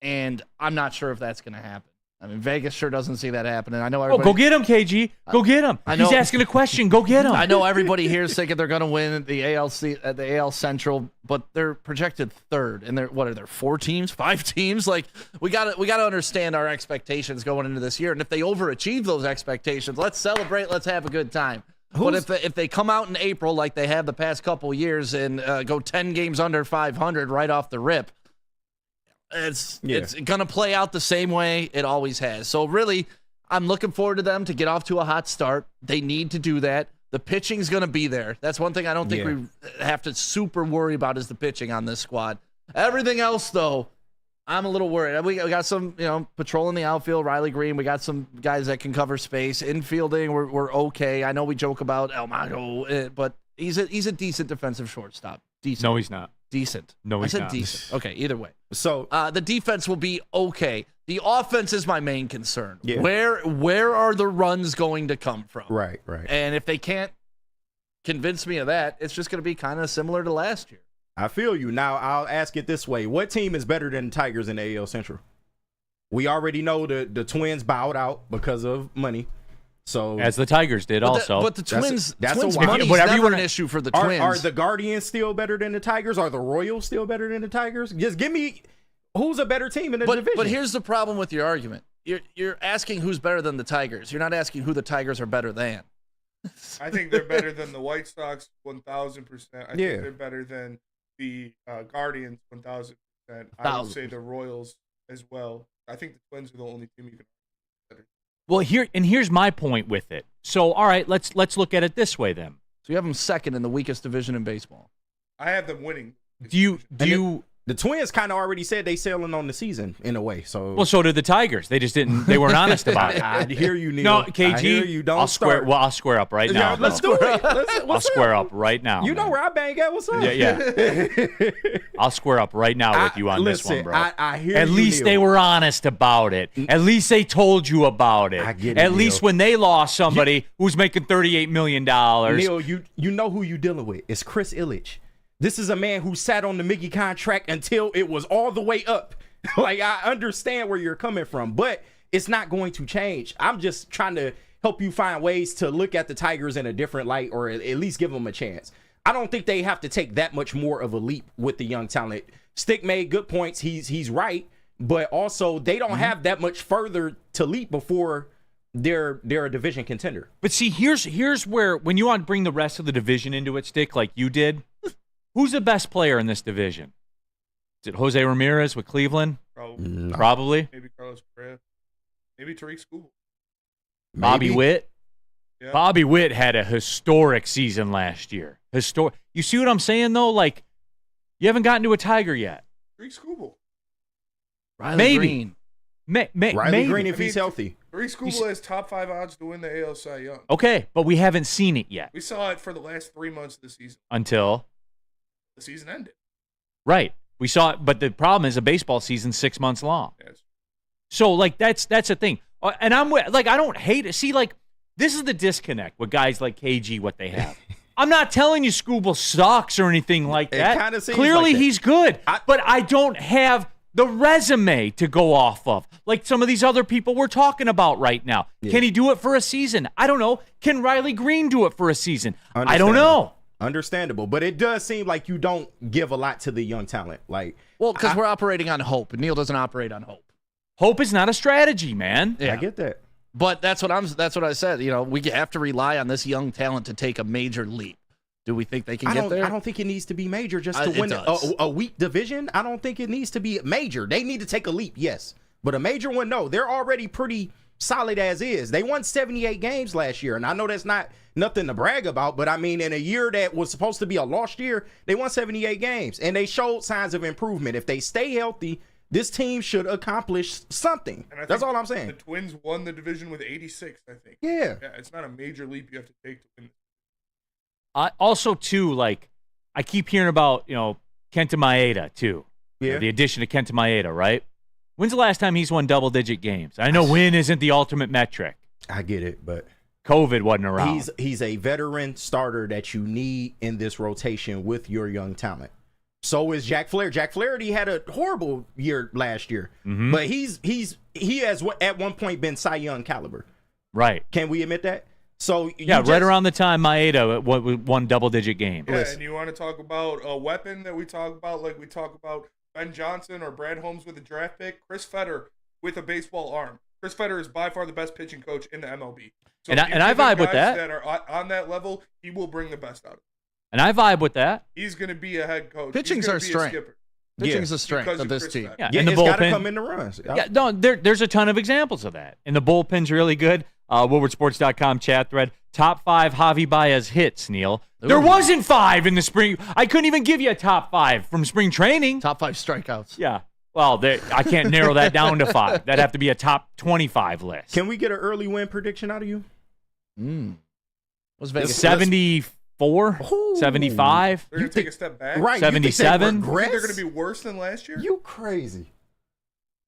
and I'm not sure if that's going to happen. I mean, Vegas sure doesn't see that happening. I know everybody. Go get him, KG. Go get him. I know, he's asking a question. Go get him. I know everybody here is thinking they're going to win the AL Central, but they're projected third. And what are there? 4 teams, 5 teams? Like we got to understand our expectations going into this year. And if they overachieve those expectations, let's celebrate. Let's have a good time. But if they come out in April like they have the past couple years and go 10 games under 500 right off the rip, it's going to play out the same way it always has. So really, I'm looking forward to them to get off to a hot start. They need to do that. The pitching's going to be there. That's one thing I don't think we have to super worry about is the pitching on this squad. Everything else, though, I'm a little worried. We got some, patrolling the outfield, Riley Green. We got some guys that can cover space. Infielding, we're okay. I know we joke about El Mago, but he's a decent defensive shortstop. Decent. No, he's not. Decent. No, he's I said not. decent. Okay, either way. So the defense will be okay. The offense is my main concern. Yeah. Where are the runs going to come from? Right. And if they can't convince me of that, it's just going to be kind of similar to last year. I feel you. Now, I'll ask it this way. What team is better than the Tigers in the AL Central? We already know the Twins bowed out because of money. So as the Tigers did also. But the Twins, that's Twins a wild. money is never an issue for the Twins. Are the Guardians still better than the Tigers? Are the Royals still better than the Tigers? Just give me who's a better team in the division. But here's the problem with your argument. You're asking who's better than the Tigers. You're not asking who the Tigers are better than. I think they're better than the White Sox 1,000%. I think they're better than the Guardians 1,000%. I would say the Royals as well. I think the Twins are the only team you can better. Well, here's my point with it. So, all right, let's look at it this way then. So you have them second in the weakest division in baseball. I have them winning. The Twins kind of already said they sailing on the season in a way. So well, so did the Tigers. They just didn't. They weren't honest about it. I hear you, Neal. No, KG. I hear you. Don't start. I'll square up right now. Let's do it. I'll square up right now. You know where I bang at. What's up? Yeah. I'll square up right now with you on this one, bro. I hear At you, least Neal. they were honest about it. At least they told you about it. I get it, At Neal. least when they lost somebody who's making $38 million. Neal, you know who you dealing with. It's Chris Ilitch. This is a man who sat on the Mickey contract until it was all the way up. Like, I understand where you're coming from, but it's not going to change. I'm just trying to help you find ways to look at the Tigers in a different light or at least give them a chance. I don't think they have to take that much more of a leap with the young talent. Stick made good points. He's right, but also they don't have that much further to leap before they're a division contender. But see, here's where, when you want to bring the rest of the division into it, Stick, like you did, who's the best player in this division? Is it Jose Ramirez with Cleveland? Probably. No. Probably. Maybe Carlos Correa. Maybe Tariq Skubal. Bobby Maybe. Witt. Yeah. Bobby Witt had a historic season last year. You see what I'm saying, though? Like, you haven't gotten to a Tiger yet. Tariq Skubal. Riley Maybe. Green. Riley maybe. Green if he's healthy. Tariq Skubal has top 5 odds to win the AL Cy Young. Okay, but we haven't seen it yet We saw it for the last 3 months of the season. until The season ended. right. We saw it, but the problem is a baseball season's 6 months long. Yes. So like that's the thing. And I don't hate it. See, like this is the disconnect with guys like KG. What they have. I'm not telling you Skubal sucks or anything like It that. kinda seems Clearly like that. he's good, but I don't have the resume to go off of like some of these other people we're talking about right now. Yeah. Can he do it for a season? I don't know. Can Riley Green do it for a season? I don't know. Understandable, but it does seem like you don't give a lot to the young talent. Like, Well, because we're operating on hope, and Neal doesn't operate on hope. Hope is not a strategy, man. Yeah. I get that. But that's what I said. You know, we have to rely on this young talent to take a major leap. Do we think they can get there? I don't think it needs to be major just to It win does. a weak division. I don't think it needs to be major. They need to take a leap, yes. But a major one, no. They're already pretty solid as is. They won 78 games last year, and I know that's not nothing to brag about, but I mean, in a year that was supposed to be a lost year, they won 78 games, and they showed signs of improvement. If they stay healthy, this team should accomplish something. And I That's think all I'm saying. The Twins won the division with 86, I think. Yeah. Yeah, it's not a major leap you have to take to win. Also, too, like I keep hearing about, Kenta Maeda too. Yeah. The addition of Kenta Maeda, right? When's the last time he's won double-digit games? I know win isn't the ultimate metric. I get it, but COVID wasn't around. he's a veteran starter that you need in this rotation with your young talent. So is Jack Flaherty. Jack Flaherty had a horrible year last year, but he has at one point been Cy Young caliber. Right. Can we admit that? So right around the time Maeda won double-digit games. Yeah, and you want to talk about a weapon that we talk about, like we talk about Ben Johnson or Brad Holmes with a draft pick, Chris Fetter with a baseball arm. Chris Fetter is by far the best pitching coach in the MLB. So And I vibe with that. That are on that level, he will bring the best out of it. And I vibe with that. He's going to be a head coach. Pitching's our strength. Pitching's a strength Because of of this Chris team. Fetter. Yeah, Yeah, and the it's got to bullpen. come in the runs. Yeah, no, there's a ton of examples of that. And the bullpen's really good. WoodwardSports.com chat thread. Top 5 Javi Baez hits, Neal. There wasn't 5 in the spring. I couldn't even give you a top 5 from spring training. Top 5 strikeouts. Yeah. Well, I can't narrow that down to 5. That'd have to be a top 25 list. Can we get an early win prediction out of you? What's Vegas? 74? 75? They're going to take a step back. Right. 77? You think they're going to be worse than last year? You crazy.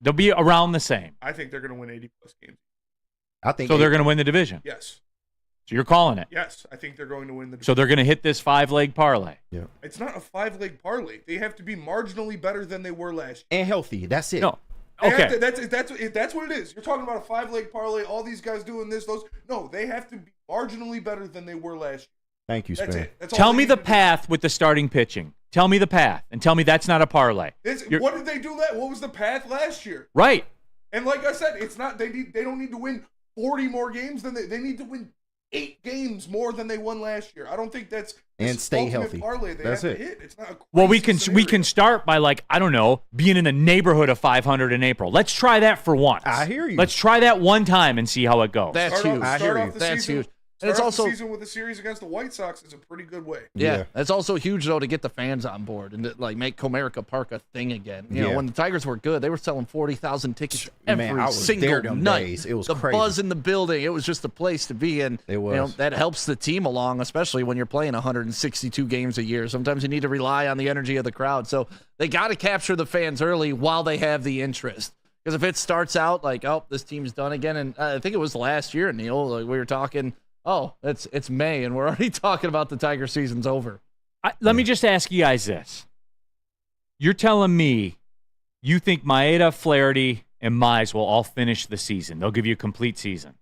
They'll be around the same. I think they're going to win 80-plus games. I think So they're going to win the division. Yes. So you're calling it. Yes, I think they're going to win the division. So they're going to hit this 5-leg parlay. Yeah. It's not a 5-leg parlay. They have to be marginally better than they were last year. And healthy. That's it. No. They have Okay. to- that's what it is. You're talking about a 5-leg parlay, all these guys doing this, those. No, they have to be marginally better than they were last year. Thank you, That's Span. it. That's all Tell they me need the to do. path with the starting pitching. Tell me the path. And tell me that's not a parlay. What did they do? What was the path last year? Right. And like I said, it's not. They don't need to win 40 more games than they need to win 8 games more than they won last year. I don't think that's And stay ultimate healthy. parlay they That's have it. to hit. It's not a Well, we crazy can scenario. start by being in the neighborhood of 500 in April. Let's try that for once. I hear you. Let's try that one time and see how it goes. That's Start huge. off- start off the That's season- huge. And it's start off the also season with a series against the White Sox is a pretty good way. Yeah, it's also huge though to get the fans on board and to make Comerica Park a thing again. You know, when the Tigers were good, they were selling 40,000 tickets every Man, I was single there them night. days. It was the crazy. buzz in the building. It was just a place to be, and It was. You know, that helps the team along, especially when you're playing 162 games a year. Sometimes you need to rely on the energy of the crowd. So they got to capture the fans early while they have the interest. Because if it starts out like, oh, this team's done again, and I think it was last year, Neal, like we were talking. Oh, it's May, and we're already talking about the Tiger season's over. Let me just ask you guys this. You're telling me you think Maeda, Flaherty, and Mize will all finish the season. They'll give you a complete season.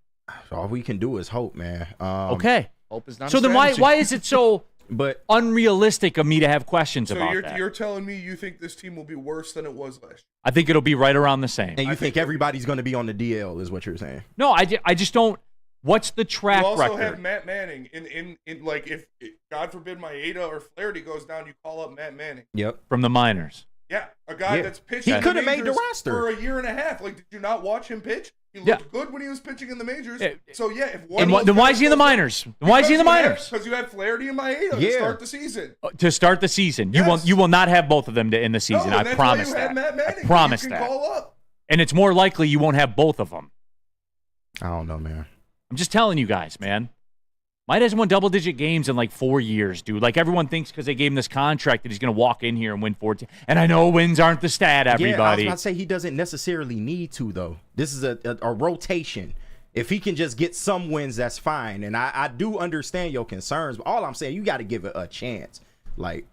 All we can do is hope, man. Okay. Hope is not So a then strategy. why is it so but unrealistic of me to have questions So about that? you're telling me you think this team will be worse than it was last year? I think it'll be right around the same. And you think everybody's going to be on the DL is what you're saying? No, I just don't. What's the track You also record? have Matt Manning in like if God forbid Maeda or Flaherty goes down, you call up Matt Manning. Yep. From the minors. Yeah, a guy that's pitched. He in could have made the majors roster for a year and a half. Like, did you not watch him pitch? He looked good when he was pitching in the majors. So yeah, if one then why is he in the minors? Why is he in the minors? Because you had Flaherty and Maeda to start the season. To start the season, you will not have both of them in the season. No, I promise why you had that. Matt Manning, I promise you can that. Call up. And it's more likely you won't have both of them. I don't know, man. I'm just telling you guys, man. Might hasn't won double-digit games in like 4 years, dude. Like everyone thinks because they gave him this contract that he's going to walk in here and win 14. And I know wins aren't the stat, everybody. Yeah, I was about to say he doesn't necessarily need to, though. This is a rotation. If he can just get some wins, that's fine. And I do understand your concerns, but all I'm saying, you got to give it a chance. Like,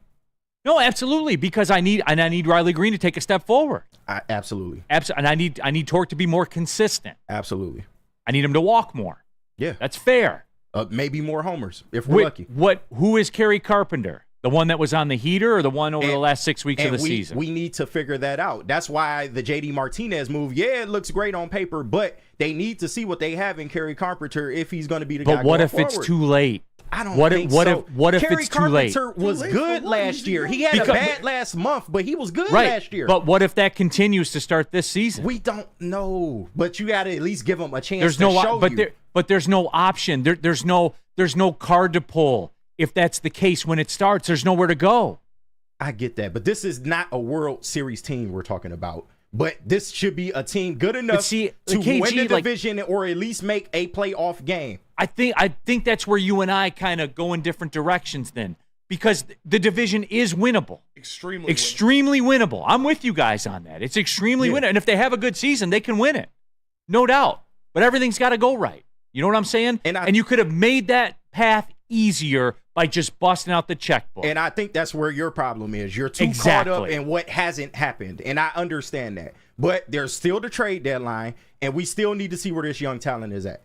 no, absolutely, because I need Riley Green to take a step forward. Absolutely. And I need Torque to be more consistent. Absolutely. I need him to walk more. Yeah. That's fair. Maybe more homers if we're lucky. Who is Kerry Carpenter? The one that was on the heater or the one over the last 6 weeks of the season? We need to figure that out. That's why the J.D. Martinez move, it looks great on paper, but they need to see what they have in Kerry Carpenter if he's going to be the guy But what going if forward. it's too late? I don't what think if, so. What if Kerry it's too late? Carpenter was good last year. He had a bad last month, but he was good right. last year. But what if that continues to start this season? We don't know. But you got to at least give him a chance to show you. But there's no option. There's no card to pull. If that's the case when it starts, there's nowhere to go. I get that. But this is not a World Series team we're talking about. But this should be a team good enough to KG, win the division or at least make a playoff game. I think that's where you and I kind of go in different directions then. Because the division is winnable. Extremely winnable. I'm with you guys on that. It's extremely winnable. And if they have a good season, they can win it. No doubt. But everything's got to go right. You know what I'm saying? And you could have made that path easier by just busting out the checkbook. And I think that's where your problem is. You're too caught up in what hasn't happened. And I understand that. But there's still the trade deadline, and we still need to see where this young talent is at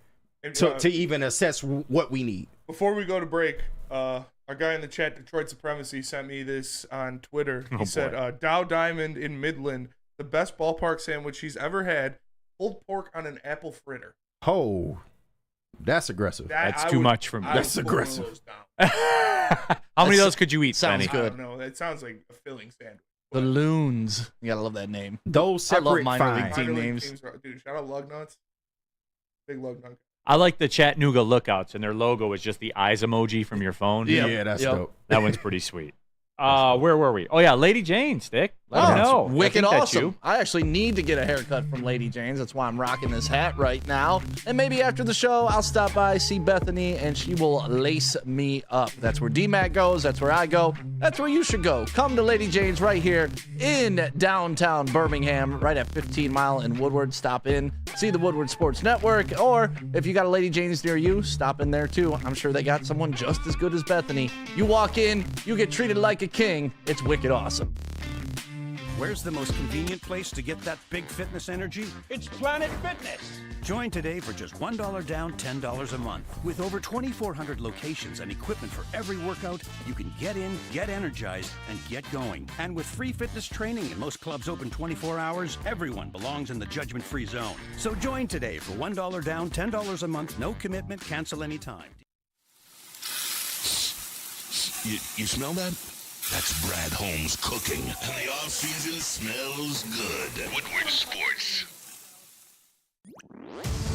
to even assess what we need. Before we go to break, our guy in the chat, Detroit Supremacy, sent me this on Twitter. He said, Dow Diamond in Midland, the best ballpark sandwich he's ever had, pulled pork on an apple fritter. Oh, that's aggressive. That's too much for me. That's aggressive. How many of those could you eat, Sounds Benny? good. I don't know. That sounds like a filling sandwich. The Loons. You gotta love that name. Those I love separate minor league fines. team names. Dude, shout out Lugnuts. Big Lugnuts. I like the Chattanooga Lookouts, and their logo is just the eyes emoji from your phone. Yeah, that's dope. That one's pretty sweet. Where were we? Oh, yeah, Lady Jane's, Dick. Let me know. Wicked I think that's awesome. you. I actually need to get a haircut from Lady Jane's. That's why I'm rocking this hat right now. And maybe after the show, I'll stop by, see Bethany, and she will lace me up. That's where D-Mac goes. That's where I go. That's where you should go. Come to Lady Jane's right here in downtown Birmingham, right at 15 Mile and Woodward. Stop in, see the Woodward Sports Network. Or if you got a Lady Jane's near you, stop in there too. I'm sure they got someone just as good as Bethany. You walk in, you get treated like a king. It's wicked awesome. Where's the most convenient place to get that big fitness energy? It's Planet Fitness. Join today for just $1 down, $10 a month. With over 2,400 locations and equipment for every workout, you can get in, get energized, and get going. And with free fitness training and most clubs open 24 hours, everyone belongs in the judgment-free zone. So join today for $1 down, $10 a month, no commitment, cancel anytime. You smell that? That's Brad Holmes cooking. And the off-season smells good. Woodward Sports.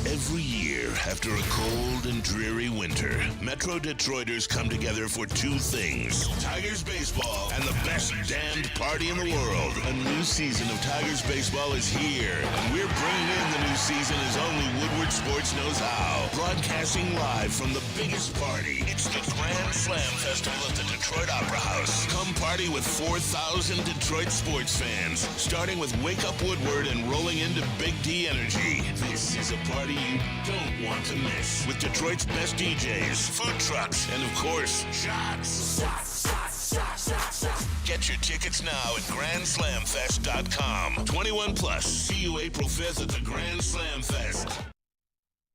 Every year, after a cold and dreary winter, Metro Detroiters come together for two things: Tigers baseball and the best damned party in the world. A new season of Tigers baseball is here, and we're bringing in the new season as only Woodward Sports knows how. Broadcasting live from the biggest party. It's the Grand Slam Festival at the Detroit Opera House. Come party with 4,000 Detroit sports fans, starting with Wake Up Woodward and rolling into Big D Energy. This is a party you don't want to miss, with Detroit's best DJs, food trucks, and of course, shots. Get your tickets now at GrandSlamFest.com. 21 plus. See you April 5th at the Grand Slam Fest.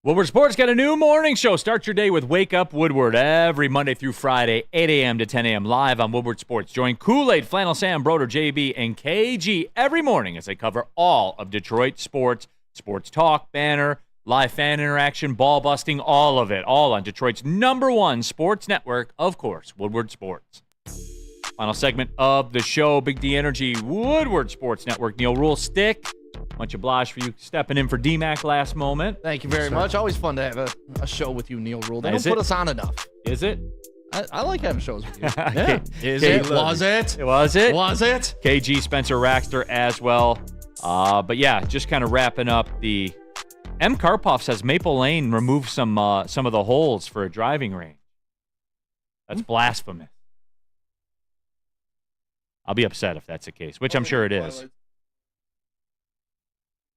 Woodward Sports got a new morning show. Start your day with Wake Up Woodward every Monday through Friday, 8 a.m. to 10 a.m. live on Woodward Sports. Join Kool-Aid, Flannel Sam, Broder, JB, and KG every morning as they cover all of Detroit sports, sports talk, banner, live fan interaction, ball busting, all of it, all on Detroit's #1 sports network, of course, Woodward Sports. Final segment of the show, Big D Energy, Woodward Sports Network. Neal Ruhl, Stick. Much obliged for you stepping in for D-Mac last moment. Thank you very much. Always fun to have a show with you, Neal Ruhl. They don't put us on enough. Is it? I like having shows with you. Yeah. Is it? Was it? Was it? Was it? KG, Spencer Raxter as well. But yeah, just kind of wrapping up the M. Karpov says Maple Lane removed some of the holes for a driving range. That's blasphemous. I'll be upset if that's the case, which I'm sure it is.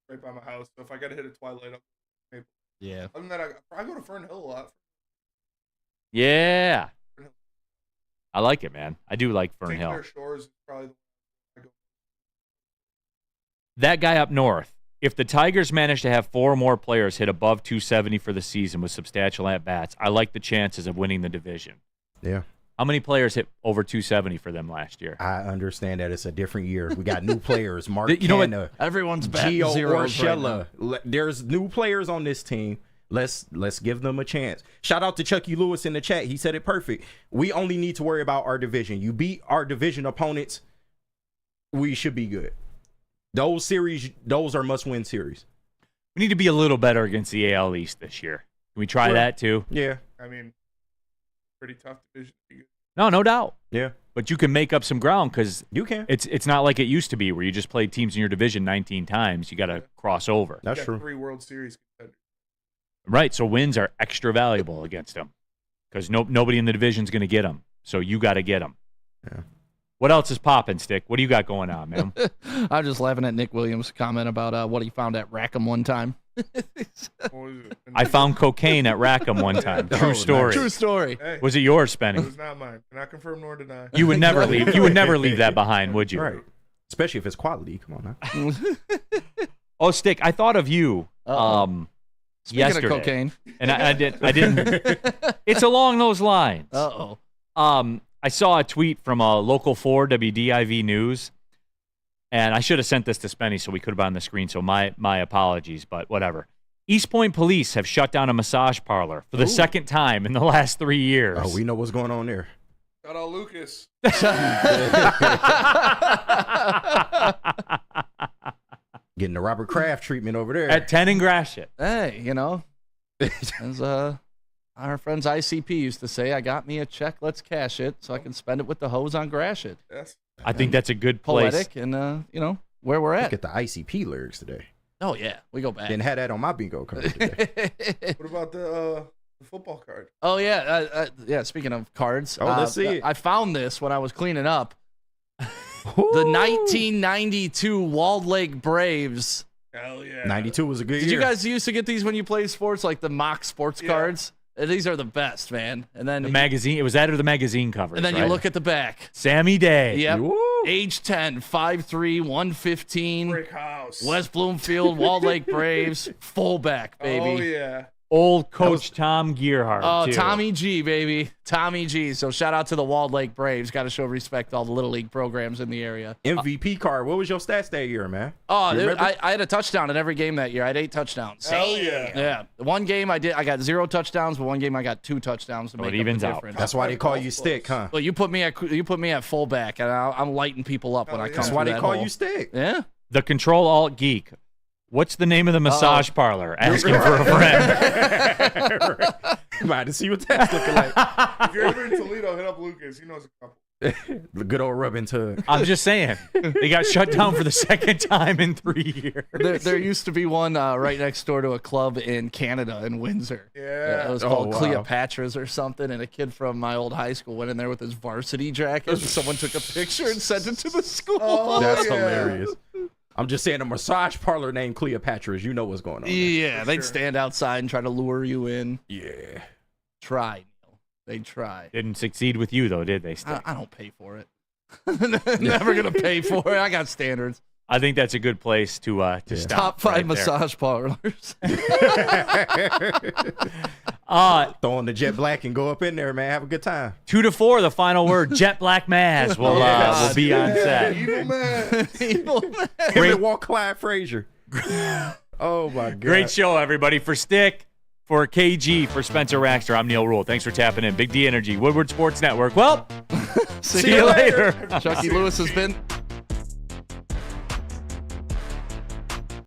Right by my house, so if I gotta hit a Twilight, I'll yeah. Other than that, I go to Fern Hill a lot. Yeah. I like it, man. I do like Fern Hill. Sinclair Shores is probably the one I go. That guy up north, if the Tigers manage to have 4 more players hit above 270 for the season with substantial at-bats, I like the chances of winning the division. Yeah. How many players hit over 270 for them last year? I understand that it's a different year. We got new players. Mark You know what? Canna, Everyone's batting Gio zeros right now. Urshela. There's new players on this team. Let's give them a chance. Shout out to Chucky Lewis in the chat. He said it perfect. We only need to worry about our division. You beat our division opponents, we should be good. Those are must-win series. We need to be a little better against the AL East this year. Can we try that too? Yeah. I mean, pretty tough division. No doubt. Yeah. But you can make up some ground because you can. It's not like it used to be where you just played teams in your division 19 times. You got to cross over. That's true. 3 World Series contenders. Right, so wins are extra valuable against them because nobody in the division is going to get them. So you got to get them. Yeah. What else is popping, Stick? What do you got going on, man? I'm just laughing at Nick Williams' comment about what he found at Rackham one time. I found cocaine at Rackham one time. True story. True story. Hey, Was it yours, Spenny? it was not mine. Cannot confirm nor deny. You would never leave. You would never leave that behind, would you? Right. Especially if it's quality. Come on now. Oh, Stick, I thought of you. Speaking yesterday, of cocaine, and I didn't. It's along those lines. I saw a tweet from a local 4 WDIV News, and I should have sent this to Spenny so we could have been on the screen. So my apologies, but whatever. East Point police have shut down a massage parlor for the second time in the last 3 years. Oh, we know what's going on there. Shout out Lucas. Getting the Robert Kraft treatment over there. At 10 and Gratiot. hey, as our friends ICP used to say, I got me a check, let's cash it, so I can spend it with the hose on Gratiot. Yes. I think that's a good place. Poetic and, where we're at. Look at the ICP lyrics today. Oh, yeah. We go back. Didn't have that on my bingo card today. What about the football card? Oh, yeah. Speaking of cards. Let's see it. I found this when I was cleaning up. The 1992 Walled Lake Braves. Hell yeah. 92 was a good Did year. you guys used to get these when you played sports, like the mock sports cards? These are the best, man. And then The magazine. It was that or the magazine cover. And then you look at the back. Sammy Day. Yep. Age 10, 5'3", 115. Brick house. West Bloomfield, Walled Lake Braves, fullback, baby. Oh, yeah. Old Coach Tom Gearhart. Oh, too. Tommy G, baby. Tommy G. So shout out to the Walled Lake Braves. Got to show respect to all the Little League programs in the area. MVP card. What was your stats that year, man? Oh, You dude, remember? I had a touchdown in every game that year. I had 8 touchdowns. Hell yeah. Yeah. One game I got 0 touchdowns, but one game I got 2 touchdowns to So make it up evens the out. difference. That's why they call you Stick, huh? Well, you put me at fullback, and I'm lighting people up when I come. That's through why they that call hole. you Stick. Yeah. The Control Alt Geek. What's the name of the massage parlor? Asking for a friend. About to see what that's looking like. If you're ever in Toledo, hit up Lucas. He knows a couple. The good old rub and tug. I'm just saying. They got shut down for the second time in 3 years. There used to be one right next door to a club in Canada, in Windsor. Yeah. It was Oh, called wow. Cleopatra's or something, and a kid from my old high school went in there with his varsity jacket, and someone took a picture and sent it to the school. Oh, That's yeah. hilarious. I'm just saying a massage parlor named Cleopatra's. You know what's going on there. Yeah, they'd sure. stand outside and try to lure you in. Yeah. Try, Neil. They'd try. Didn't succeed with you, though, did they, Stick? I don't pay for it. Never going to pay for it. I got standards. I think that's a good place to stop. Top 5 right there. massage parlors. Throw on the jet black and go up in there, man. Have a good time. 2 to 4, the final word. Jet Black Maz will be on set. Evil man. Evil man. Him and Walt Clyde Frazier. Oh, my God. Great show, everybody. For Stick, for KG, for Spencer Raxter, I'm Neal Ruhl. Thanks for tapping in. Big D Energy, Woodward Sports Network. Well, See you later. Chucky Lewis has been